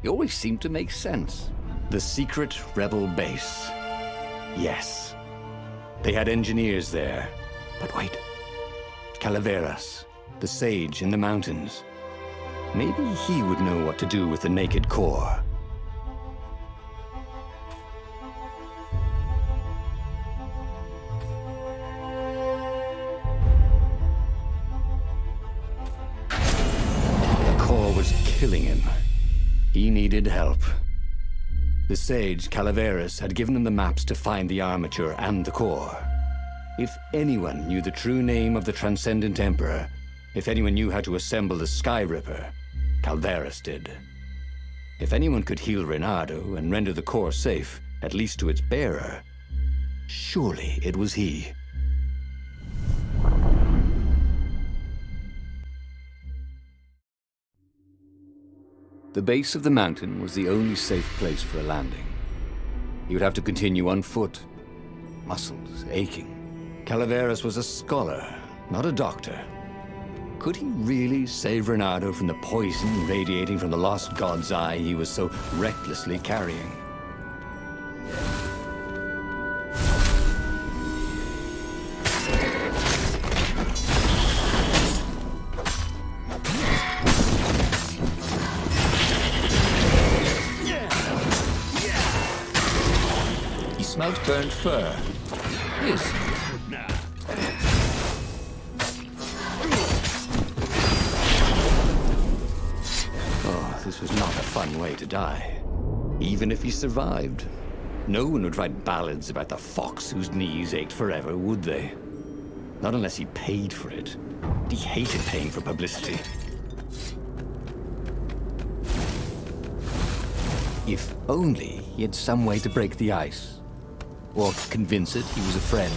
It always seemed to make sense. The secret rebel base. Yes. They had engineers there. But wait. Calaveras, the sage in the mountains. Maybe he would know what to do with the naked core. Was killing him. He needed help. The sage, Calaveras, had given him the maps to find the armature and the core. If anyone knew the true name of the Transcendent Emperor, if anyone knew how to assemble the Sky Ripper, Calaveras did. If anyone could heal Reynardo and render the core safe, at least to its bearer, surely it was he. The base of the mountain was the only safe place for a landing. He would have to continue on foot, muscles aching. Calaveras was a scholar, not a doctor. Could he really save Reynardo from the poison radiating from the lost god's eye he was so recklessly carrying? He smelled burnt fur. His. This was not a fun way to die. Even if he survived, no one would write ballads about the fox whose knees ached forever, would they? Not unless he paid for it. He hated paying for publicity. If only he had some way to break the ice, or convince it he was a friend.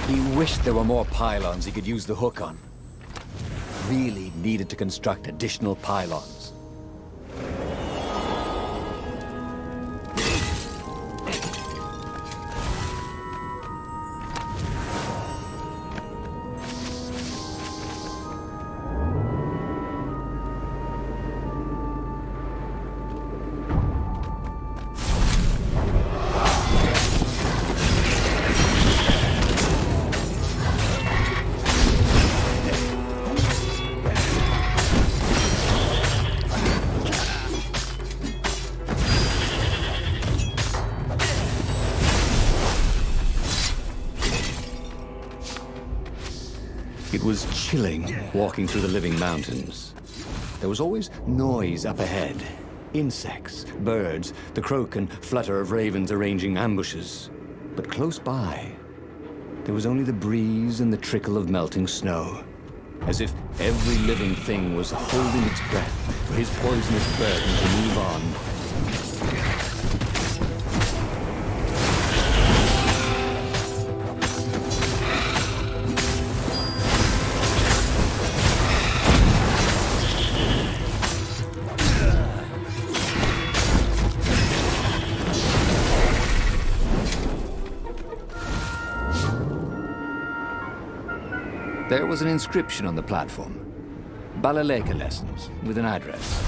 He wished there were more pylons he could use the hook on. Really needed to construct additional pylons. It was chilling walking through the living mountains. There was always noise up ahead. Insects, birds, the croak and flutter of ravens arranging ambushes. But close by, there was only the breeze and the trickle of melting snow. As if every living thing was holding its breath for his poisonous burden to move on. There was an inscription on the platform. Balaleka lessons, with an address.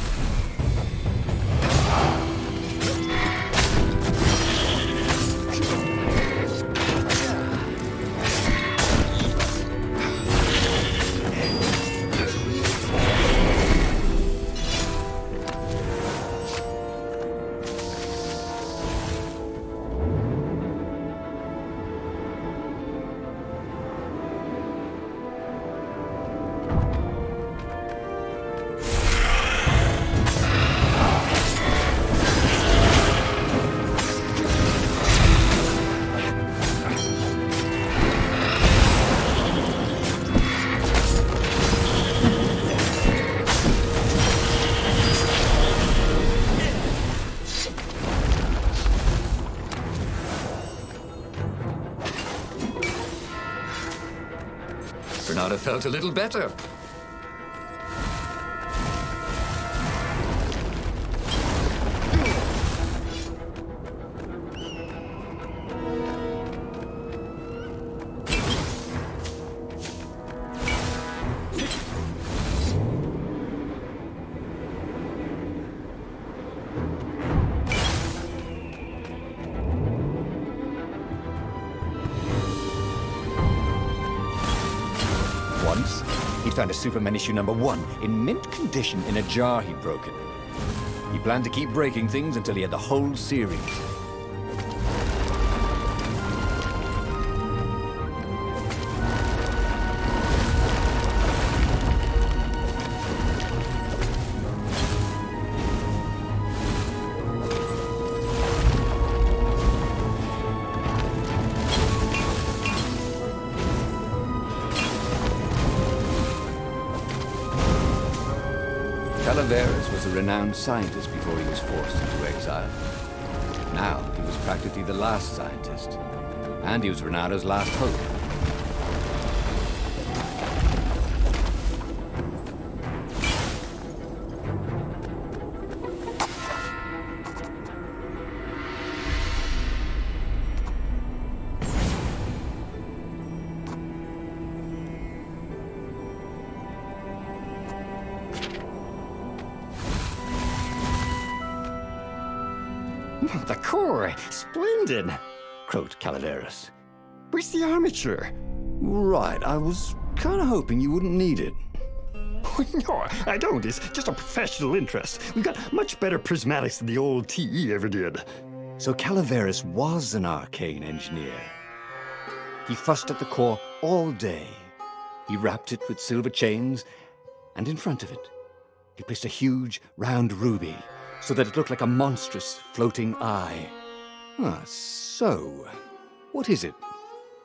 Bernardo felt a little better. Once, he'd found a Superman issue #1 in mint condition in a jar he'd broken. He planned to keep breaking things until he had the whole series. Calaveras was a renowned scientist before he was forced into exile. Now, he was practically the last scientist. And he was Renado's last hope. The core, splendid, croaked Calaveras. Where's the armature? Right, I was kind of hoping you wouldn't need it. No, I don't. It's just a professional interest. We've got much better prismatics than the old TE ever did. So Calaveras was an arcane engineer. He fussed at the core all day. He wrapped it with silver chains, and in front of it, he placed a huge round ruby so that it looked like a monstrous floating eye. So, what is it?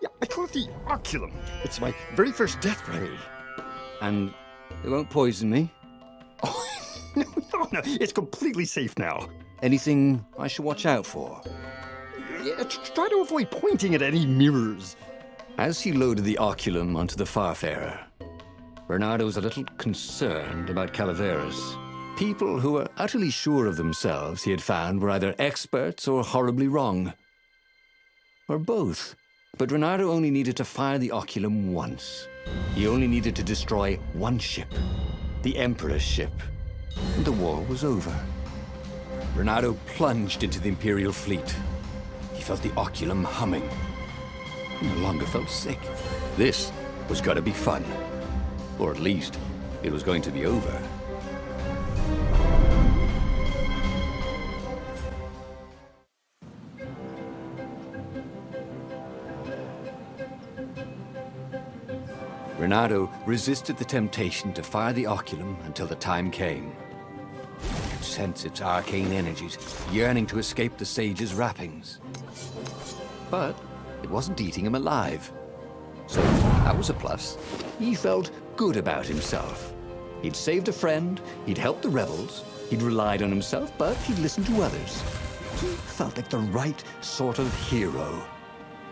Yeah, I call it the oculum. It's my very first death ray. And it won't poison me? Oh, no, it's completely safe now. Anything I should watch out for? Yeah, try to avoid pointing at any mirrors. As he loaded the oculum onto the Farfarer, Bernardo was a little concerned about Calaveras. People who were utterly sure of themselves, he had found, were either experts or horribly wrong. Or both. But Bernardo only needed to fire the oculum once. He only needed to destroy one ship, the Emperor's ship, and the war was over. Bernardo plunged into the Imperial fleet. He felt the oculum humming. He no longer felt sick. This was going to be fun. Or at least, it was going to be over. Renato resisted the temptation to fire the oculum until the time came. He could sense its arcane energies yearning to escape the sage's wrappings. But it wasn't eating him alive. So that was a plus. He felt good about himself. He'd saved a friend, he'd helped the rebels, he'd relied on himself, but he'd listened to others. He felt like the right sort of hero.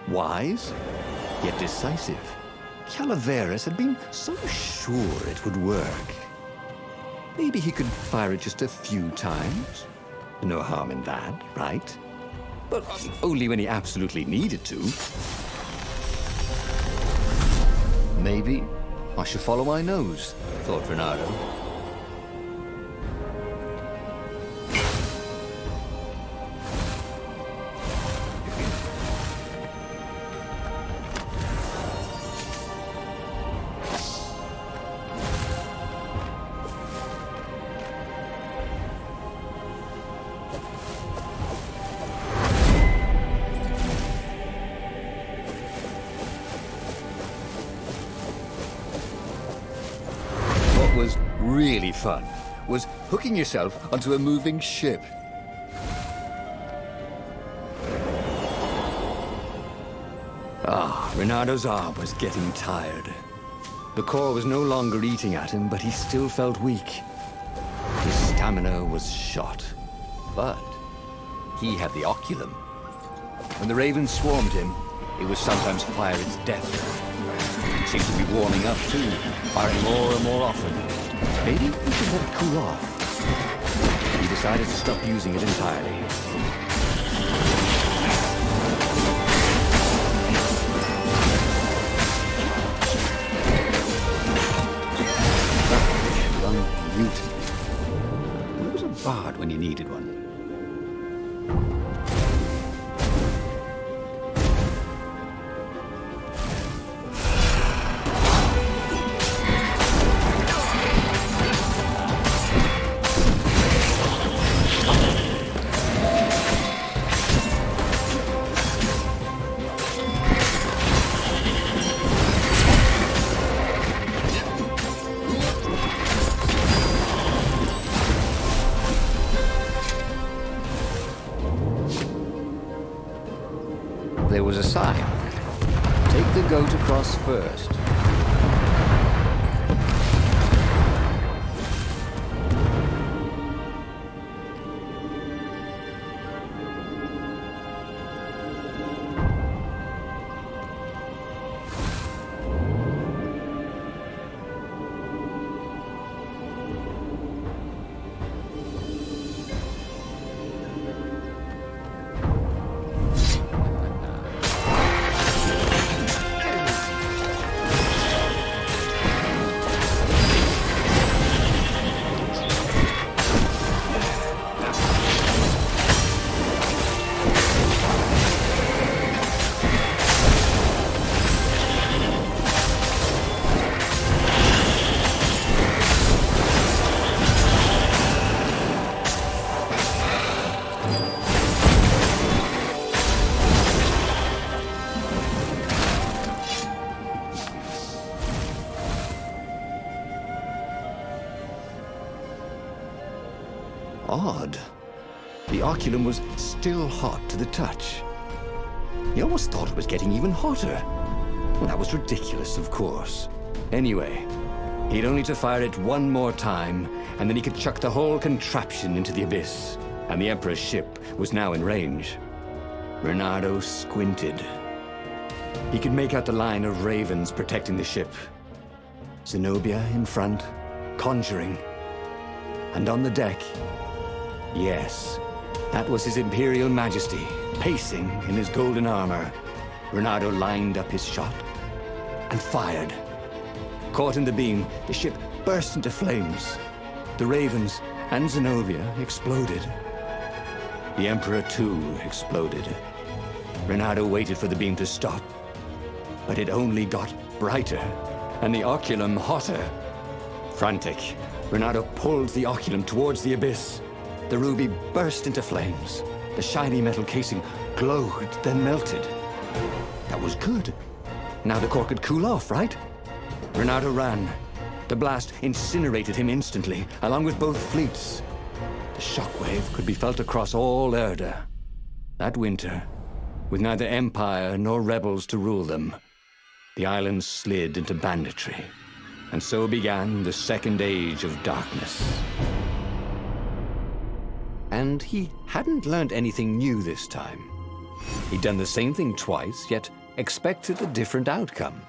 Wise, yet decisive. Calaveras had been so sure it would work. Maybe he could fire it just a few times. No harm in that, right? But only when he absolutely needed to. Maybe I should follow my nose, thought Renato. Was really fun was hooking yourself onto a moving ship. Renado's arm was getting tired. The core was no longer eating at him, but he still felt weak. His stamina was shot. But he had the oculum. When the ravens swarmed him, it would sometimes fire its death. It seemed to be warming up too, firing more and more often. Maybe we should let it cool off. He decided to stop using it entirely. Young mute. Where was a bard when you needed one? There was a sign. Take the goat across first. Odd. The oculum was still hot to the touch. He almost thought it was getting even hotter. Well, that was ridiculous, of course. Anyway, he'd only to fire it one more time, and then he could chuck the whole contraption into the abyss, and the Emperor's ship was now in range. Reynardo squinted. He could make out the line of ravens protecting the ship. Zenobia in front, conjuring. And on the deck, yes, that was His Imperial Majesty, pacing in his golden armor. Reynardo lined up his shot and fired. Caught in the beam, the ship burst into flames. The ravens and Zenobia exploded. The Emperor, too, exploded. Reynardo waited for the beam to stop, but it only got brighter, and the oculum hotter. Frantic, Reynardo pulled the oculum towards the abyss. The ruby burst into flames. The shiny metal casing glowed, then melted. That was good. Now the core could cool off, right? Reynardo ran. The blast incinerated him instantly, along with both fleets. The shockwave could be felt across all Erda. That winter, with neither Empire nor rebels to rule them, the islands slid into banditry. And so began the Second Age of Darkness. And he hadn't learned anything new this time. He'd done the same thing twice, yet expected a different outcome.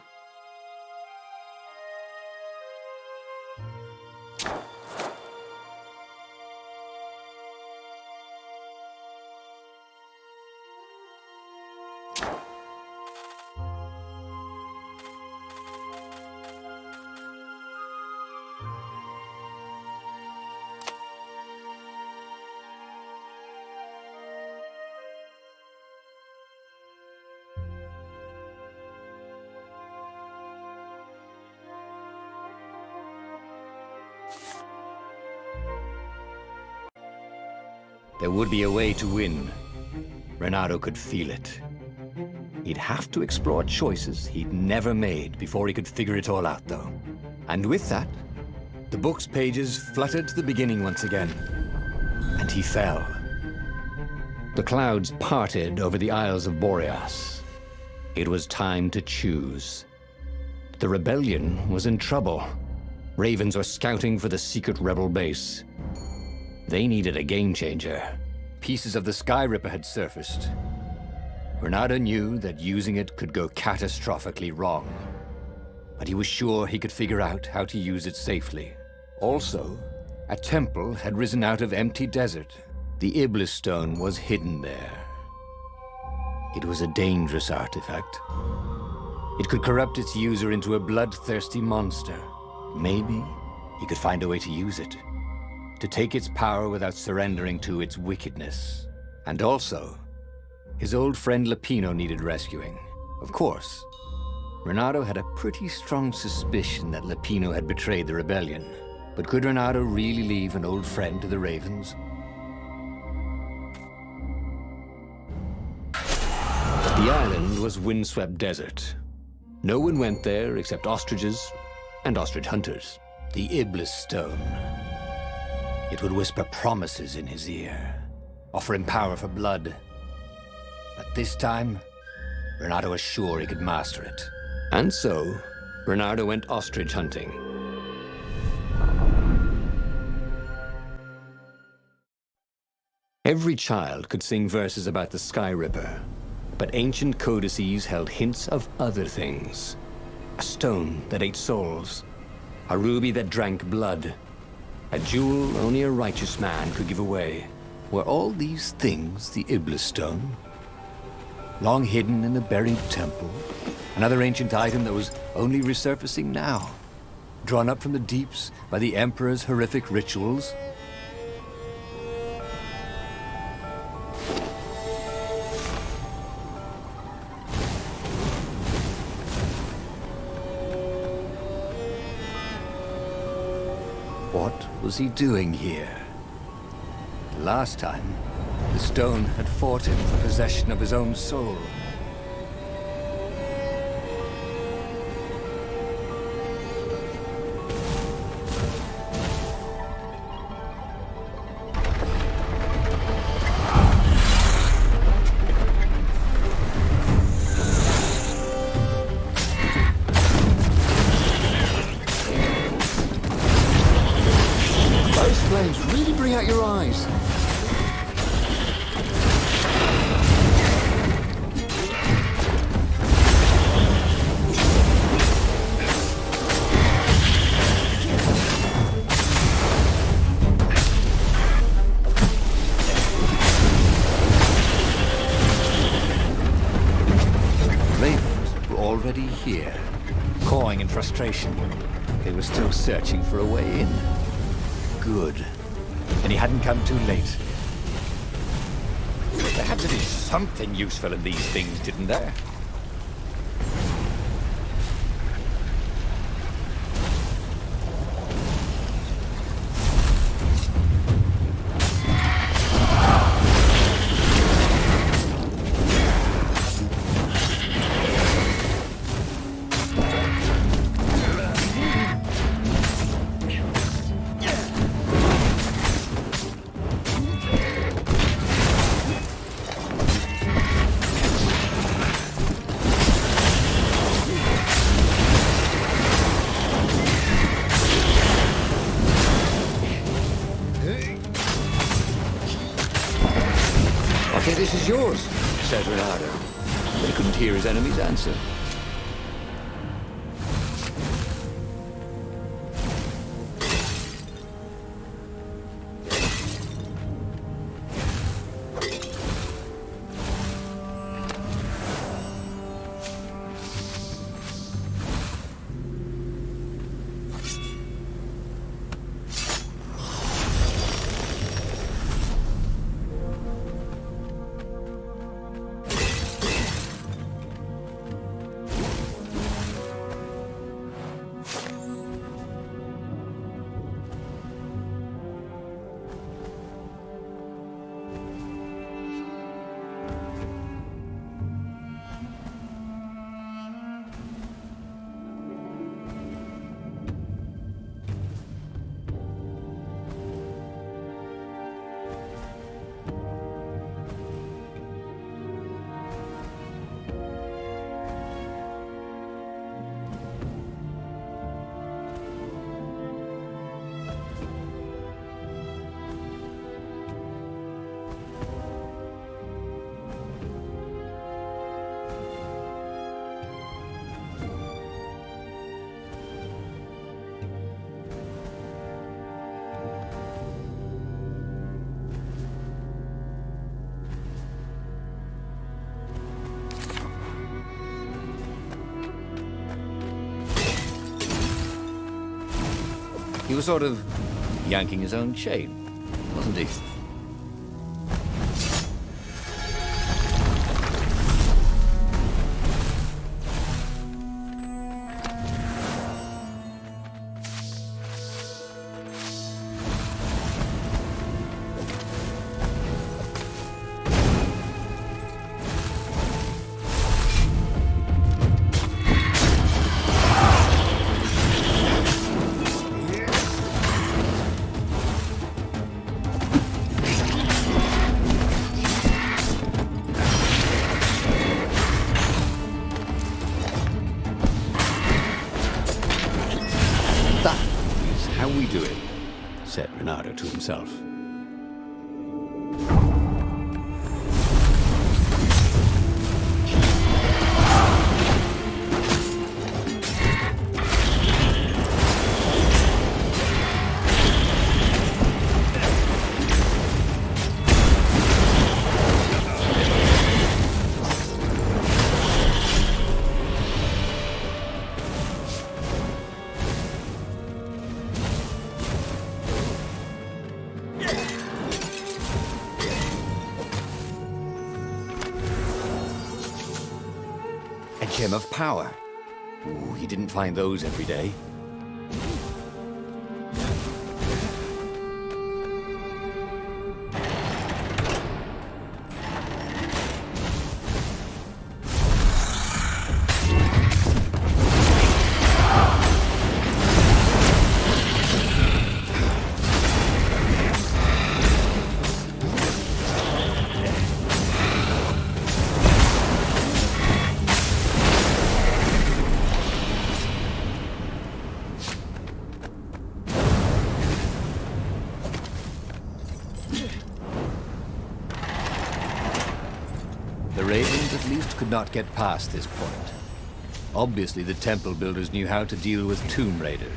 There would be a way to win. Reynardo could feel it. He'd have to explore choices he'd never made before he could figure it all out, though. And with that, the book's pages fluttered to the beginning once again. And he fell. The clouds parted over the Isles of Boreas. It was time to choose. The rebellion was in trouble. Ravens were scouting for the secret rebel base. They needed a game-changer. Pieces of the Sky Ripper had surfaced. Reynardo knew that using it could go catastrophically wrong, but he was sure he could figure out how to use it safely. Also, a temple had risen out of empty desert. The Iblis stone was hidden there. It was a dangerous artifact. It could corrupt its user into a bloodthirsty monster. Maybe he could find a way to use it, to take its power without surrendering to its wickedness. And also, his old friend Lupino needed rescuing. Of course, Reynardo had a pretty strong suspicion that Lupino had betrayed the rebellion. But could Reynardo really leave an old friend to the Ravens? The island was windswept desert. No one went there except ostriches and ostrich hunters. The Iblis stone. It would whisper promises in his ear, offer him power for blood. But this time, Reynardo was sure he could master it. And so, Reynardo went ostrich hunting. Every child could sing verses about the Sky Ripper, but ancient codices held hints of other things. A stone that ate souls, a ruby that drank blood, a jewel only a righteous man could give away. Were all these things the Iblis stone? Long hidden in a buried temple? Another ancient item that was only resurfacing now? Drawn up from the deeps by the Emperor's horrific rituals? What was he doing here? Last time, the stone had fought him for possession of his own soul. fear, cawing in frustration. They were still searching for a way in. Good. And he hadn't come too late. There had to be something useful in these things, didn't there? Okay, this is yours, said Renato. But he couldn't hear his enemy's answer. He was sort of yanking his own chain, wasn't he? How we do it, said Renato to himself. Gem of power. Ooh, he didn't find those every day. The Ravens at least could not get past this point. Obviously, the temple builders knew how to deal with tomb raiders.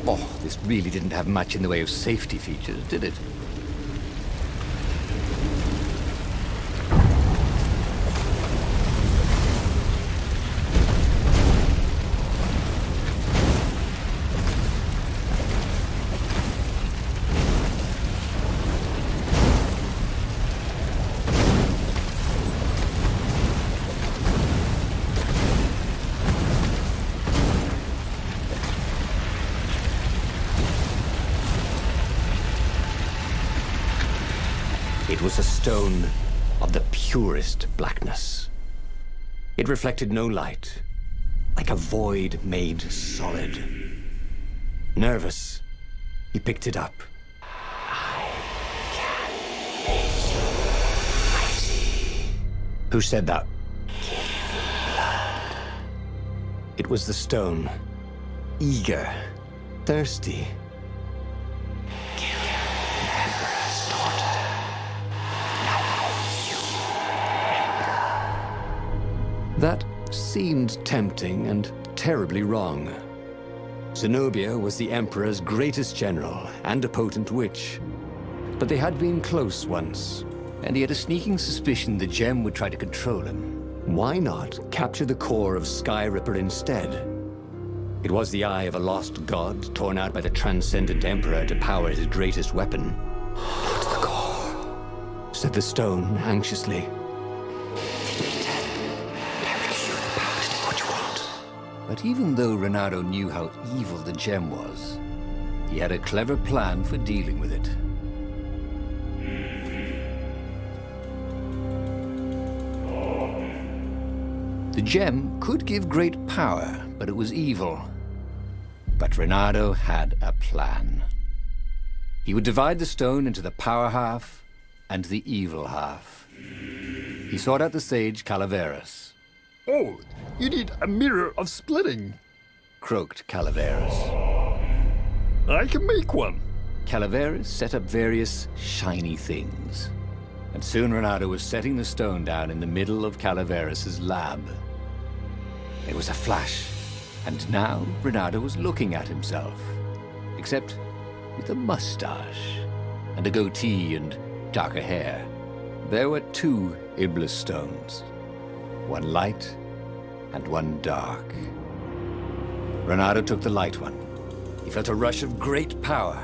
Oh, this really didn't have much in the way of safety features, did it? It was a stone of the purest blackness. It reflected no light, like a void made solid. Nervous, he picked it up. Who said that? It was the stone. Eager, thirsty. That seemed tempting and terribly wrong. Zenobia was the Emperor's greatest general and a potent witch. But they had been close once. And he had a sneaking suspicion the gem would try to control him. Why not capture the core of Sky Ripper instead? It was the eye of a lost god torn out by the transcendent Emperor to power his greatest weapon. "What's the core?" said the stone anxiously. But even though Renato knew how evil the gem was, he had a clever plan for dealing with it. The gem could give great power, but it was evil. But Renato had a plan. He would divide the stone into the power half and the evil half. He sought out the sage Calaveras. Oh, you need a mirror of splitting. Croaked Calaveras. I can make one. Calaveras set up various shiny things. And soon Renato was setting the stone down in the middle of Calaveras' lab. There was a flash, and now Renato was looking at himself. Except with a mustache, and a goatee and darker hair. There were two Iblis stones. One light and one dark. Renato took the light one. He felt a rush of great power.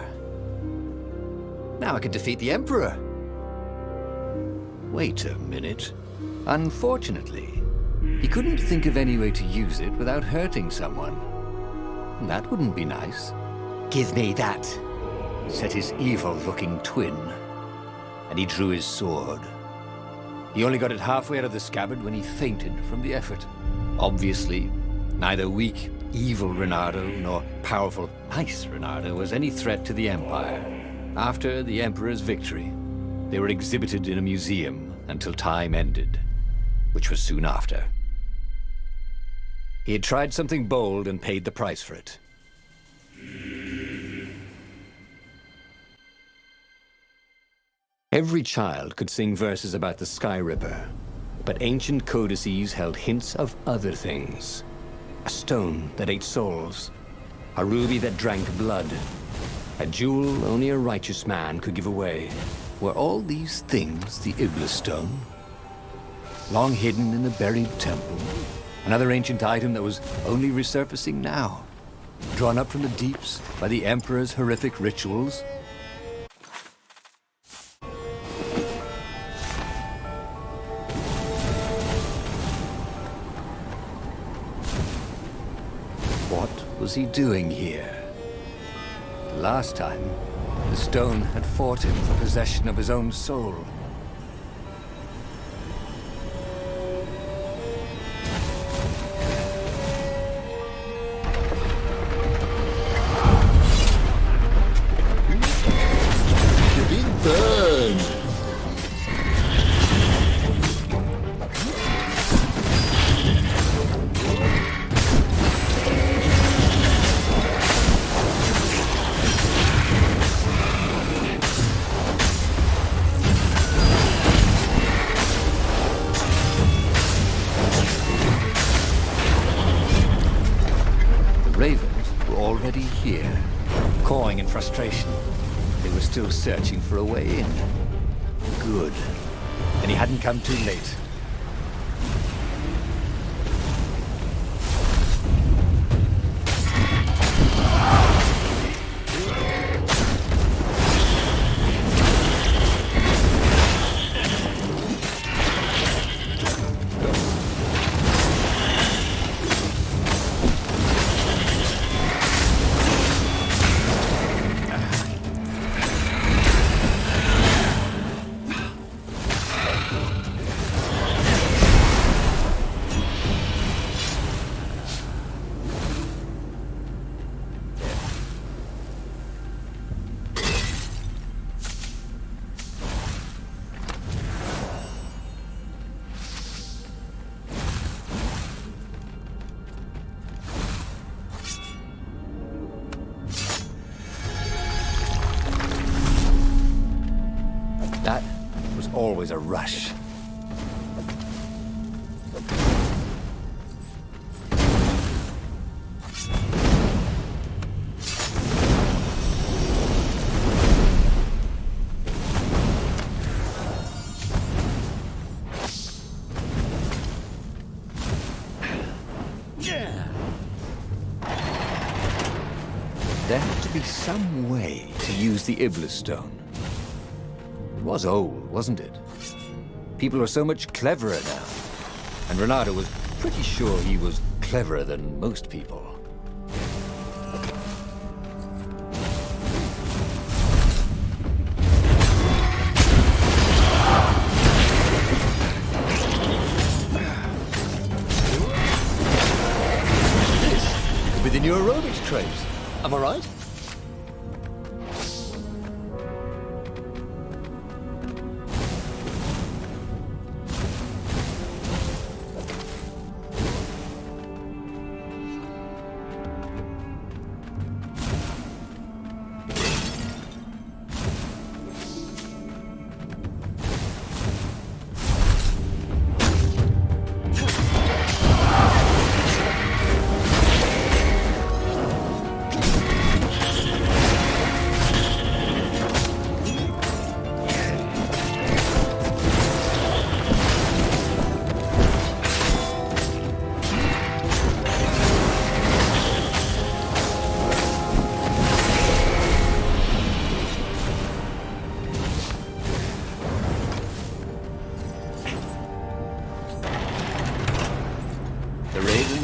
Now I could defeat the Emperor. Wait a minute. Unfortunately, he couldn't think of any way to use it without hurting someone. That wouldn't be nice. Give me that, Said his evil-looking twin. And he drew his sword. He only got it halfway out of the scabbard when he fainted from the effort. Obviously, neither weak, evil Renato nor powerful, nice Renato was any threat to the Empire. After the Emperor's victory, they were exhibited in a museum until time ended, which was soon after. He had tried something bold and paid the price for it. Every child could sing verses about the Sky Ripper, but ancient codices held hints of other things. A stone that ate souls, a ruby that drank blood, a jewel only a righteous man could give away. Were all these things the Iblis stone? Long hidden in the buried temple? Another ancient item that was only resurfacing now? Drawn up from the deeps by the Emperor's horrific rituals? What was he doing here? Last time, the stone had fought him for possession of his own soul. You're being burned. Ravens were already here. cawing in frustration. They were still searching for a way in. Good. And he hadn't come too late. That was always a rush. There had to be some way to use the Iblis stone. It was old, wasn't it? People are so much cleverer now. And Renato was pretty sure he was cleverer than most people. This is within your aerobics trains. Am I right?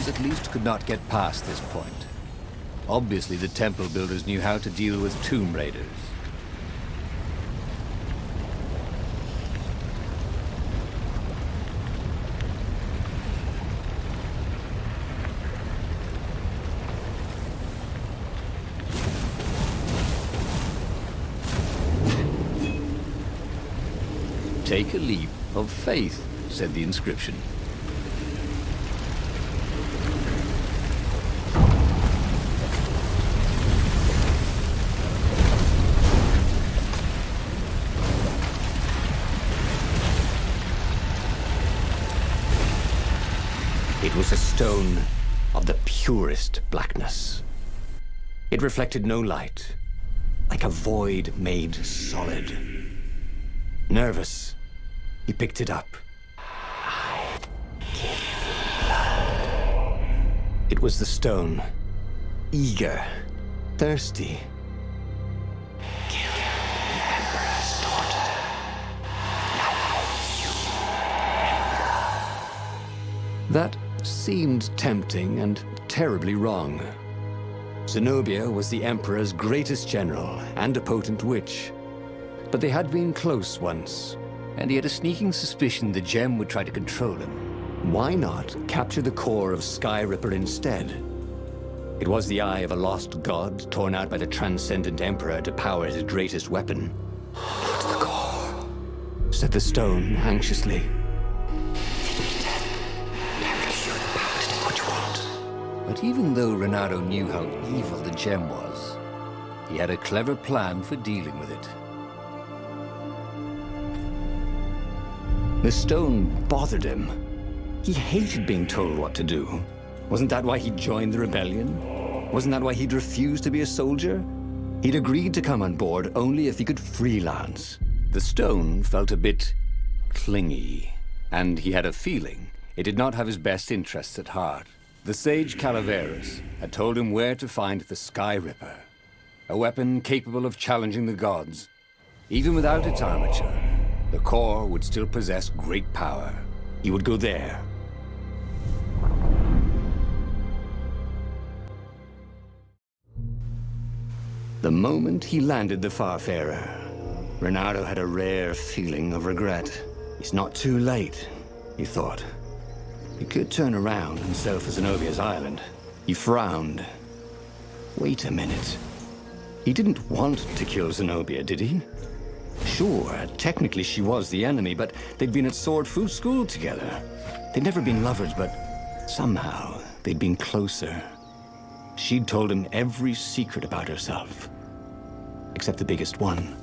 At least could not get past this point. Obviously, the temple builders knew how to deal with tomb raiders. Take a leap of faith, said the inscription. It was a stone of the purest blackness. It reflected no light, like a void made solid. Nervous, he picked it up. It was the stone, eager, thirsty. Kill the Emperor's daughter. That seemed tempting and terribly wrong. Zenobia was the Emperor's greatest general and a potent witch. But they had been close once, and he had a sneaking suspicion the gem would try to control him. Why not capture the core of Sky Ripper instead? It was the eye of a lost god torn out by the transcendent Emperor to power his greatest weapon. "It's the core," said the stone anxiously. But even though Renato knew how evil the gem was, he had a clever plan for dealing with it. The stone bothered him. He hated being told what to do. Wasn't that why he joined the rebellion? Wasn't that why he'd refused to be a soldier? He'd agreed to come on board only if he could freelance. The stone felt a bit clingy, and he had a feeling it did not have his best interests at heart. The sage Calaveras had told him where to find the Sky Ripper, a weapon capable of challenging the gods. Even without its armature, the core would still possess great power. He would go there. The moment he landed the Farfarer, Reynardo had a rare feeling of regret. It's not too late, he thought. He could turn around and sail for Zenobia's island. He frowned. Wait a minute. He didn't want to kill Zenobia, did he? Sure, technically she was the enemy, but they'd been at Sword Fu school together. They'd never been lovers, but somehow they'd been closer. She'd told him every secret about herself. Except the biggest one.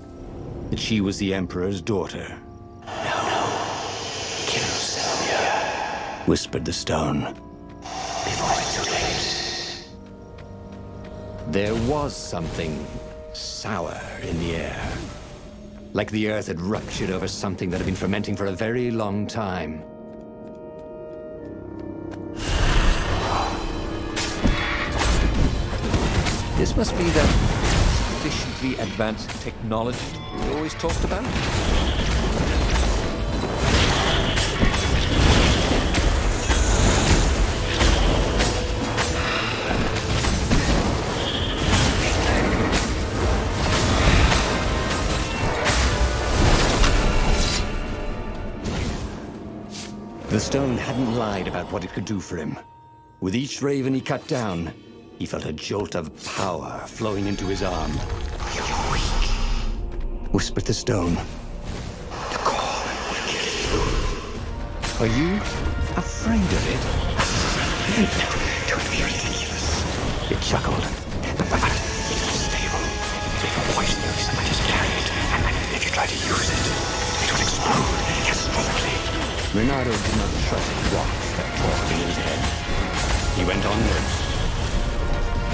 That she was the Emperor's daughter. No. Kill Zenobia, whispered the stone. Before it's too late. There was something sour in the air. Like the earth had ruptured over something that had been fermenting for a very long time. This must be that sufficiently advanced technology we always talked about. The stone hadn't lied about what it could do for him. With each raven he cut down, he felt a jolt of power flowing into his arm. You're weak, whispered the stone. The core will kill you. Are you afraid of it? No, don't be ridiculous. It chuckled. It's unstable. If you poison you, somebody just carry it. And if you try to use it, it will explode catastrophically. Reynardo did not trust what that talked in his head. He went onwards.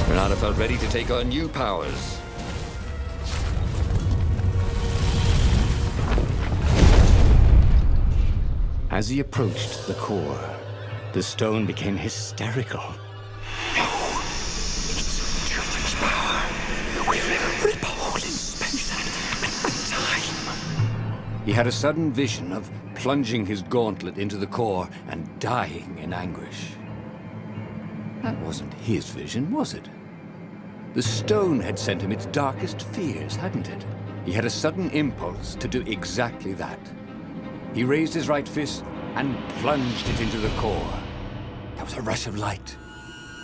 Reynardo felt ready to take on new powers. As he approached the core, the stone became hysterical. No! It's too much power. We'll rip a hole in space and time. He had a sudden vision of plunging his gauntlet into the core and dying in anguish. That wasn't his vision, was it? The stone had sent him its darkest fears, hadn't it? He had a sudden impulse to do exactly that. He raised his right fist and plunged it into the core. There was a rush of light.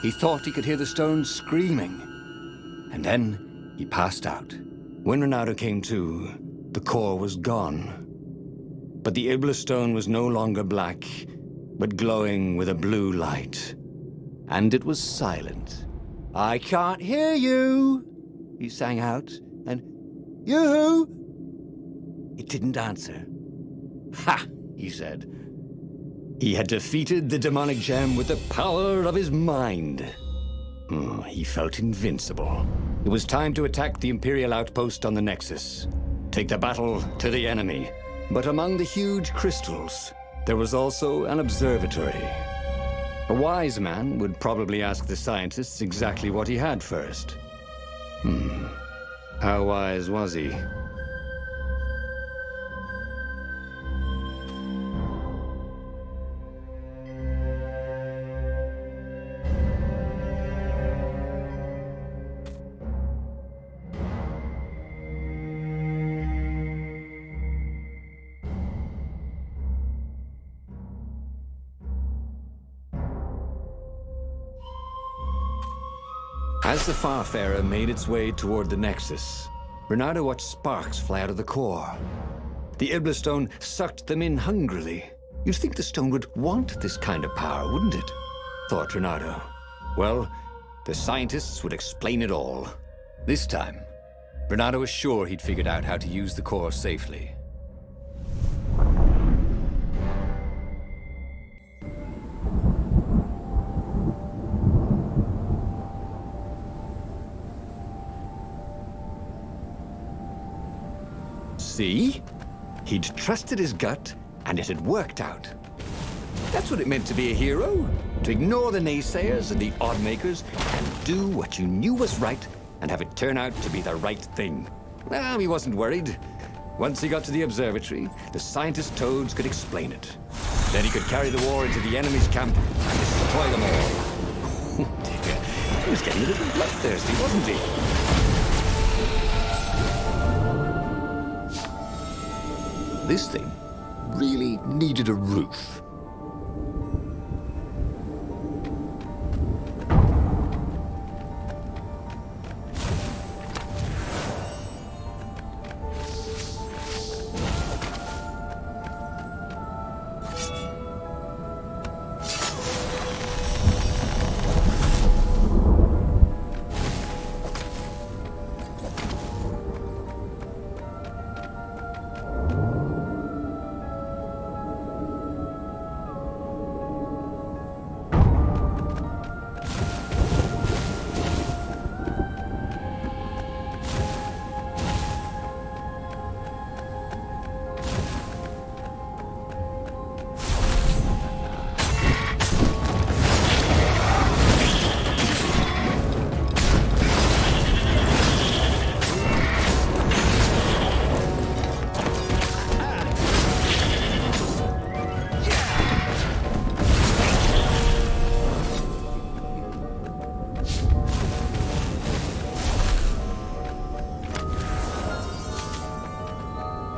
He thought he could hear the stone screaming. And then he passed out. When Reynardo came to, the core was gone. But the Iblis stone was no longer black, but glowing with a blue light. And it was silent. I can't hear you, he sang out, and you. It didn't answer. Ha, he said. He had defeated the demonic gem with the power of his mind. He felt invincible. It was time to attack the Imperial outpost on the Nexus. Take the battle to the enemy. But among the huge crystals, there was also an observatory. A wise man would probably ask the scientists exactly what he had first. How wise was he? As the Farfarer made its way toward the Nexus, Reynardo watched sparks fly out of the core. The Iblis stone sucked them in hungrily. You'd think the stone would want this kind of power, wouldn't it? Thought Reynardo. Well, the scientists would explain it all. This time, Reynardo was sure he'd figured out how to use the core safely. See? He'd trusted his gut, and it had worked out. That's what it meant to be a hero. To ignore the naysayers and the oddmakers, and do what you knew was right, and have it turn out to be the right thing. Well, he wasn't worried. Once he got to the observatory, the scientist toads could explain it. Then he could carry the war into the enemy's camp and destroy them all. Oh dear, he was getting a little bloodthirsty, wasn't he? This thing really needed a roof.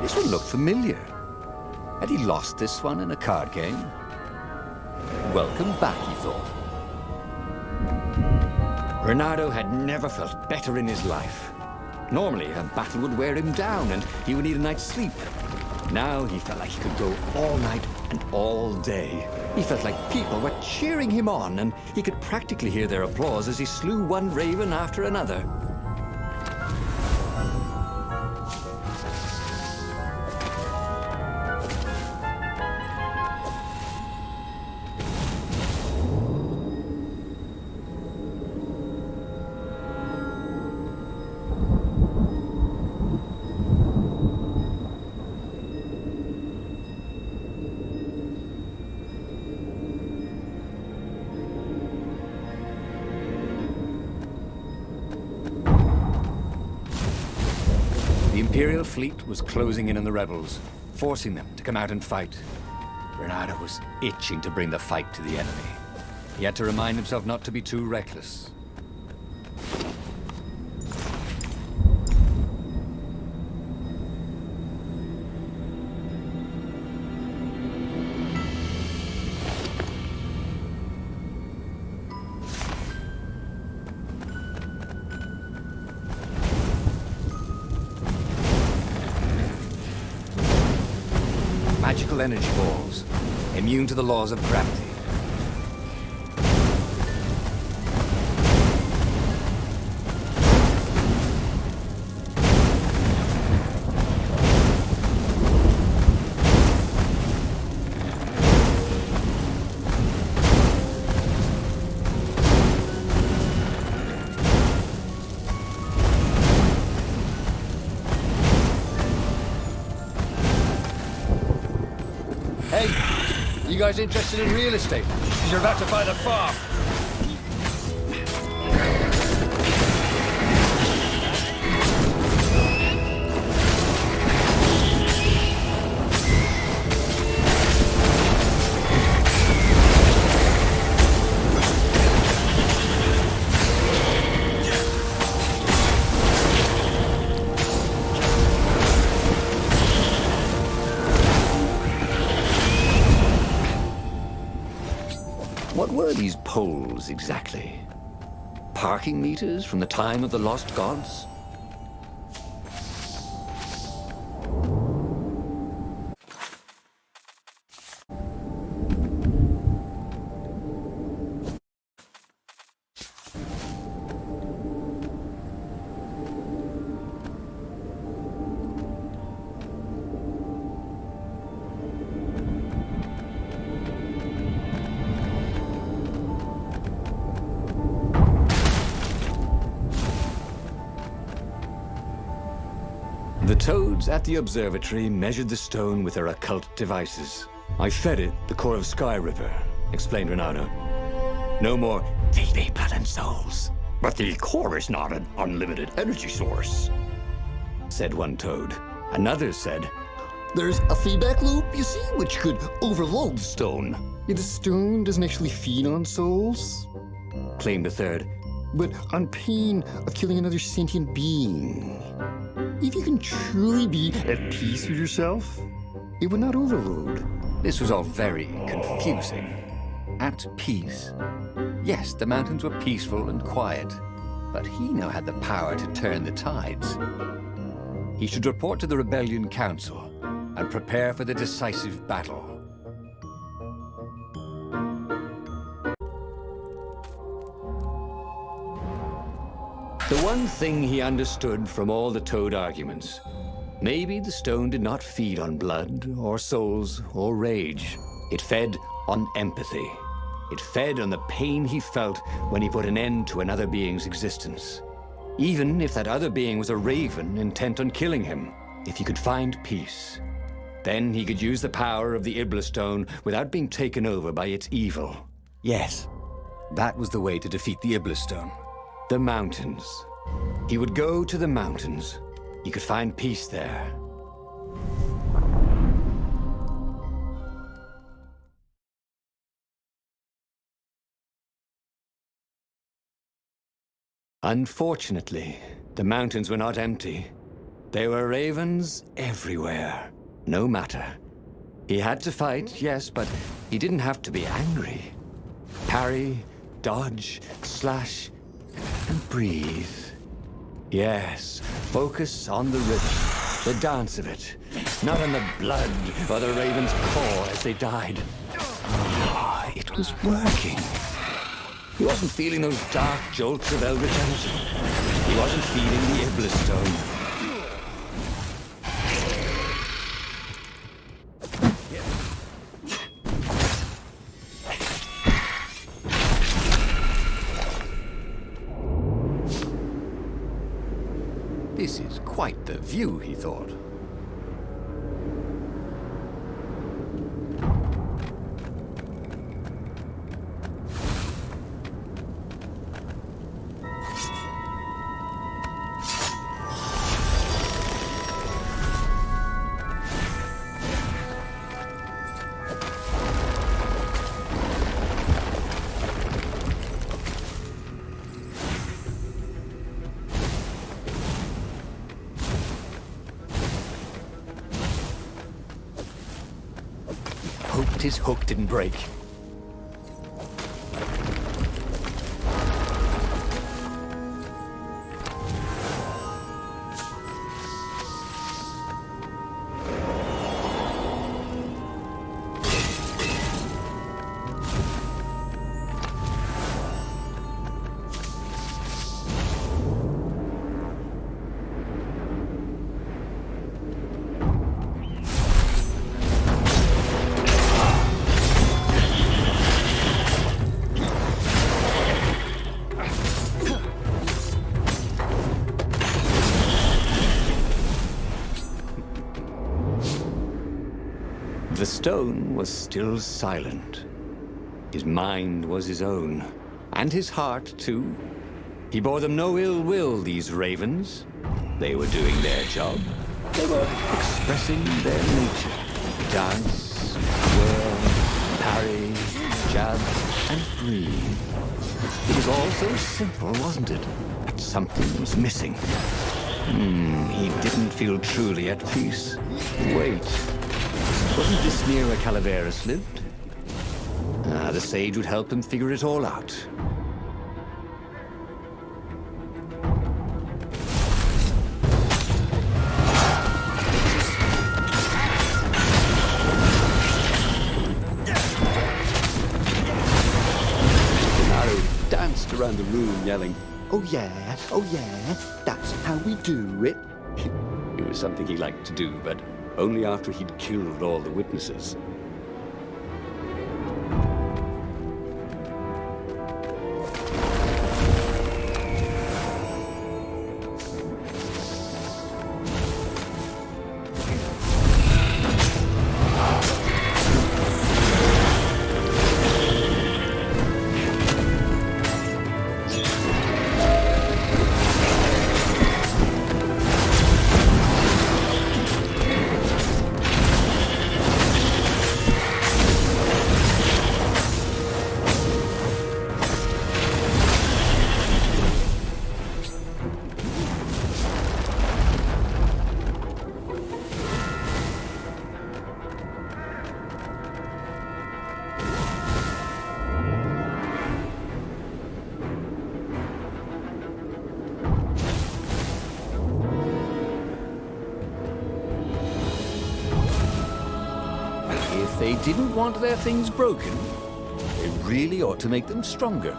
This one looked familiar. Had he lost this one in a card game? Welcome back, he thought. Reynardo had never felt better in his life. Normally, a battle would wear him down and he would need a night's sleep. Now he felt like he could go all night and all day. He felt like people were cheering him on, and he could practically hear their applause as he slew one raven after another. The Imperial fleet was closing in on the rebels, forcing them to come out and fight. Reynardo was itching to bring the fight to the enemy. He had to remind himself not to be too reckless. Magical energy balls, immune to the laws of gravity. Hey, you guys interested in real estate? You're about to buy the farm. What were these poles exactly? Parking meters from the time of the lost gods? The toads at the observatory measured the stone with their occult devices. I fed it the core of Skyripper, explained Renato. No more baby blood and souls. But the core is not an unlimited energy source, Said one toad. Another said, there's a feedback loop, you see, which could overload the stone. The stone doesn't actually feed on souls, claimed a third. but on pain of killing another sentient being. If you can truly be at peace with yourself, it would not overload. This was all very confusing. At peace. Yes, the mountains were peaceful and quiet, but he now had the power to turn the tides. He should report to the Rebellion Council and prepare for the decisive battle. The one thing he understood from all the toad arguments, maybe the stone did not feed on blood or souls or rage. It fed on empathy. It fed on the pain he felt when he put an end to another being's existence. Even if that other being was a raven intent on killing him, if he could find peace, then he could use the power of the Ibla stone without being taken over by its evil. Yes, that was the way to defeat the Ibla stone. The mountains. He would go to the mountains. He could find peace there. Unfortunately, the mountains were not empty. There were ravens everywhere. No matter. He had to fight, yes, but he didn't have to be angry. Parry, dodge, slash, and breathe. Yes, focus on the rhythm, the dance of it, not on the blood or the raven's core as they died. Ah, it was working. He wasn't feeling those dark jolts of eldritch energy. He wasn't feeling the Ibla stone. This is quite the view, he thought. Hoped his hook didn't break. The stone was still silent. His mind was his own, and his heart, too. He bore them no ill will, these ravens. They were doing their job. They were expressing their nature. Dance, whirl, parry, jab, and breathe. It was all so simple, wasn't it? But something was missing. He didn't feel truly at peace. Wait. Wasn't this near where Calaveras lived? The sage would help him figure it all out. Gennaro danced around the room yelling, oh yeah, that's how we do it. It was something he liked to do, but only after he'd killed all the witnesses. they didn't want their things broken, they really ought to make them stronger.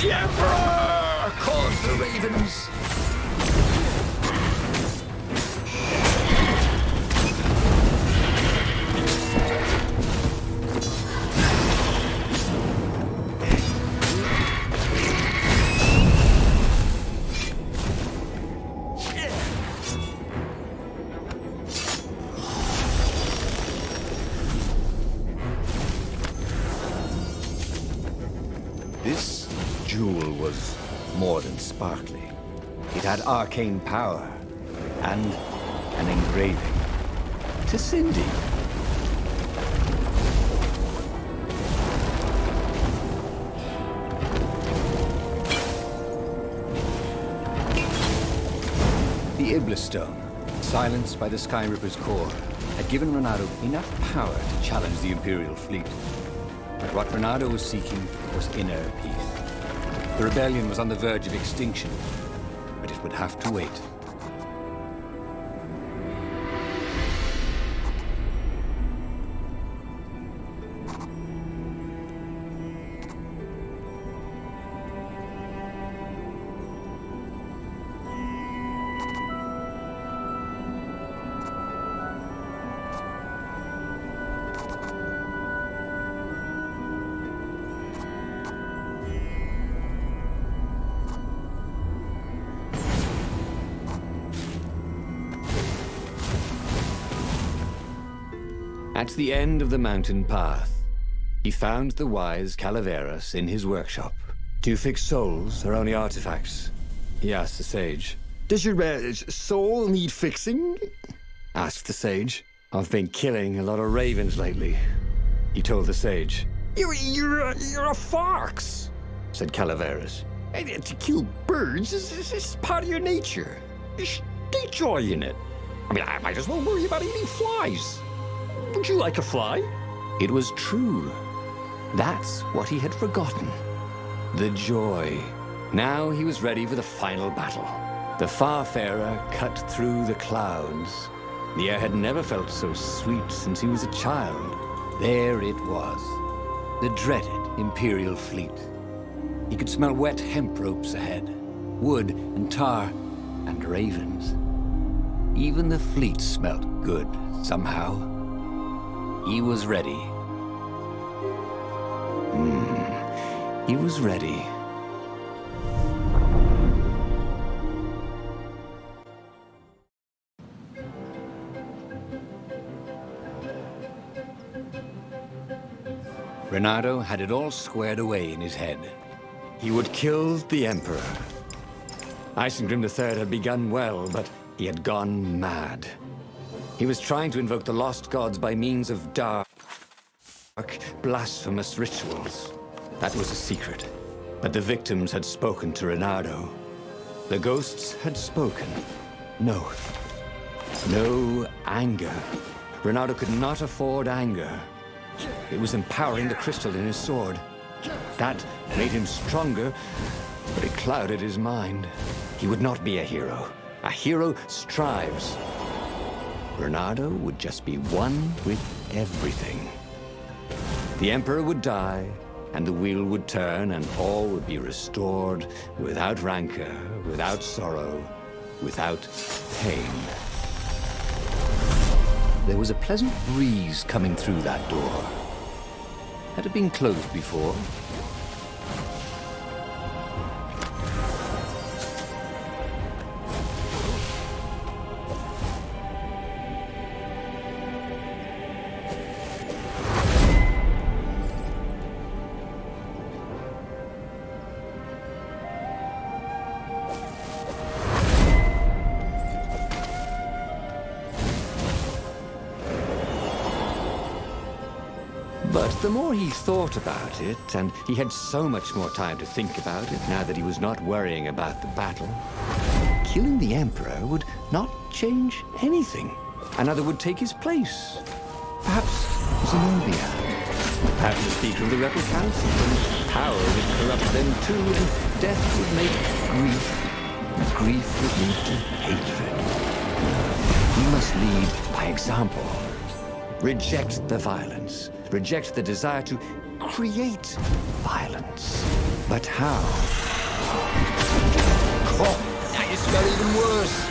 The Emperor! Calls the ravens. This jewel was more than sparkly. It had arcane power and an engraving. To Cindy. The Iblis Stone, silenced by the Sky Ripper's core, had given Renato enough power to challenge the Imperial fleet. But what Renato was seeking was inner peace. The rebellion was on the verge of extinction, but it would have to wait. At the end of the mountain path, he found the wise Calaveras in his workshop. "Do you fix souls or only artifacts?" he asked the sage. Does your soul need fixing? Asked the sage. "I've been killing a lot of ravens lately," he told the sage. You're a fox, Said Calaveras. To kill birds is part of your nature. Take joy in it. I mean, I might as well worry about eating flies. Would you like a fly? It was true. That's what he had forgotten. The joy. Now he was ready for the final battle. The Farfarer cut through the clouds. The air had never felt so sweet since he was a child. There it was, the dreaded Imperial fleet. He could smell wet hemp ropes ahead, wood and tar, and ravens. Even the fleet smelt good, somehow. He was ready. He was ready. Renato had it all squared away in his head. He would kill the Emperor. Isengrim III had begun well, but he had gone mad. He was trying to invoke the lost gods by means of dark, blasphemous rituals. That was a secret. But the victims had spoken to Renato. The ghosts had spoken. No anger. Renato could not afford anger. It was empowering the crystal in his sword. That made him stronger, but it clouded his mind. He would not be a hero. A hero strives. Renato would just be one with everything. The Emperor would die, and the wheel would turn, and all would be restored without rancor, without sorrow, without pain. There was a pleasant breeze coming through that door. Had it been closed before? But the more he thought about it, and he had so much more time to think about it now that he was not worrying about the battle, killing the Emperor would not change anything. Another would take his place. Perhaps Zenobia. Perhaps the Speaker of the Rebel Council. And power would corrupt them too, and death would make grief. And grief would lead to hatred. We must lead by example. Reject the violence. Reject the desire to create violence. But how? Oh, now you smell even worse.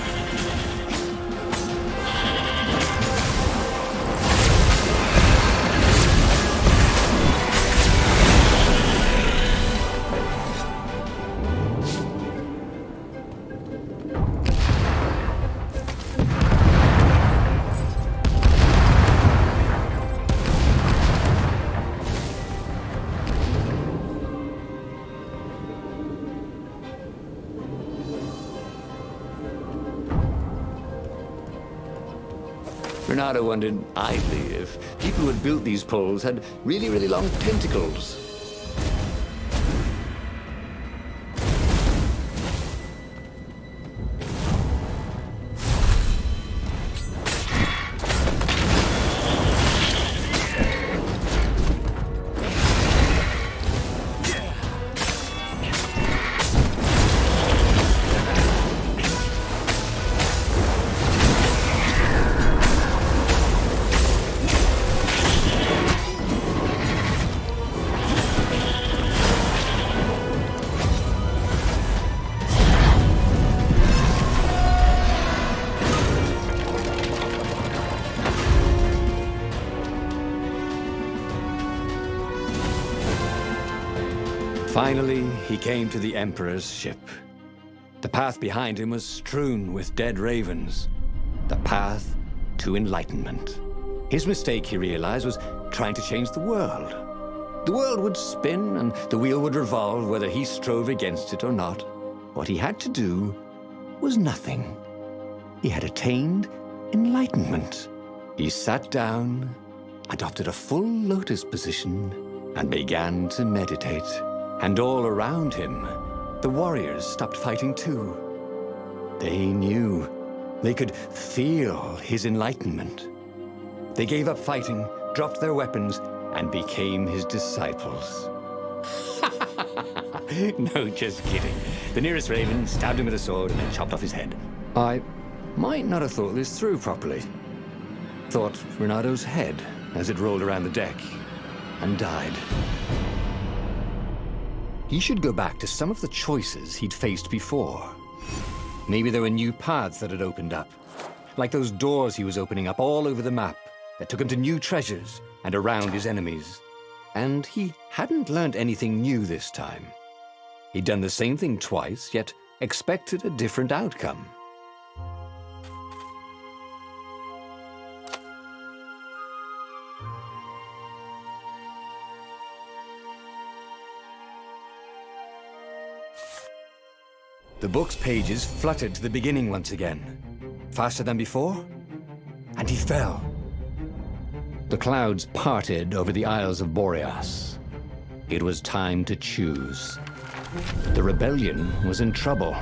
Renato wondered idly if people who had built these poles had really, really long tentacles. Finally, he came to the Emperor's ship. The path behind him was strewn with dead ravens. The path to enlightenment. His mistake, he realized, was trying to change the world. The world would spin and the wheel would revolve whether he strove against it or not. What he had to do was nothing. He had attained enlightenment. He sat down, adopted a full lotus position, and began to meditate. And all around him, the warriors stopped fighting too. They knew. They could feel his enlightenment. They gave up fighting, dropped their weapons, and became his disciples. No, just kidding. The nearest raven stabbed him with a sword and then chopped off his head. I might not have thought this through properly. Thought Renato's head as it rolled around the deck and died. He should go back to some of the choices he'd faced before. Maybe there were new paths that had opened up, like those doors he was opening up all over the map that took him to new treasures and around his enemies. And he hadn't learned anything new this time. He'd done the same thing twice, yet expected a different outcome. The book's pages fluttered to the beginning once again, faster than before, and he fell. The clouds parted over the Isles of Boreas. It was time to choose. The rebellion was in trouble.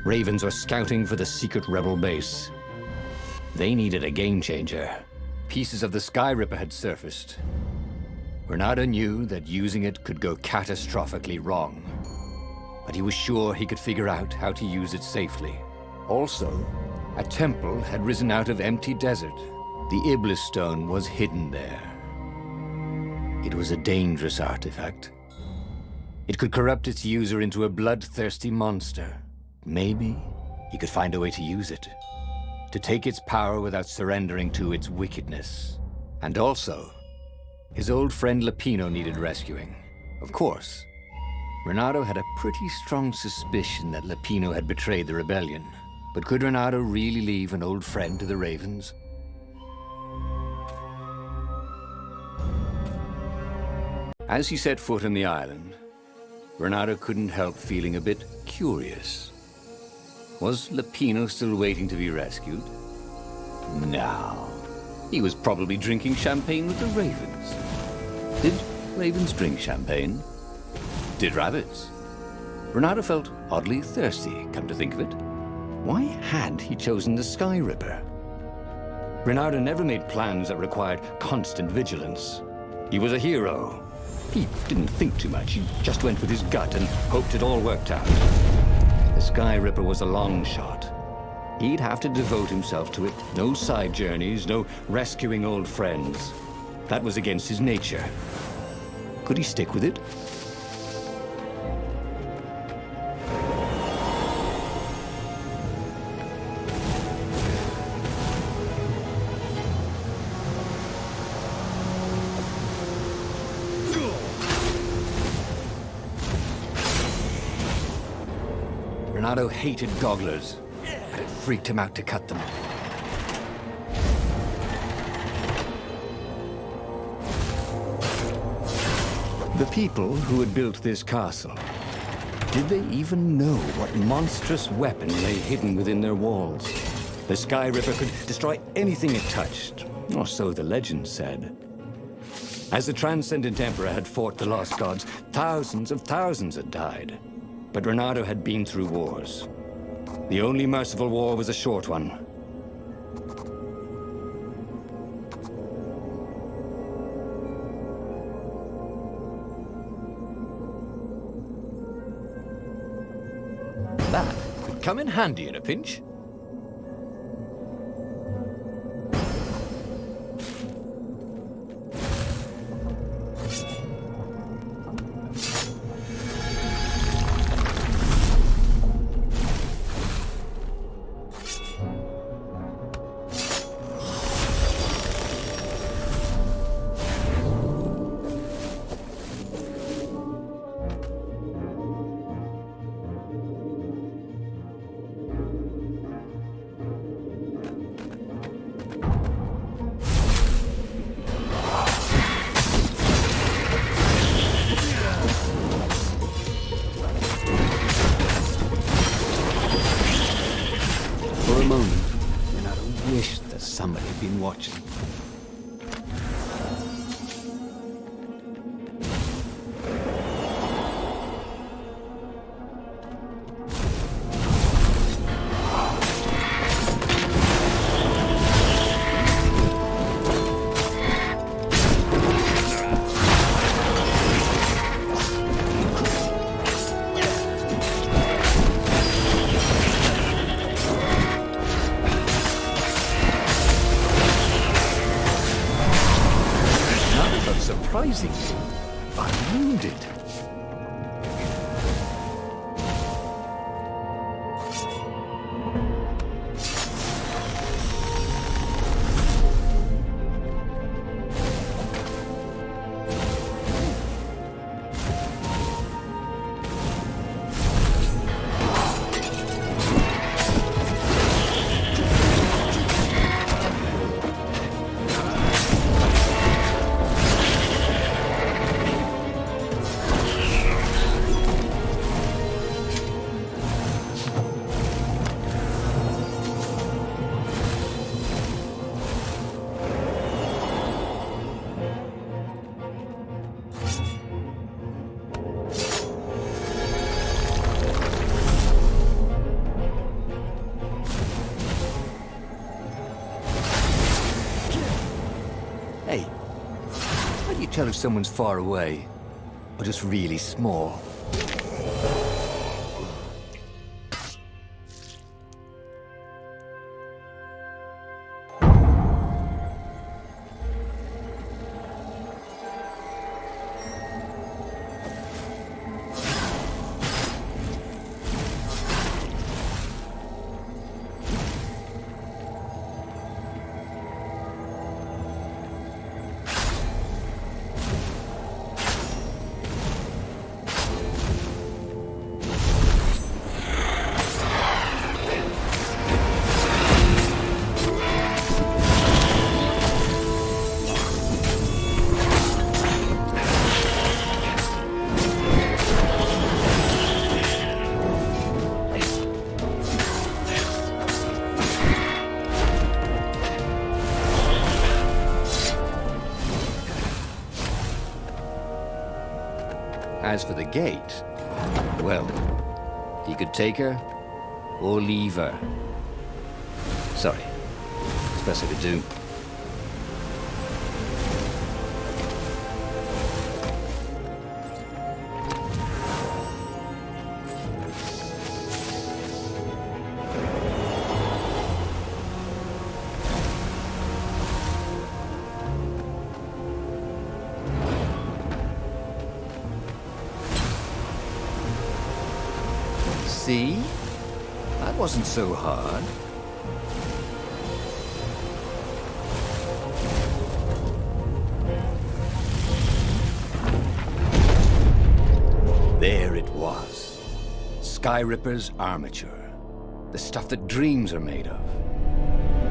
Ravens were scouting for the secret rebel base. They needed a game changer. Pieces of the Sky Ripper had surfaced. Renato knew that using it could go catastrophically wrong, but he was sure he could figure out how to use it safely. Also, a temple had risen out of empty desert. The Iblis stone was hidden there. It was a dangerous artifact. It could corrupt its user into a bloodthirsty monster. Maybe he could find a way to use it, to take its power without surrendering to its wickedness. And also, his old friend Lupino needed rescuing. Of course, Renato had a pretty strong suspicion that Lupino had betrayed the rebellion. But could Renato really leave an old friend to the Ravens? As he set foot on the island, Renato couldn't help feeling a bit curious. Was Lupino still waiting to be rescued? No. He was probably drinking champagne with the Ravens. Did ravens drink champagne? Did rabbits? Renato felt oddly thirsty, come to think of it. Why had he chosen the Sky Ripper? Renato never made plans that required constant vigilance. He was a hero. He didn't think too much. He just went with his gut and hoped it all worked out. The Sky Ripper was a long shot. He'd have to devote himself to it. No side journeys, no rescuing old friends. That was against his nature. Could he stick with it? Renato hated gogglers, but it freaked him out to cut them. The people who had built this castle, did they even know what monstrous weapon lay hidden within their walls? The Sky Ripper could destroy anything it touched, or so the legend said. As the Transcendent Emperor had fought the Lost Gods, thousands of thousands had died. But Renato had been through wars. The only merciful war was a short one. That could come in handy in a pinch. For a moment, Renato wished that somebody had been watching. Surprisingly, unwounded. Hey, how do you tell if someone's far away or just really small? As for the gate, well, he could take her or leave her. Sorry, it's best I could do. See? That wasn't so hard. There it was. Skyripper's armature. The stuff that dreams are made of.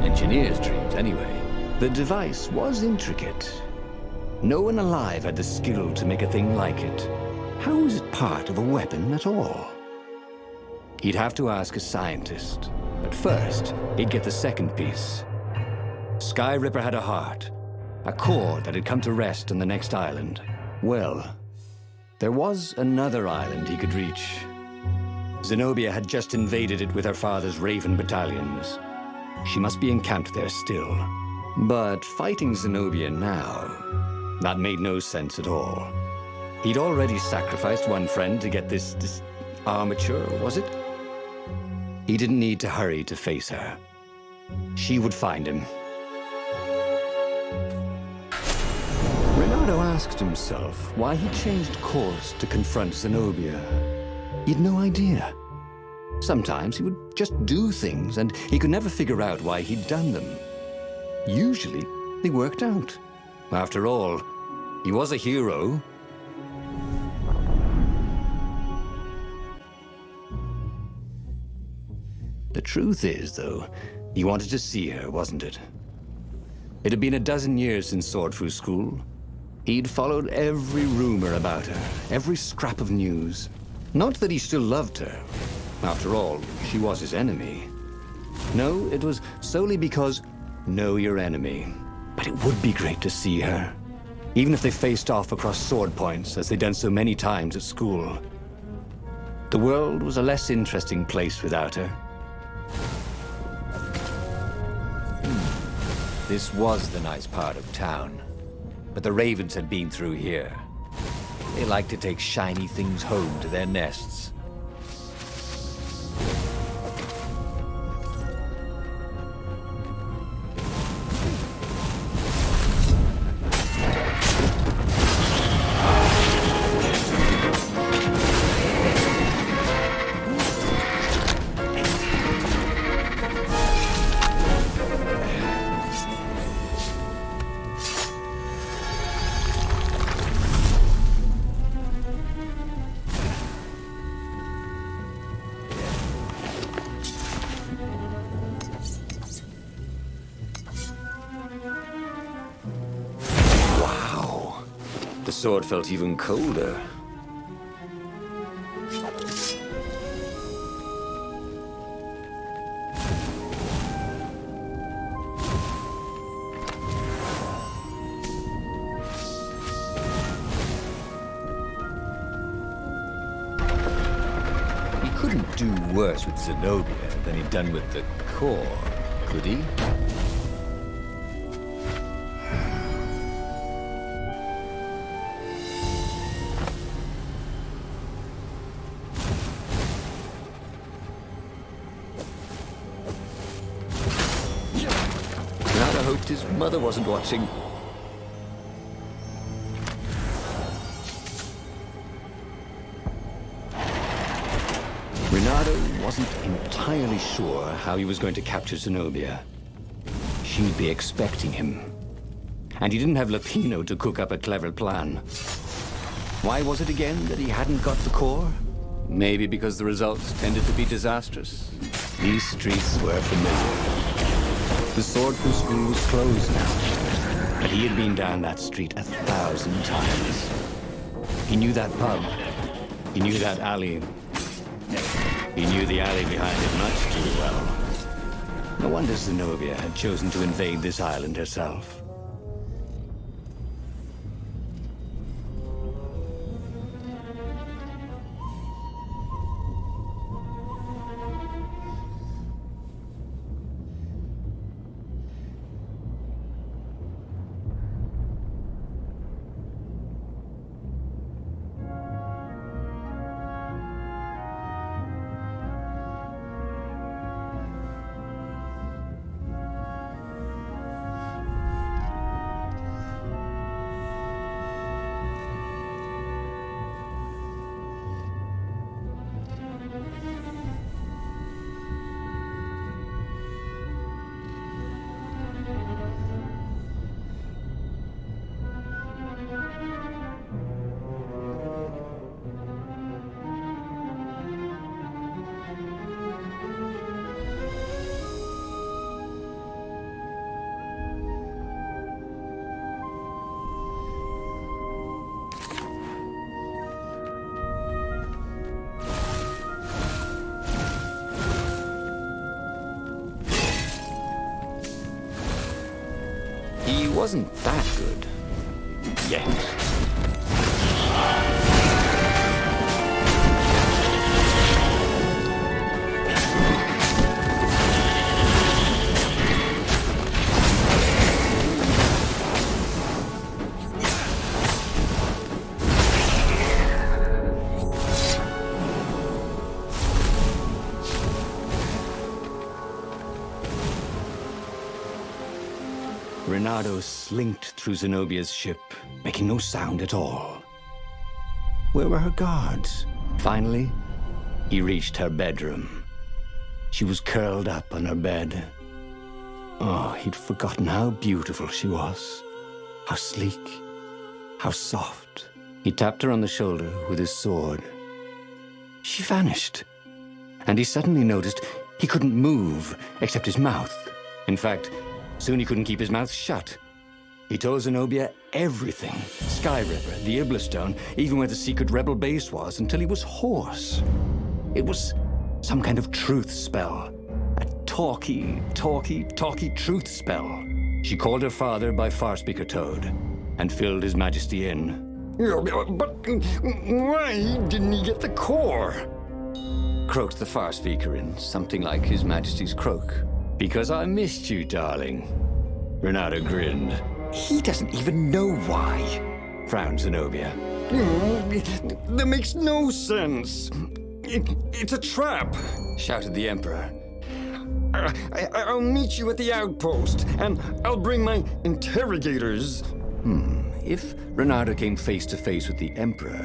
Engineers' dreams, anyway. The device was intricate. No one alive had the skill to make a thing like it. How was it part of a weapon at all? He'd have to ask a scientist. But first, he'd get the second piece. Skyripper had a heart. A core that had come to rest on the next island. Well, there was another island he could reach. Zenobia had just invaded it with her father's Raven battalions. She must be encamped there still. But fighting Zenobia now, that made no sense at all. He'd already sacrificed one friend to get this armature, was it? He didn't need to hurry to face her. She would find him. Renato asked himself why he changed course to confront Zenobia. He had no idea. Sometimes he would just do things, and he could never figure out why he'd done them. Usually, they worked out. After all, he was a hero. The truth is, though, he wanted to see her, wasn't it? It had been a dozen years since Swordfu School. He'd followed every rumor about her, every scrap of news. Not that he still loved her. After all, she was his enemy. No, it was solely because know your enemy. But it would be great to see her. Even if they faced off across sword points, as they'd done so many times at school. The world was a less interesting place without her. This was the nice part of town. But the ravens had been through here. They like to take shiny things home to their nests. The sword felt even colder. He couldn't do worse with Zenobia than he'd done with the core, could he? His mother wasn't watching. Renato wasn't entirely sure how he was going to capture Zenobia. She'd be expecting him. And he didn't have Lapino to cook up a clever plan. Why was it again that he hadn't got the core? Maybe because the results tended to be disastrous. These streets were familiar. The Swordfu School was closed now, but he had been down that street 1,000 times. He knew that pub. He knew that alley. He knew the alley behind it much too well. No wonder Zenobia had chosen to invade this island herself. wasn't that good. Yet. Reynardo slinked through Zenobia's ship, making no sound at all. Where were her guards? Finally, he reached her bedroom. She was curled up on her bed. Oh, he'd forgotten how beautiful she was. How sleek. How soft. He tapped her on the shoulder with his sword. She vanished. And he suddenly noticed he couldn't move except his mouth. In fact, soon he couldn't keep his mouth shut. He told Zenobia everything. Skyripper, the Iblastone, even where the secret rebel base was, until he was hoarse. It was some kind of truth spell. A talky truth spell. She called her father by Farspeaker Toad and filled His Majesty in. But why didn't he get the core? Croaked the Farspeaker in something like His Majesty's croak. Because I missed you, darling. Reynardo grinned. He doesn't even know why. Frowned Zenobia. That makes no sense. It's a trap. Shouted the Emperor. I'll meet you at the outpost, and I'll bring my interrogators. If Reynardo came face to face with the Emperor,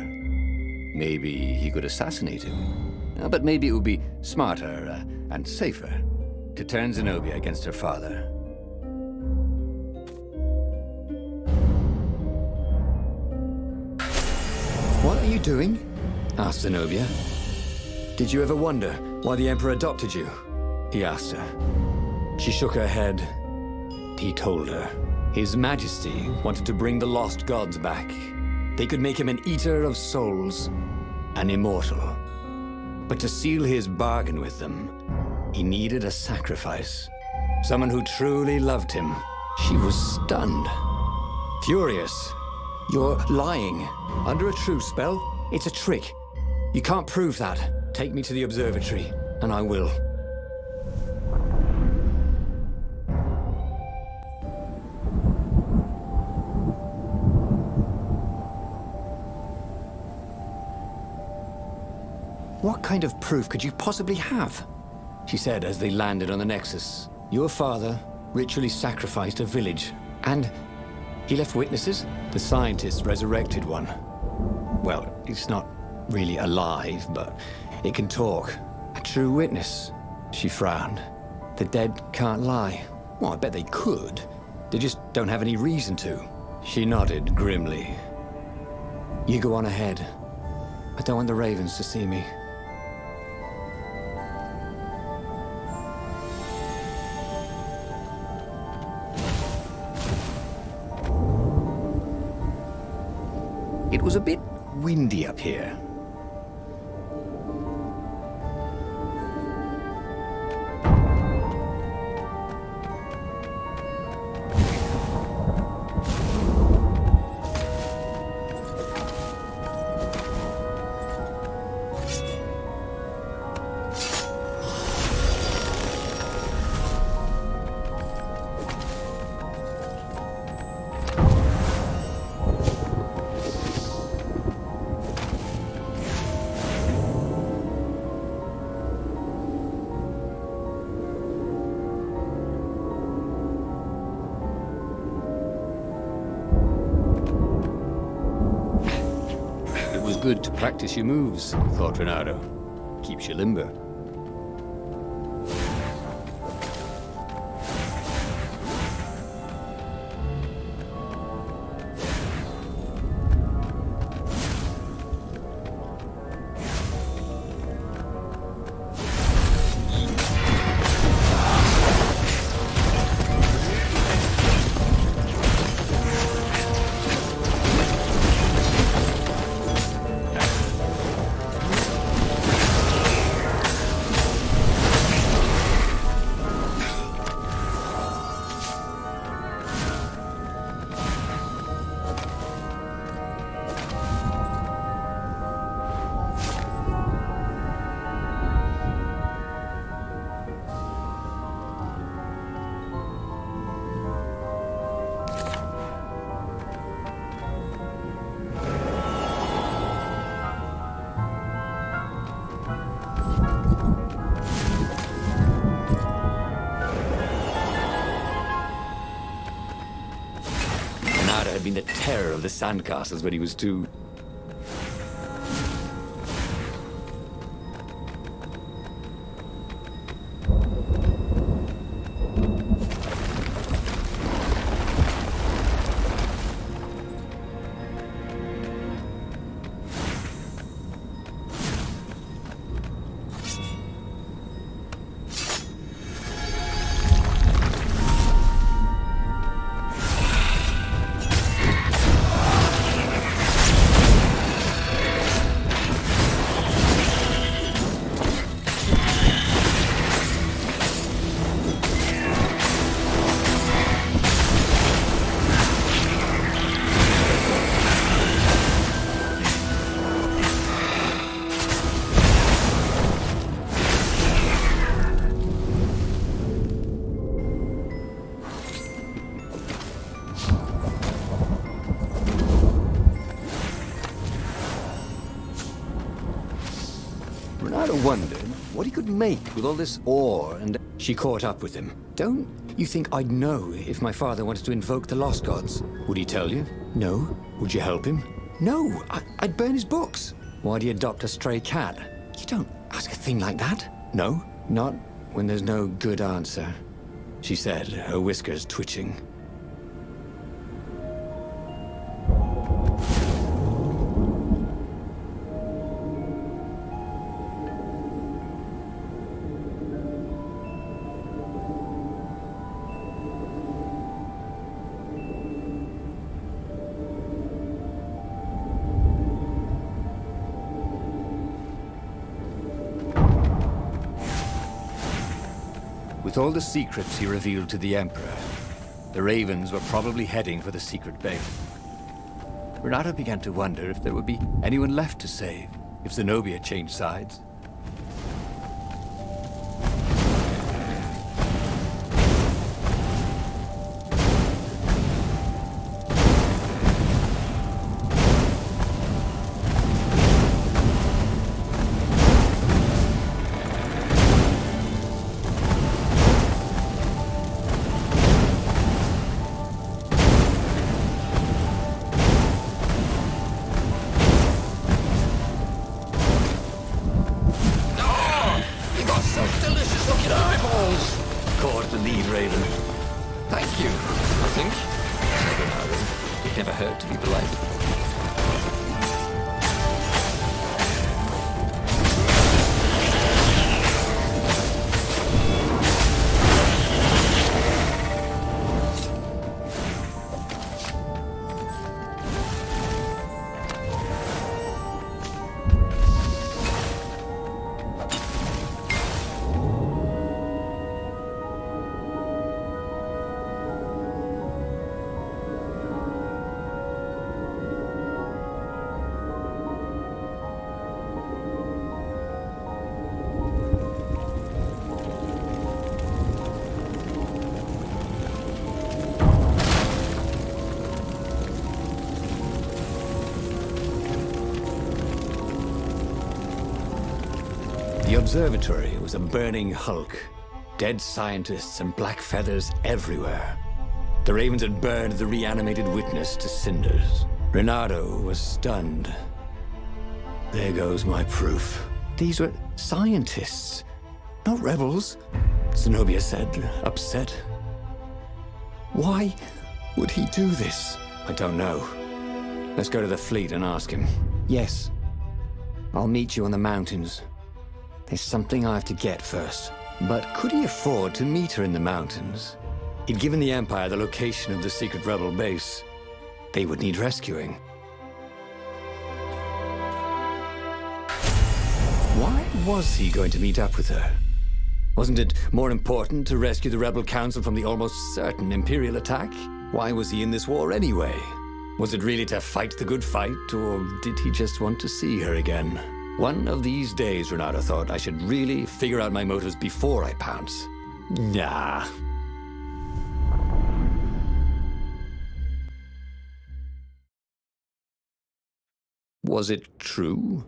maybe he could assassinate him. But maybe it would be smarter and safer to turn Zenobia against her father. What are you doing? Asked Zenobia. Did you ever wonder why the Emperor adopted you? He asked her. She shook her head. He told her. His Majesty wanted to bring the lost gods back. They could make him an eater of souls, an immortal. But to seal his bargain with them, he needed a sacrifice. Someone who truly loved him. She was stunned. Furious. You're lying. Under a truth spell? It's a trick. You can't prove that. Take me to the observatory, and I will. What kind of proof could you possibly have? She said as they landed on the Nexus. Your father ritually sacrificed a village, and he left witnesses? The scientists resurrected one. Well, it's not really alive, but it can talk. A true witness. She frowned. The dead can't lie. Well, I bet they could. They just don't have any reason to. She nodded grimly. You go on ahead. I don't want the Ravens to see me. It was a bit windy up here. Good to practice your moves, thought Reynardo. Keeps you limber. had been the terror of the sandcastles when he was 2. Renata wondered what he could make with all this ore, and she caught up with him. Don't you think I'd know if my father wanted to invoke the lost gods? Would he tell you? No. Would you help him? No. I'd burn his books. Why'd he adopt a stray cat? You don't ask a thing like that. No, not when there's no good answer, she said, her whiskers twitching. With all the secrets he revealed to the Emperor, the Ravens were probably heading for the secret base. Renato began to wonder if there would be anyone left to save, if Zenobia changed sides. Caught the lead, Raven. Thank you, I think. Said Renato. It never hurt to be polite. The observatory was a burning hulk. Dead scientists and black feathers everywhere. The Ravens had burned the reanimated witness to cinders. Renato was stunned. There goes my proof. These were scientists, not rebels, Zenobia said, upset. Why would he do this? I don't know. Let's go to the fleet and ask him. Yes. I'll meet you on the mountains. There's something I have to get first. But could he afford to meet her in the mountains? He'd given the Empire the location of the secret rebel base. They would need rescuing. Why was he going to meet up with her? Wasn't it more important to rescue the Rebel Council from the almost certain Imperial attack? Why was he in this war anyway? Was it really to fight the good fight, or did he just want to see her again? One of these days, Renato thought, I should really figure out my motives before I pounce. Nah. Was it true?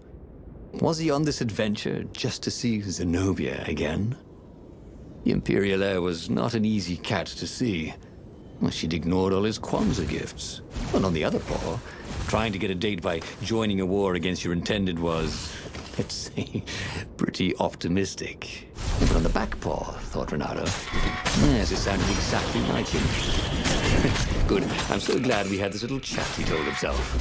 Was he on this adventure just to see Zenobia again? The Imperial heir was not an easy cat to see. Well, she'd ignored all his Kwanzaa gifts. And on the other paw, trying to get a date by joining a war against your intended was, let's say, pretty optimistic. But on the back paw, thought Renato, yes, it sounded exactly like him. Good. I'm so glad we had this little chat, he told himself.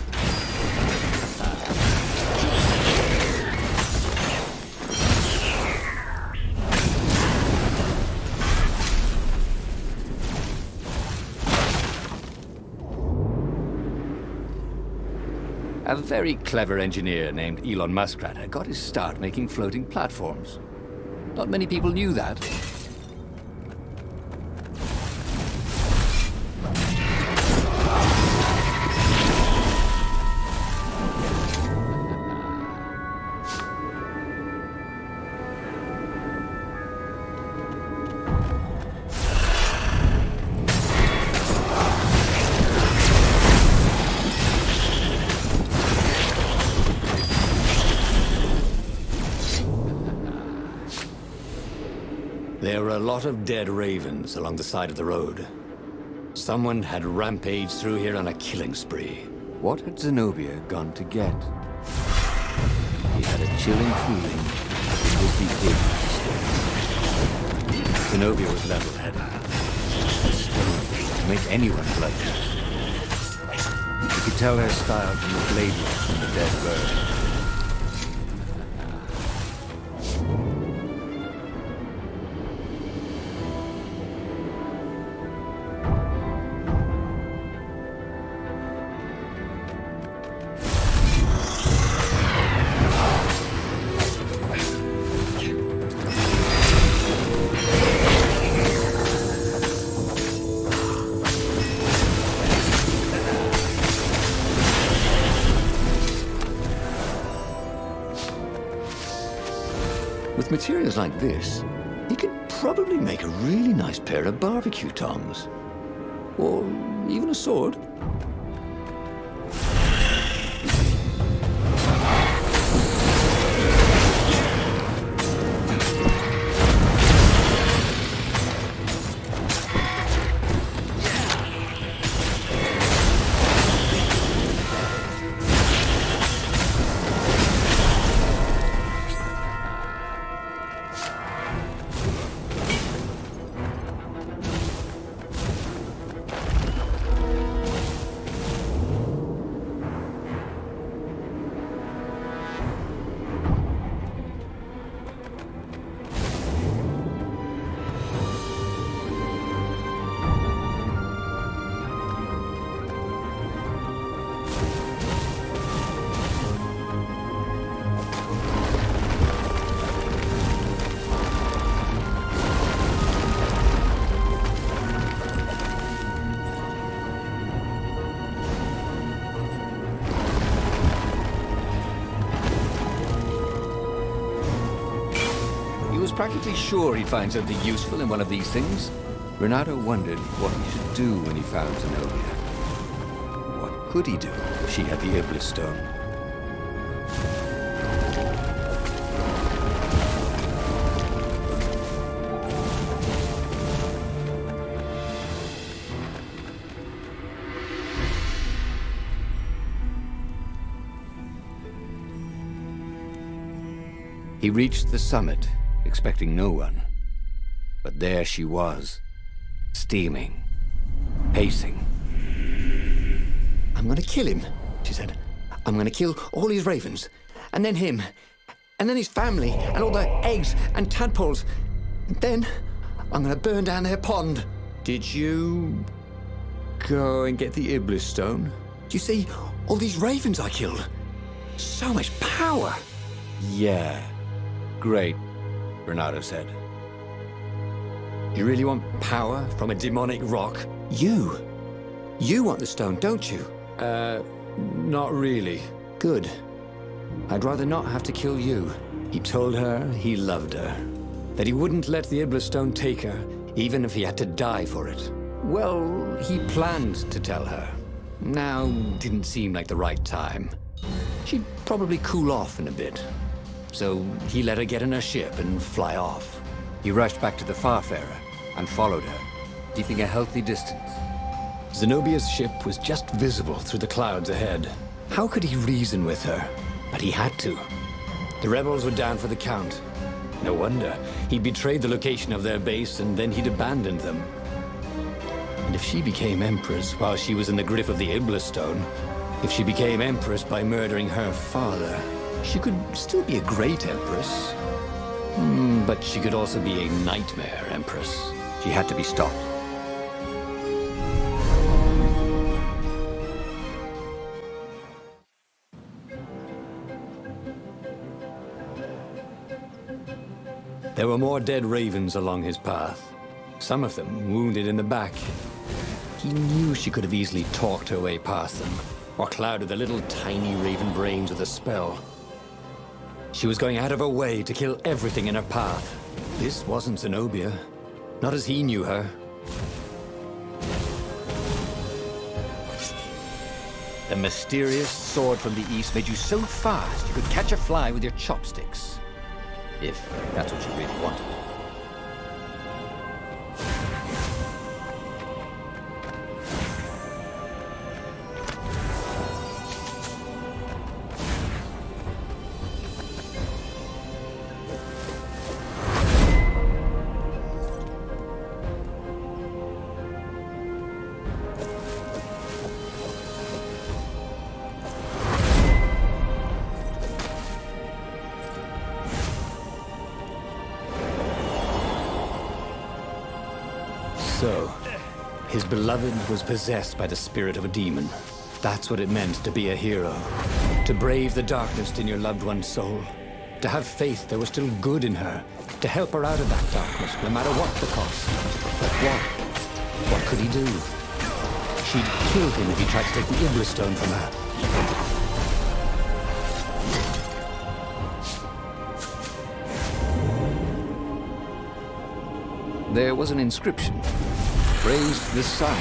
A very clever engineer named Elon Muskrat got his start making floating platforms. Not many people knew that. There were a lot of dead ravens along the side of the road. Someone had rampaged through here on a killing spree. What had Zenobia gone to get? He had a chilling feeling it would be big mistake. Zenobia was level-headed. A stone to make anyone bloodthirsty. You could tell her style from the blade marks on the dead bird. With materials like this, he could probably make a really nice pair of barbecue tongs. Or even a sword. Practically sure he'd find something useful in one of these things. Renato wondered what he should do when he found Zenobia. What could he do if she had the Iblis stone? He reached the summit, expecting no one. But there she was, steaming, pacing. I'm gonna kill him, she said. I'm gonna kill all these ravens, and then him, and then his family, and all the eggs and tadpoles. And then I'm gonna burn down their pond. Did you go and get the Iblis stone? Do you see all these ravens I killed? So much power. Yeah, great, Renato said. You really want power from a demonic rock? You want the stone, don't you? Not really. Good. I'd rather not have to kill you. He told her he loved her, that he wouldn't let the Iblis stone take her, even if he had to die for it. Well, he planned to tell her. Now didn't seem like the right time. She'd probably cool off in a bit. So he let her get in her ship and fly off. He rushed back to the Farfarer and followed her, keeping a healthy distance. Zenobia's ship was just visible through the clouds ahead. How could he reason with her? But he had to. The rebels were down for the count. No wonder. He'd betrayed the location of their base, and then he'd abandoned them. And if she became Empress while she was in the grip of the Iblastone, if she became Empress by murdering her father, she could still be a great Empress. But she could also be a nightmare Empress. She had to be stopped. There were more dead ravens along his path, some of them wounded in the back. He knew she could have easily talked her way past them, or clouded the little tiny raven brains with a spell. She was going out of her way to kill everything in her path. This wasn't Zenobia, not as he knew her. The mysterious sword from the east made you so fast you could catch a fly with your chopsticks. If that's what you really wanted. So, his beloved was possessed by the spirit of a demon. That's what it meant to be a hero. To brave the darkness in your loved one's soul. To have faith there was still good in her. To help her out of that darkness, no matter what the cost. But what? What could he do? She'd kill him if he tried to take the Iblastone from her. There was an inscription. Praise the sun.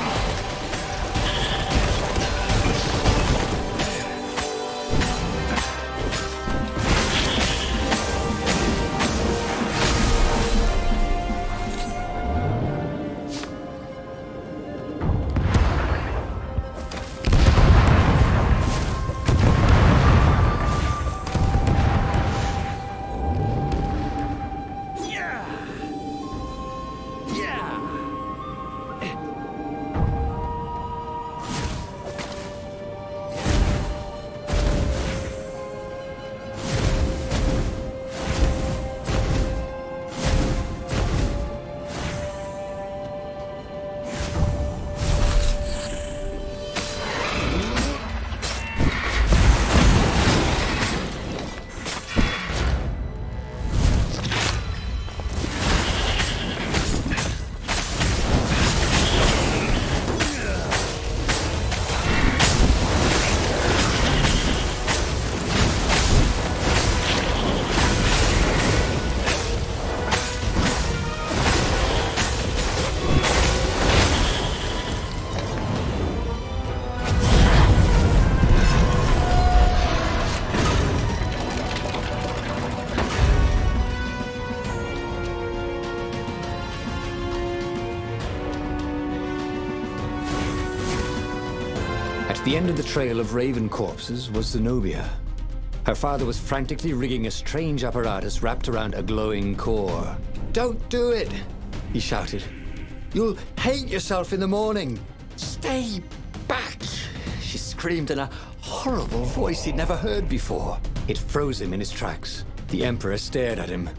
At the end of the trail of raven corpses was Zenobia. Her father was frantically rigging a strange apparatus wrapped around a glowing core. Don't do it! He shouted. You'll hate yourself in the morning! Stay back! She screamed in a horrible voice he'd never heard before. It froze him in his tracks. The Emperor stared at him.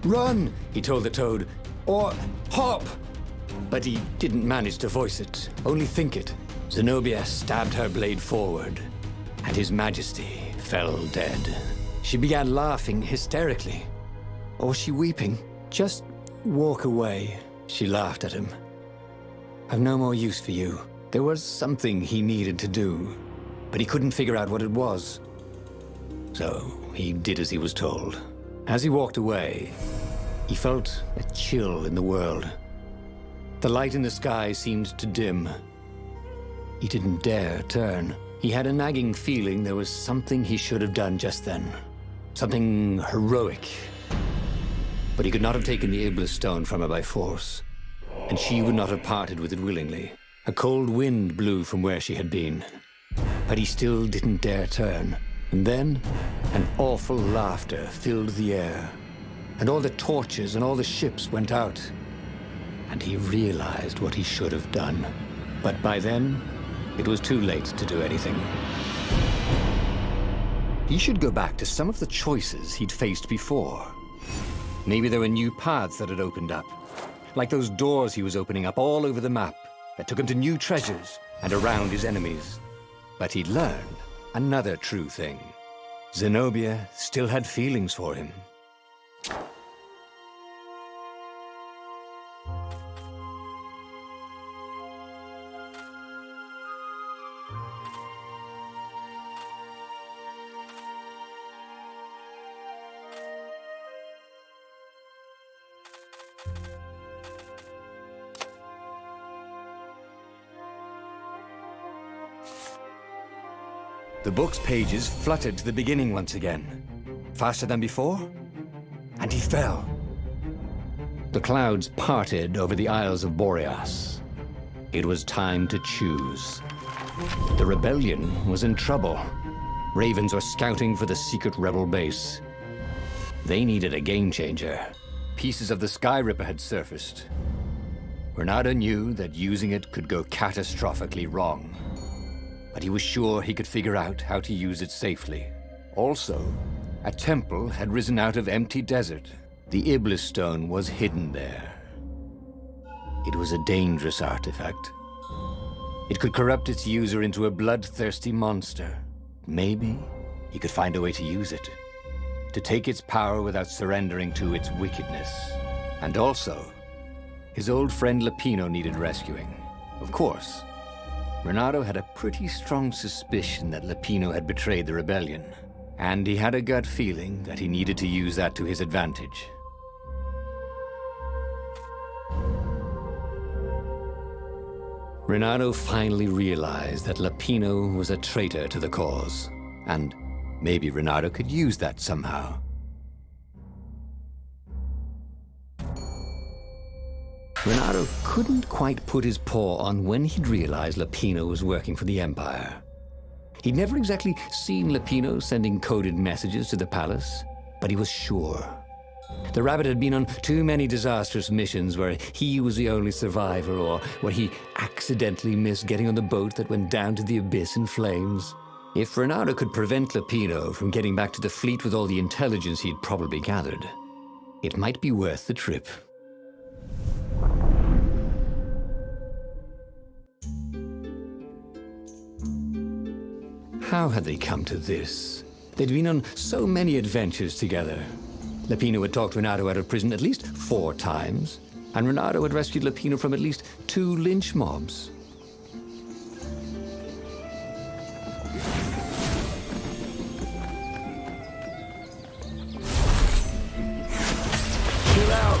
Run, he told the toad, or hop! But he didn't manage to voice it, only think it. Zenobia stabbed her blade forward, and His Majesty fell dead. She began laughing hysterically. Or was she weeping? Just walk away, she laughed at him. I've no more use for you. There was something he needed to do, but he couldn't figure out what it was. So he did as he was told. As he walked away, he felt a chill in the world. The light in the sky seemed to dim. He didn't dare turn. He had a nagging feeling there was something he should have done just then. Something heroic. But he could not have taken the Iblastone from her by force, and she would not have parted with it willingly. A cold wind blew from where she had been, but he still didn't dare turn. And then, an awful laughter filled the air, and all the torches and all the ships went out. And he realized what he should have done. But by then, it was too late to do anything. He should go back to some of the choices he'd faced before. Maybe there were new paths that had opened up, like those doors he was opening up all over the map that took him to new treasures and around his enemies. But he'd learned another true thing. Zenobia still had feelings for him. The book's pages fluttered to the beginning once again, faster than before, and he fell. The clouds parted over the Isles of Boreas. It was time to choose. The rebellion was in trouble. Ravens were scouting for the secret rebel base. They needed a game changer. Pieces of the Sky Ripper had surfaced. Renato knew that using it could go catastrophically wrong, but he was sure he could figure out how to use it safely. Also, a temple had risen out of empty desert. The Iblis stone was hidden there. It was a dangerous artifact. It could corrupt its user into a bloodthirsty monster. Maybe he could find a way to use it, to take its power without surrendering to its wickedness. And also, his old friend Lupino needed rescuing. Of course, Renato had a pretty strong suspicion that Lupino had betrayed the rebellion, and he had a gut feeling that he needed to use that to his advantage. Renato finally realized that Lupino was a traitor to the cause, and maybe Renato could use that somehow. Renato couldn't quite put his paw on when he'd realized Lupino was working for the Empire. He'd never exactly seen Lupino sending coded messages to the palace, but he was sure. The rabbit had been on too many disastrous missions where he was the only survivor, or where he accidentally missed getting on the boat that went down to the abyss in flames. If Renato could prevent Lupino from getting back to the fleet with all the intelligence he'd probably gathered, it might be worth the trip. How had they come to this? They'd been on so many adventures together. Lupino had talked Renato out of prison at least 4 times, and Renato had rescued Lupino from at least 2 lynch mobs. Chill out!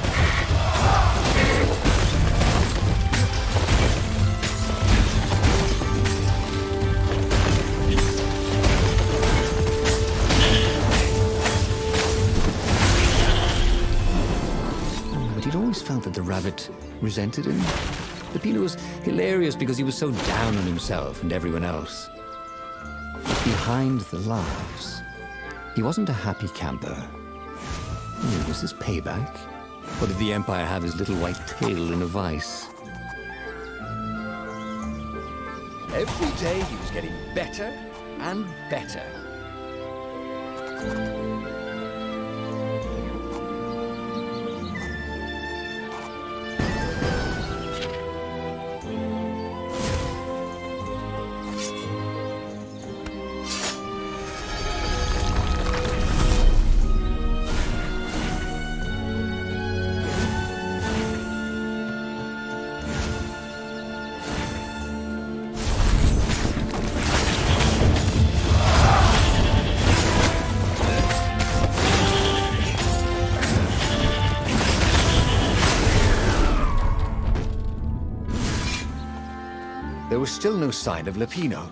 Felt that the rabbit resented him. Lupino was hilarious because he was so down on himself and everyone else. But behind the laughs, he wasn't a happy camper. Was this payback? Or did the Empire have his little white tail in a vice? Every day he was getting better and better. There was still no sign of Lupino.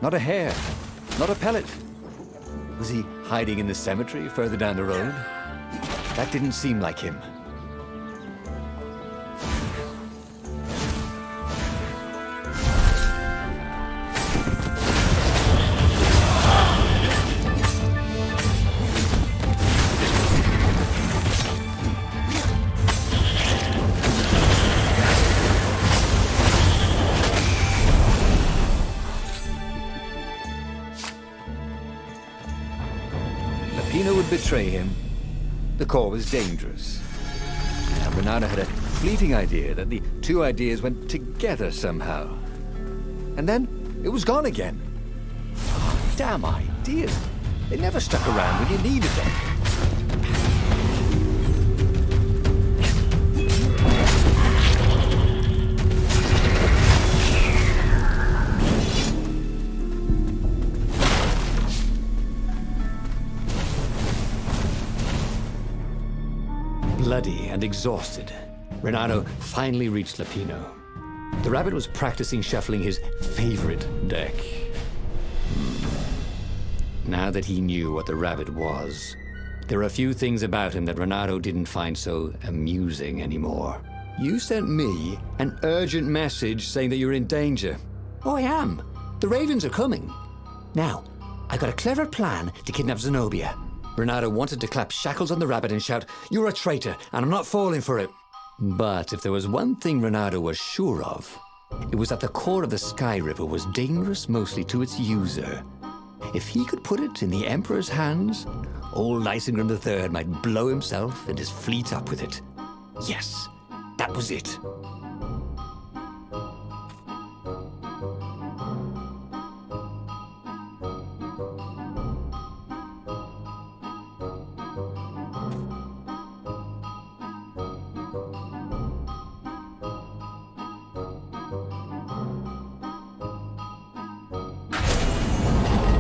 Not a hair, not a pellet. Was he hiding in the cemetery further down the road? That didn't seem like him. betray him. The core was dangerous. And Renato had a fleeting idea that the two ideas went together somehow. And then it was gone again. Oh, damn ideas. They never stuck around when you needed them. Bloody and exhausted, Renato finally reached Lapino. The rabbit was practicing shuffling his favorite deck. Now that he knew what the rabbit was, there were a few things about him that Renato didn't find so amusing anymore. You sent me an urgent message saying that you're in danger. Oh, I am. The ravens are coming. Now, I got a clever plan to kidnap Zenobia. Renato wanted to clap shackles on the rabbit and shout, "You're a traitor, and I'm not falling for it." But if there was one thing Renato was sure of, it was that the core of the Sky River was dangerous mostly to its user. If he could put it in the Emperor's hands, old Lysengram III might blow himself and his fleet up with it. Yes, that was it.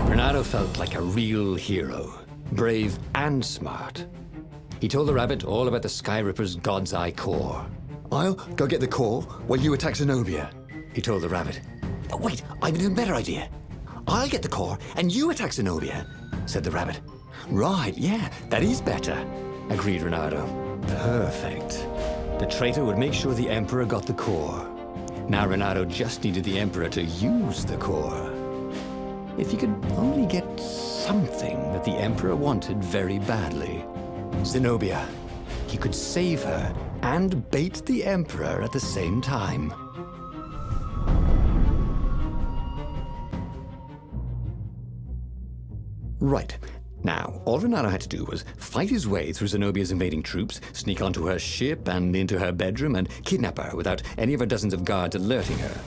Renato felt like a real hero, brave and smart. He told the rabbit all about the Sky Ripper's God's Eye core. I'll go get the core while you attack Zenobia. He told the rabbit. Oh, wait, I've an even better idea. I'll get the core and you attack Zenobia, Said the rabbit. Right, yeah, that is better. Agreed Renato. Perfect. The traitor would make sure the Emperor got the core. Now Renato just needed the Emperor to use the core. If he could only get something that the Emperor wanted very badly. Zenobia. He could save her and bait the Emperor at the same time. Right. Now, all Renato had to do was fight his way through Zenobia's invading troops, sneak onto her ship and into her bedroom, and kidnap her without any of her dozens of guards alerting her.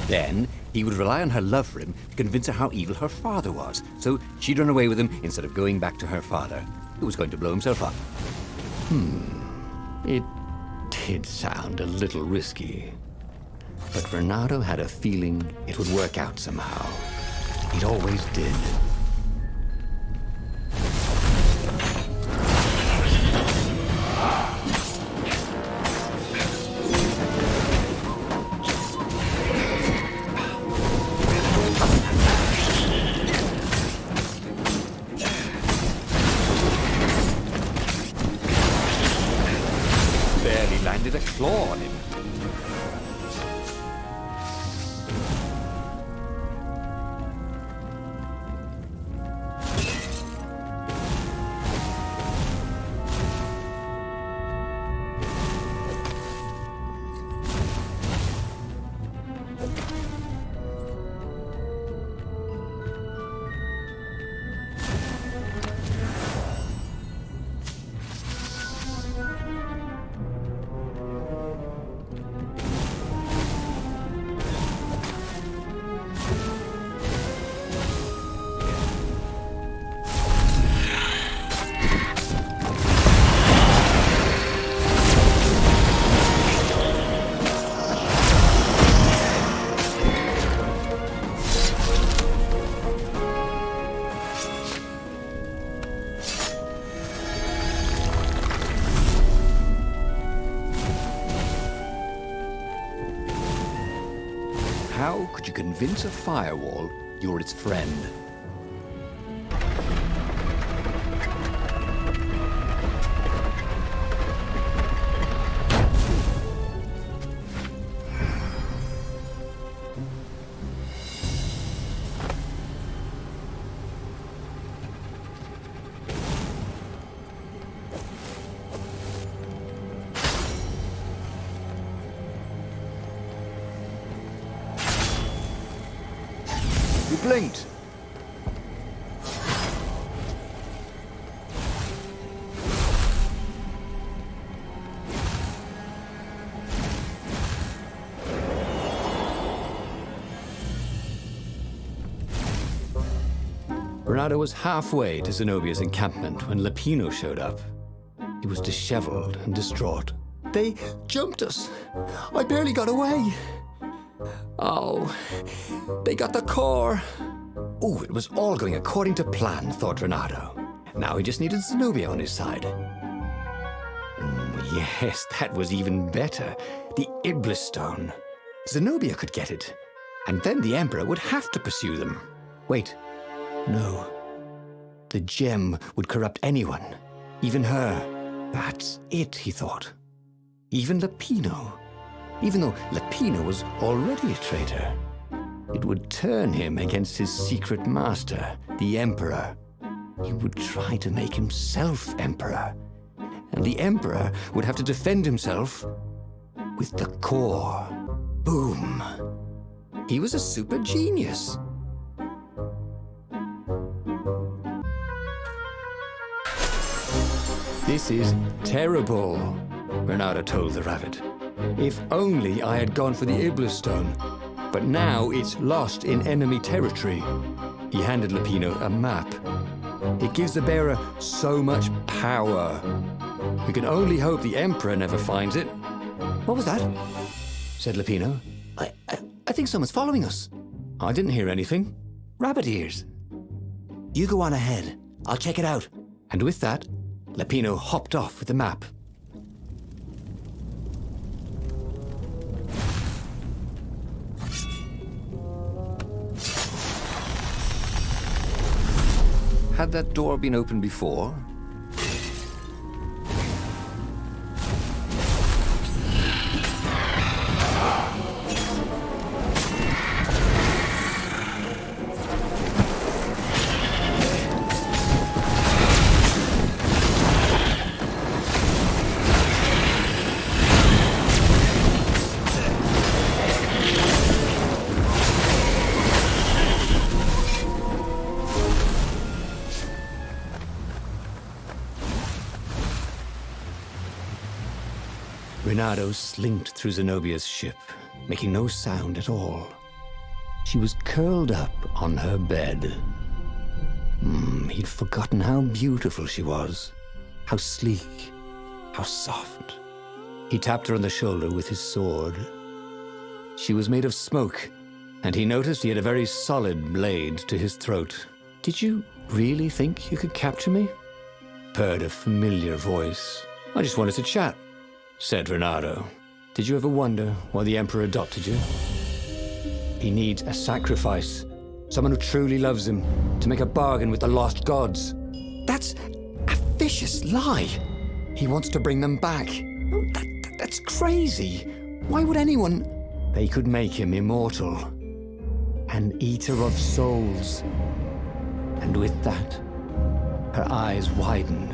Then he would rely on her love for him to convince her how evil her father was, so she'd run away with him instead of going back to her father, who was going to blow himself up. It did sound a little risky. But Renato had a feeling it would work out somehow. It always did. Barely landed a claw on him. How could you convince a firewall you're its friend? You blinked. Renato was halfway to Zenobia's encampment when Lupino showed up. He was disheveled and distraught. They jumped us. I barely got away. Oh, they got the core. Oh, it was all going according to plan, thought Renato. Now he just needed Zenobia on his side. Yes, that was even better. The Iblis Stone. Zenobia could get it. And then the Emperor would have to pursue them. Wait, no. The gem would corrupt anyone, even her. That's it, he thought. Even Lupino. Even though Lupino was already a traitor. It would turn him against his secret master, the Emperor. He would try to make himself Emperor. And the Emperor would have to defend himself with the core. Boom. He was a super genius. This is terrible, Renato told the rabbit. If only I had gone for the Iblis Stone. But now it's lost in enemy territory. He handed Lupino a map. It gives the bearer so much power. We can only hope the Emperor never finds it. What was that? Said Lupino. I think someone's following us. I didn't hear anything. Rabbit ears. You go on ahead. I'll check it out. And with that, Lupino hopped off with the map. Had that door been opened before? Renato slinked through Zenobia's ship, making no sound at all. She was curled up on her bed. He'd forgotten how beautiful she was, how sleek, how soft. He tapped her on the shoulder with his sword. She was made of smoke, and he noticed he had a very solid blade to his throat. Did you really think you could capture me? Purred a familiar voice. I just wanted to chat, said Renato. Did you ever wonder why the Emperor adopted you? He needs a sacrifice, someone who truly loves him, to make a bargain with the lost gods. That's a vicious lie. He wants to bring them back. That's crazy. Why would anyone? They could make him immortal, an eater of souls. And with that, her eyes widened.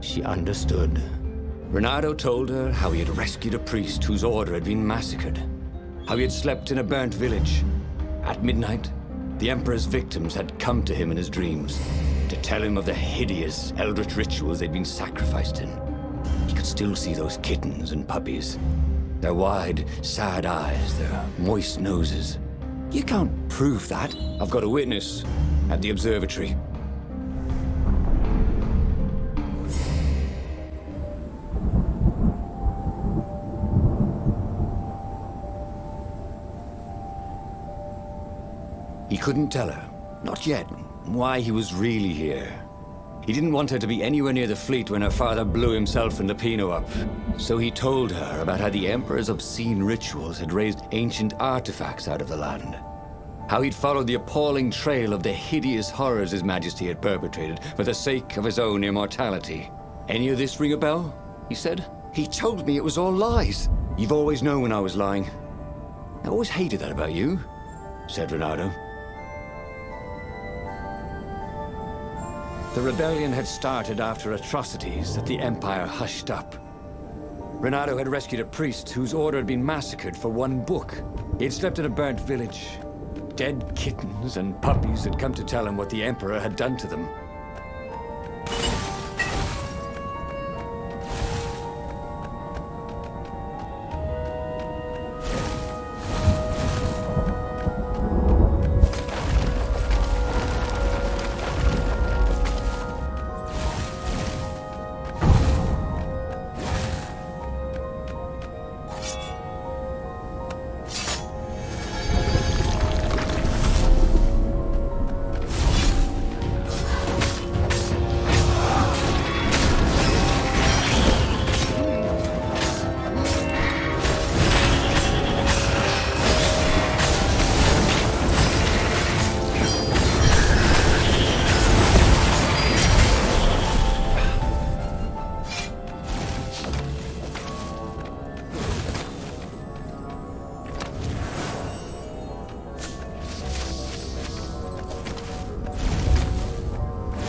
She understood. Renato told her how he had rescued a priest whose order had been massacred, how he had slept in a burnt village. At midnight, the Emperor's victims had come to him in his dreams to tell him of the hideous eldritch rituals they'd been sacrificed in. He could still see those kittens and puppies, their wide, sad eyes, their moist noses. You can't prove that. I've got a witness at the observatory. He couldn't tell her, not yet, why he was really here. He didn't want her to be anywhere near the fleet when her father blew himself and Lupino up. So he told her about how the Emperor's obscene rituals had raised ancient artifacts out of the land. How he'd followed the appalling trail of the hideous horrors His Majesty had perpetrated for the sake of his own immortality. Any of this ring a bell? He said. He told me it was all lies. You've always known when I was lying. I always hated that about you, said Renato. The rebellion had started after atrocities that the Empire hushed up. Renato had rescued a priest whose order had been massacred for one book. He had slept in a burnt village. Dead kittens and puppies had come to tell him what the Emperor had done to them.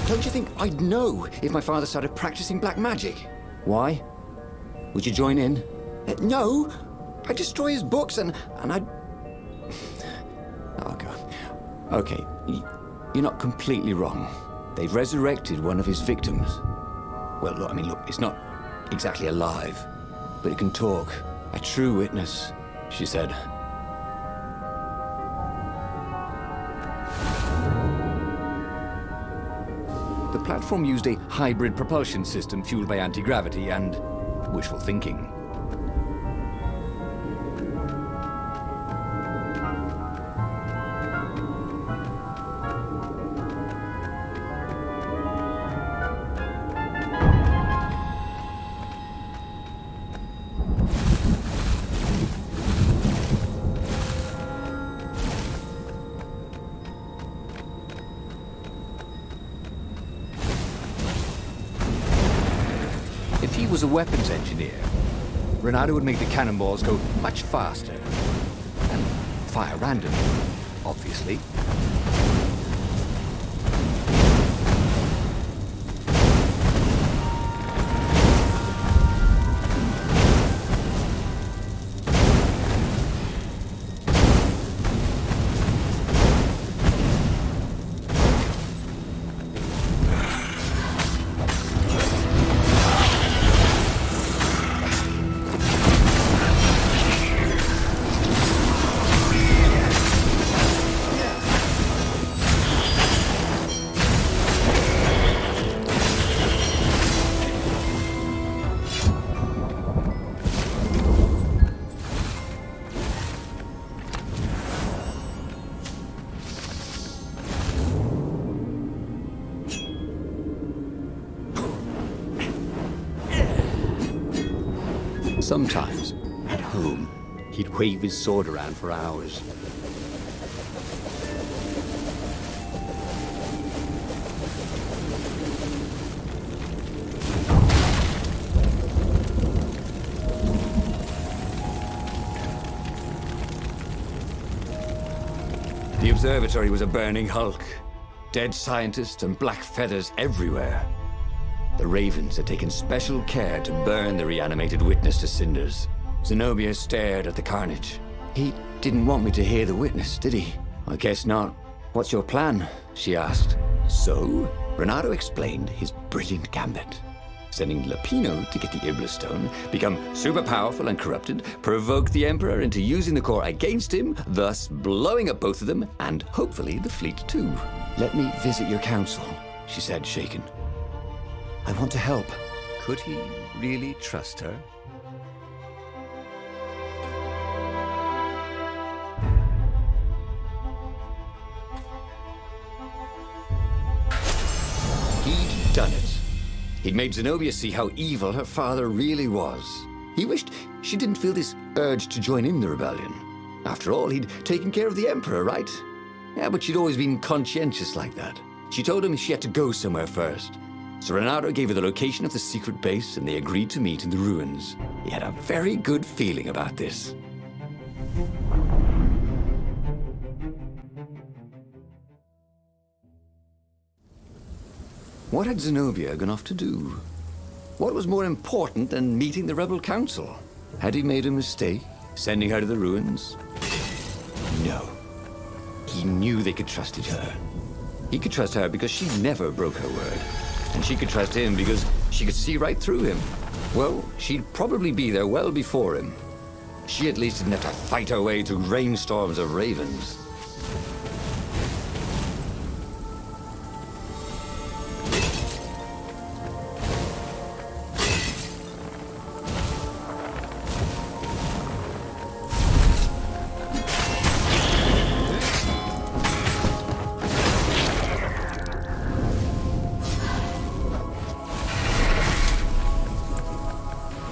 Don't you think I'd know if my father started practicing black magic? Why? Would you join in? No. I'd destroy his books and I'd... Oh, God. Okay, you're not completely wrong. They've resurrected one of his victims. Well, look, it's not exactly alive, but it can talk. A true witness, she said. The platform used a hybrid propulsion system fueled by anti-gravity and wishful thinking. If he was a weapons engineer, Renato would make the cannonballs go much faster and fire randomly, obviously. Sometimes, at home, he'd wave his sword around for hours. The observatory was a burning hulk. Dead scientists and black feathers everywhere. The Ravens had taken special care to burn the reanimated witness to cinders. Zenobia stared at the carnage. He didn't want me to hear the witness, did he? I guess not. What's your plan? She asked. So, Renato explained his brilliant gambit. Sending Lapino to get the Iblis Stone, become super powerful and corrupted, provoke the Emperor into using the core against him, thus blowing up both of them, and hopefully the fleet too. Let me visit your council, she said, shaken. I want to help. Could he really trust her? He'd done it. He'd made Zenobia see how evil her father really was. He wished she didn't feel this urge to join in the rebellion. After all, he'd taken care of the Emperor, right? Yeah, but she'd always been conscientious like that. She told him she had to go somewhere first. So Renato gave her the location of the secret base, and they agreed to meet in the ruins. He had a very good feeling about this. What had Zenobia gone off to do? What was more important than meeting the rebel council? Had he made a mistake, sending her to the ruins? No. He knew they could trust each other. He could trust her because she never broke her word. And she could trust him because she could see right through him. Well, she'd probably be there well before him. She at least didn't have to fight her way through rainstorms of ravens.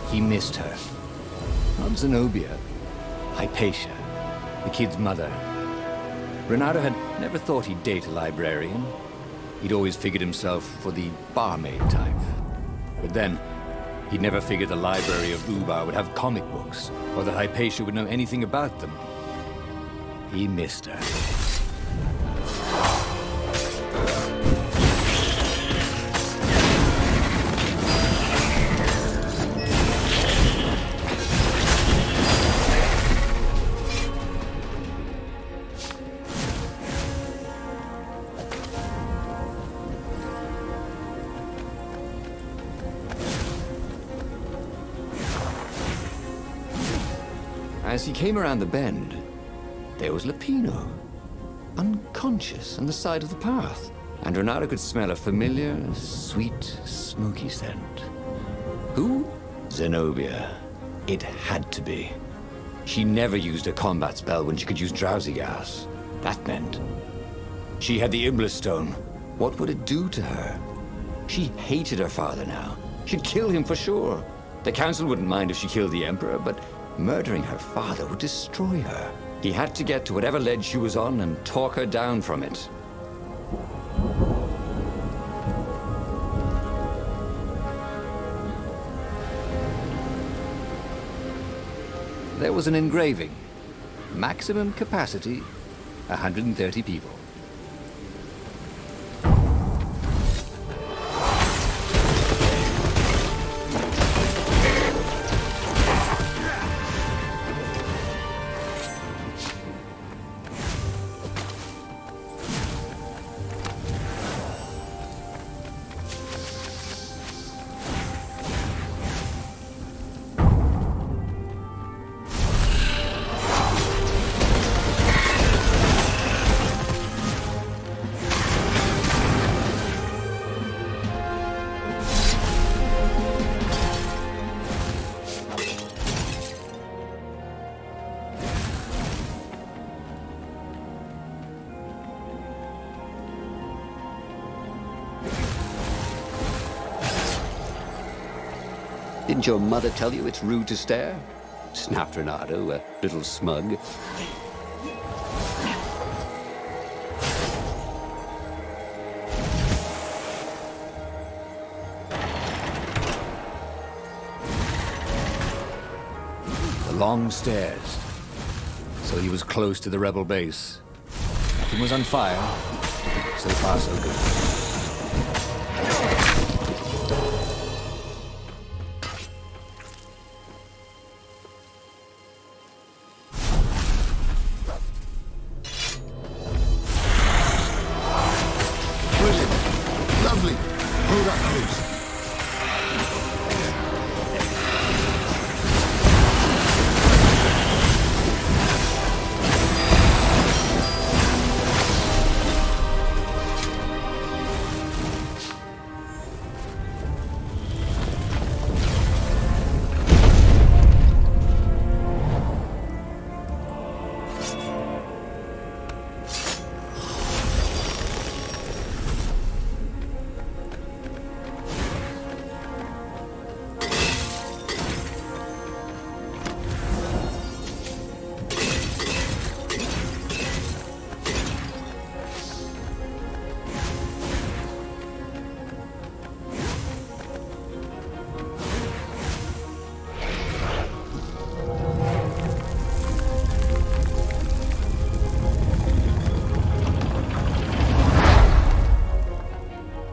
He missed her. Not Zenobia. Hypatia, the kid's mother. Renato had never thought he'd date a librarian. He'd always figured himself for the barmaid type. But then, he'd never figured the library of Ubar would have comic books, or that Hypatia would know anything about them. He missed her. As he came around the bend, there was Lupino, unconscious on the side of the path. And Renato could smell a familiar, sweet, smoky scent. Who? Zenobia. It had to be. She never used a combat spell when she could use drowsy gas. That meant she had the Iblis Stone. What would it do to her? She hated her father now. She'd kill him for sure. The council wouldn't mind if she killed the Emperor, but murdering her father would destroy her. He had to get to whatever ledge she was on and talk her down from it. There was an engraving. Maximum capacity, 130 people. Didn't your mother tell you it's rude to stare? Snapped Renato, a little smug. The long stairs. So he was close to the rebel base. Nothing was on fire. So far, so good. Lovely. Hold up, please.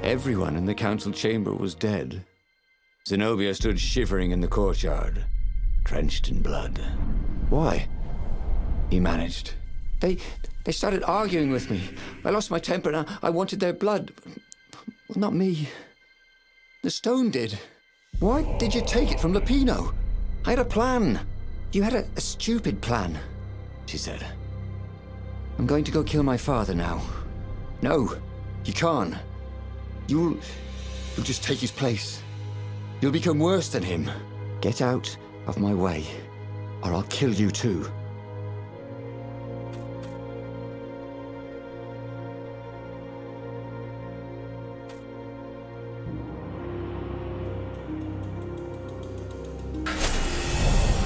Everyone in the council chamber was dead. Zenobia stood shivering in the courtyard, drenched in blood. Why? He managed. They started arguing with me. I lost my temper and I wanted their blood. Well, not me. The stone did. Why did you take it from Lupino? I had a plan. You had a stupid plan, she said. I'm going to go kill my father now. No, you can't. You'll just take his place. You'll become worse than him. Get out of my way, or I'll kill you too.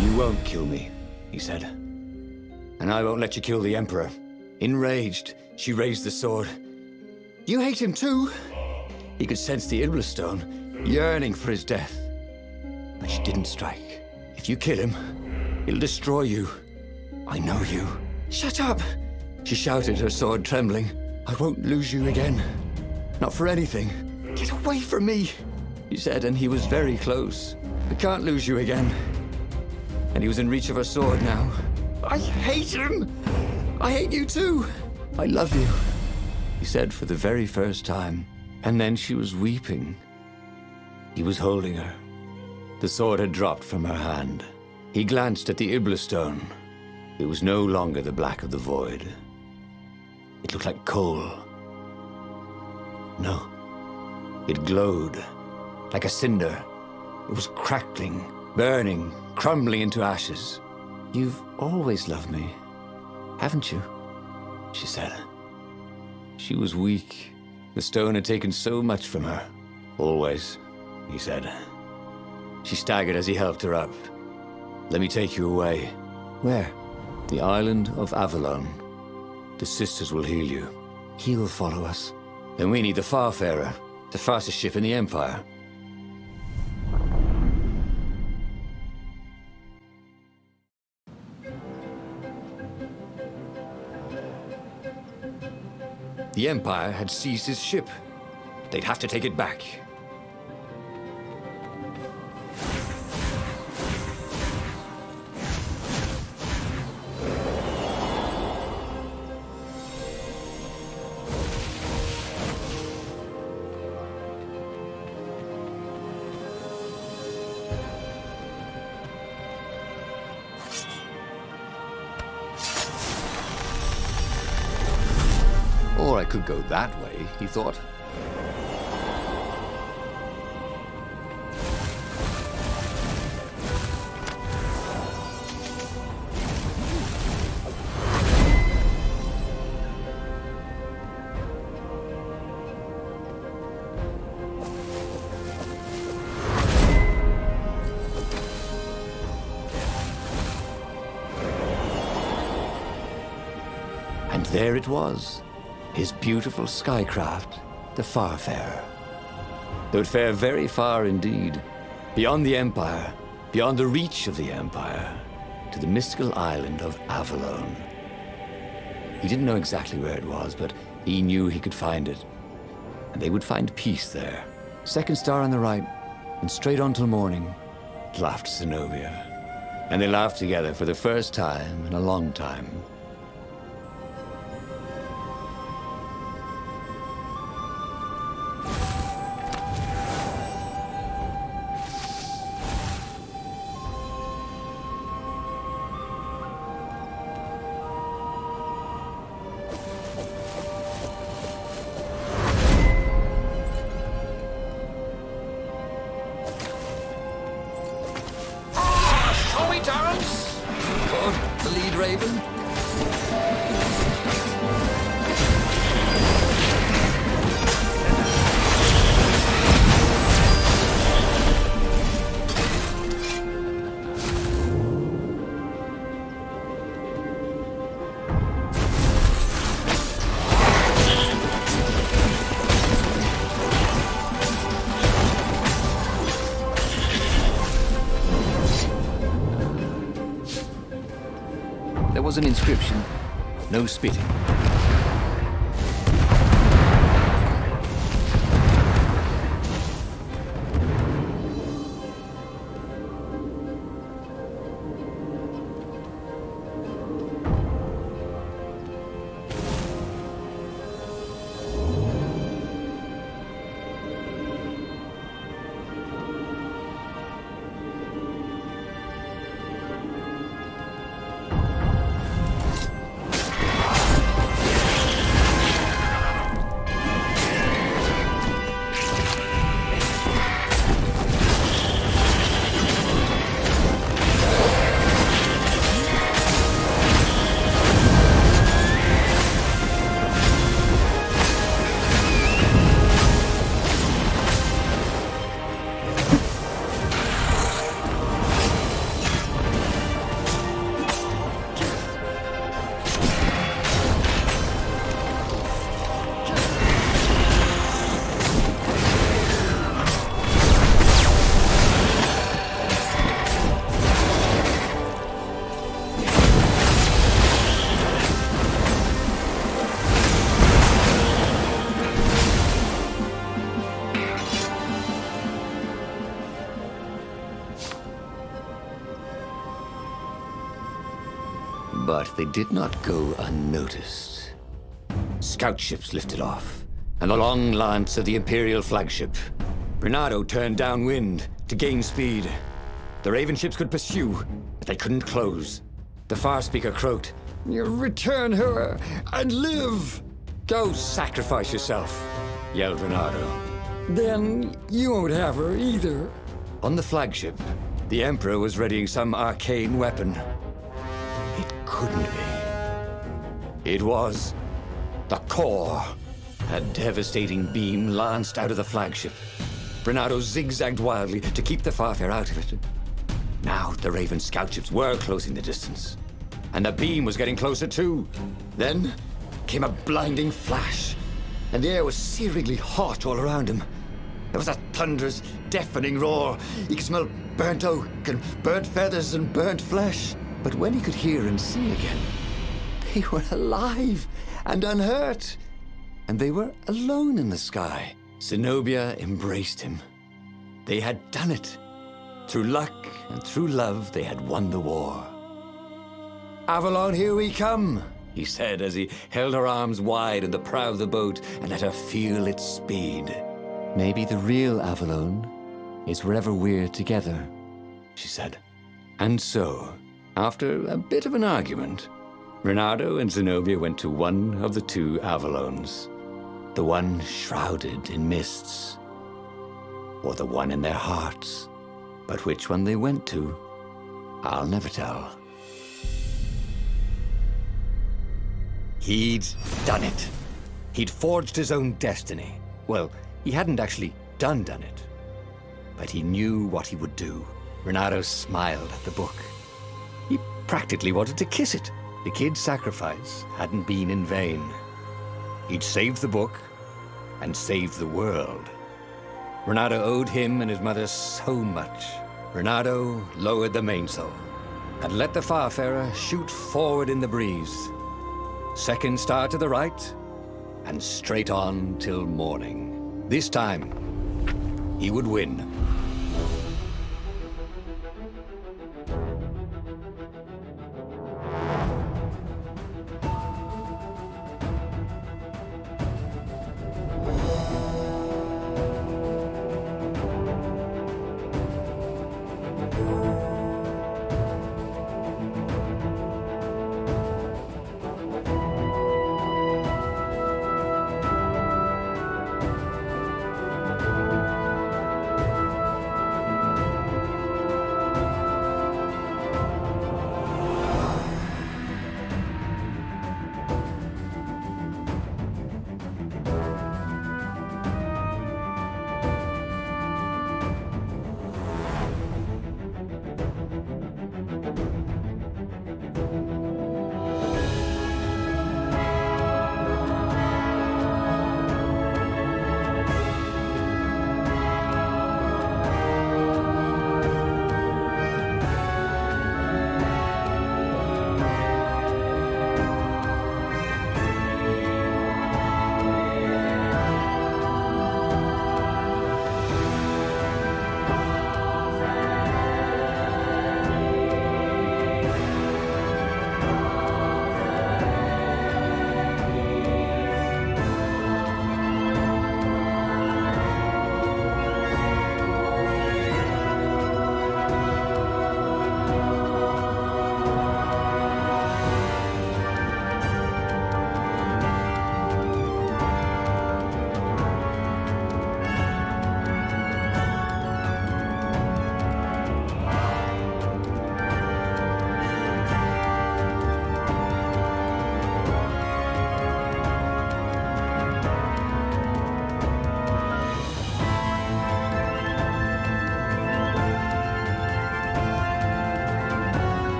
You won't kill me, he said. And I won't let you kill the Emperor. Enraged, she raised the sword. You hate him too? He could sense the Iblis Stone, yearning for his death. But she didn't strike. If you kill him, he'll destroy you. I know you. Shut up! She shouted, her sword trembling. I won't lose you again. Not for anything. Get away from me, he said, and he was very close. I can't lose you again. And he was in reach of her sword now. I hate him! I hate you too! I love you, he said for the very first time. And then she was weeping. He was holding her. The sword had dropped from her hand. He glanced at the Ibla stone. It was no longer the black of the void. It looked like coal. No. It glowed, like a cinder. It was crackling, burning, crumbling into ashes. "You've always loved me, haven't you?" she said. She was weak. The stone had taken so much from her. "Always," he said. She staggered as he helped her up. "Let me take you away." "Where?" "The island of Avalon. The sisters will heal you." "He'll follow us." "Then we need the Farfarer, the fastest ship in the Empire." The Empire had seized his ship. They'd have to take it back. Or I could go that way, he thought. And there it was. His beautiful skycraft, the Farfarer. They would fare very far indeed, beyond the Empire, beyond the reach of the Empire, to the mystical island of Avalon. He didn't know exactly where it was, but he knew he could find it. And they would find peace there. "Second star on the right, and straight on till morning," laughed Zenobia. And they laughed together for the first time in a long time. The lead raven? There was an inscription, "No spitting." But they did not go unnoticed. Scout ships lifted off, and the long lance of the Imperial flagship. Bernardo turned downwind to gain speed. The Raven ships could pursue but they couldn't close. The far speaker croaked, "You return her and live!" "Go sacrifice yourself," yelled Reynardo. Then you won't have her either. On the flagship, the Emperor was readying some arcane weapon. It couldn't be. It was the core. A devastating beam lanced out of the flagship. Reynardo zigzagged wildly to keep the Farfair out of it. Now the Raven scout ships were closing the distance, and the beam was getting closer too. Then came a blinding flash, and the air was searingly hot all around him. There was a thunderous, deafening roar. He could smell burnt oak and burnt feathers and burnt flesh. But when he could hear and see again, they were alive and unhurt. And they were alone in the sky. Zenobia embraced him. They had done it. Through luck and through love, they had won the war. "Avalon, here we come," he said as he held her arms wide in the prow of the boat and let her feel its speed. "Maybe the real Avalon is wherever we're together," she said. And so, after a bit of an argument, Reynardo and Zenobia went to one of the two Avalons. The one shrouded in mists, or the one in their hearts. But which one they went to, I'll never tell. He'd done it. He'd forged his own destiny. Well, he hadn't actually done it, but he knew what he would do. Reynardo smiled at the book. He practically wanted to kiss it. The kid's sacrifice hadn't been in vain. He'd saved the book and saved the world. Reynardo owed him and his mother so much. Reynardo lowered the mainsail and let the Farfarer shoot forward in the breeze. Second star to the right, and straight on till morning. This time, he would win.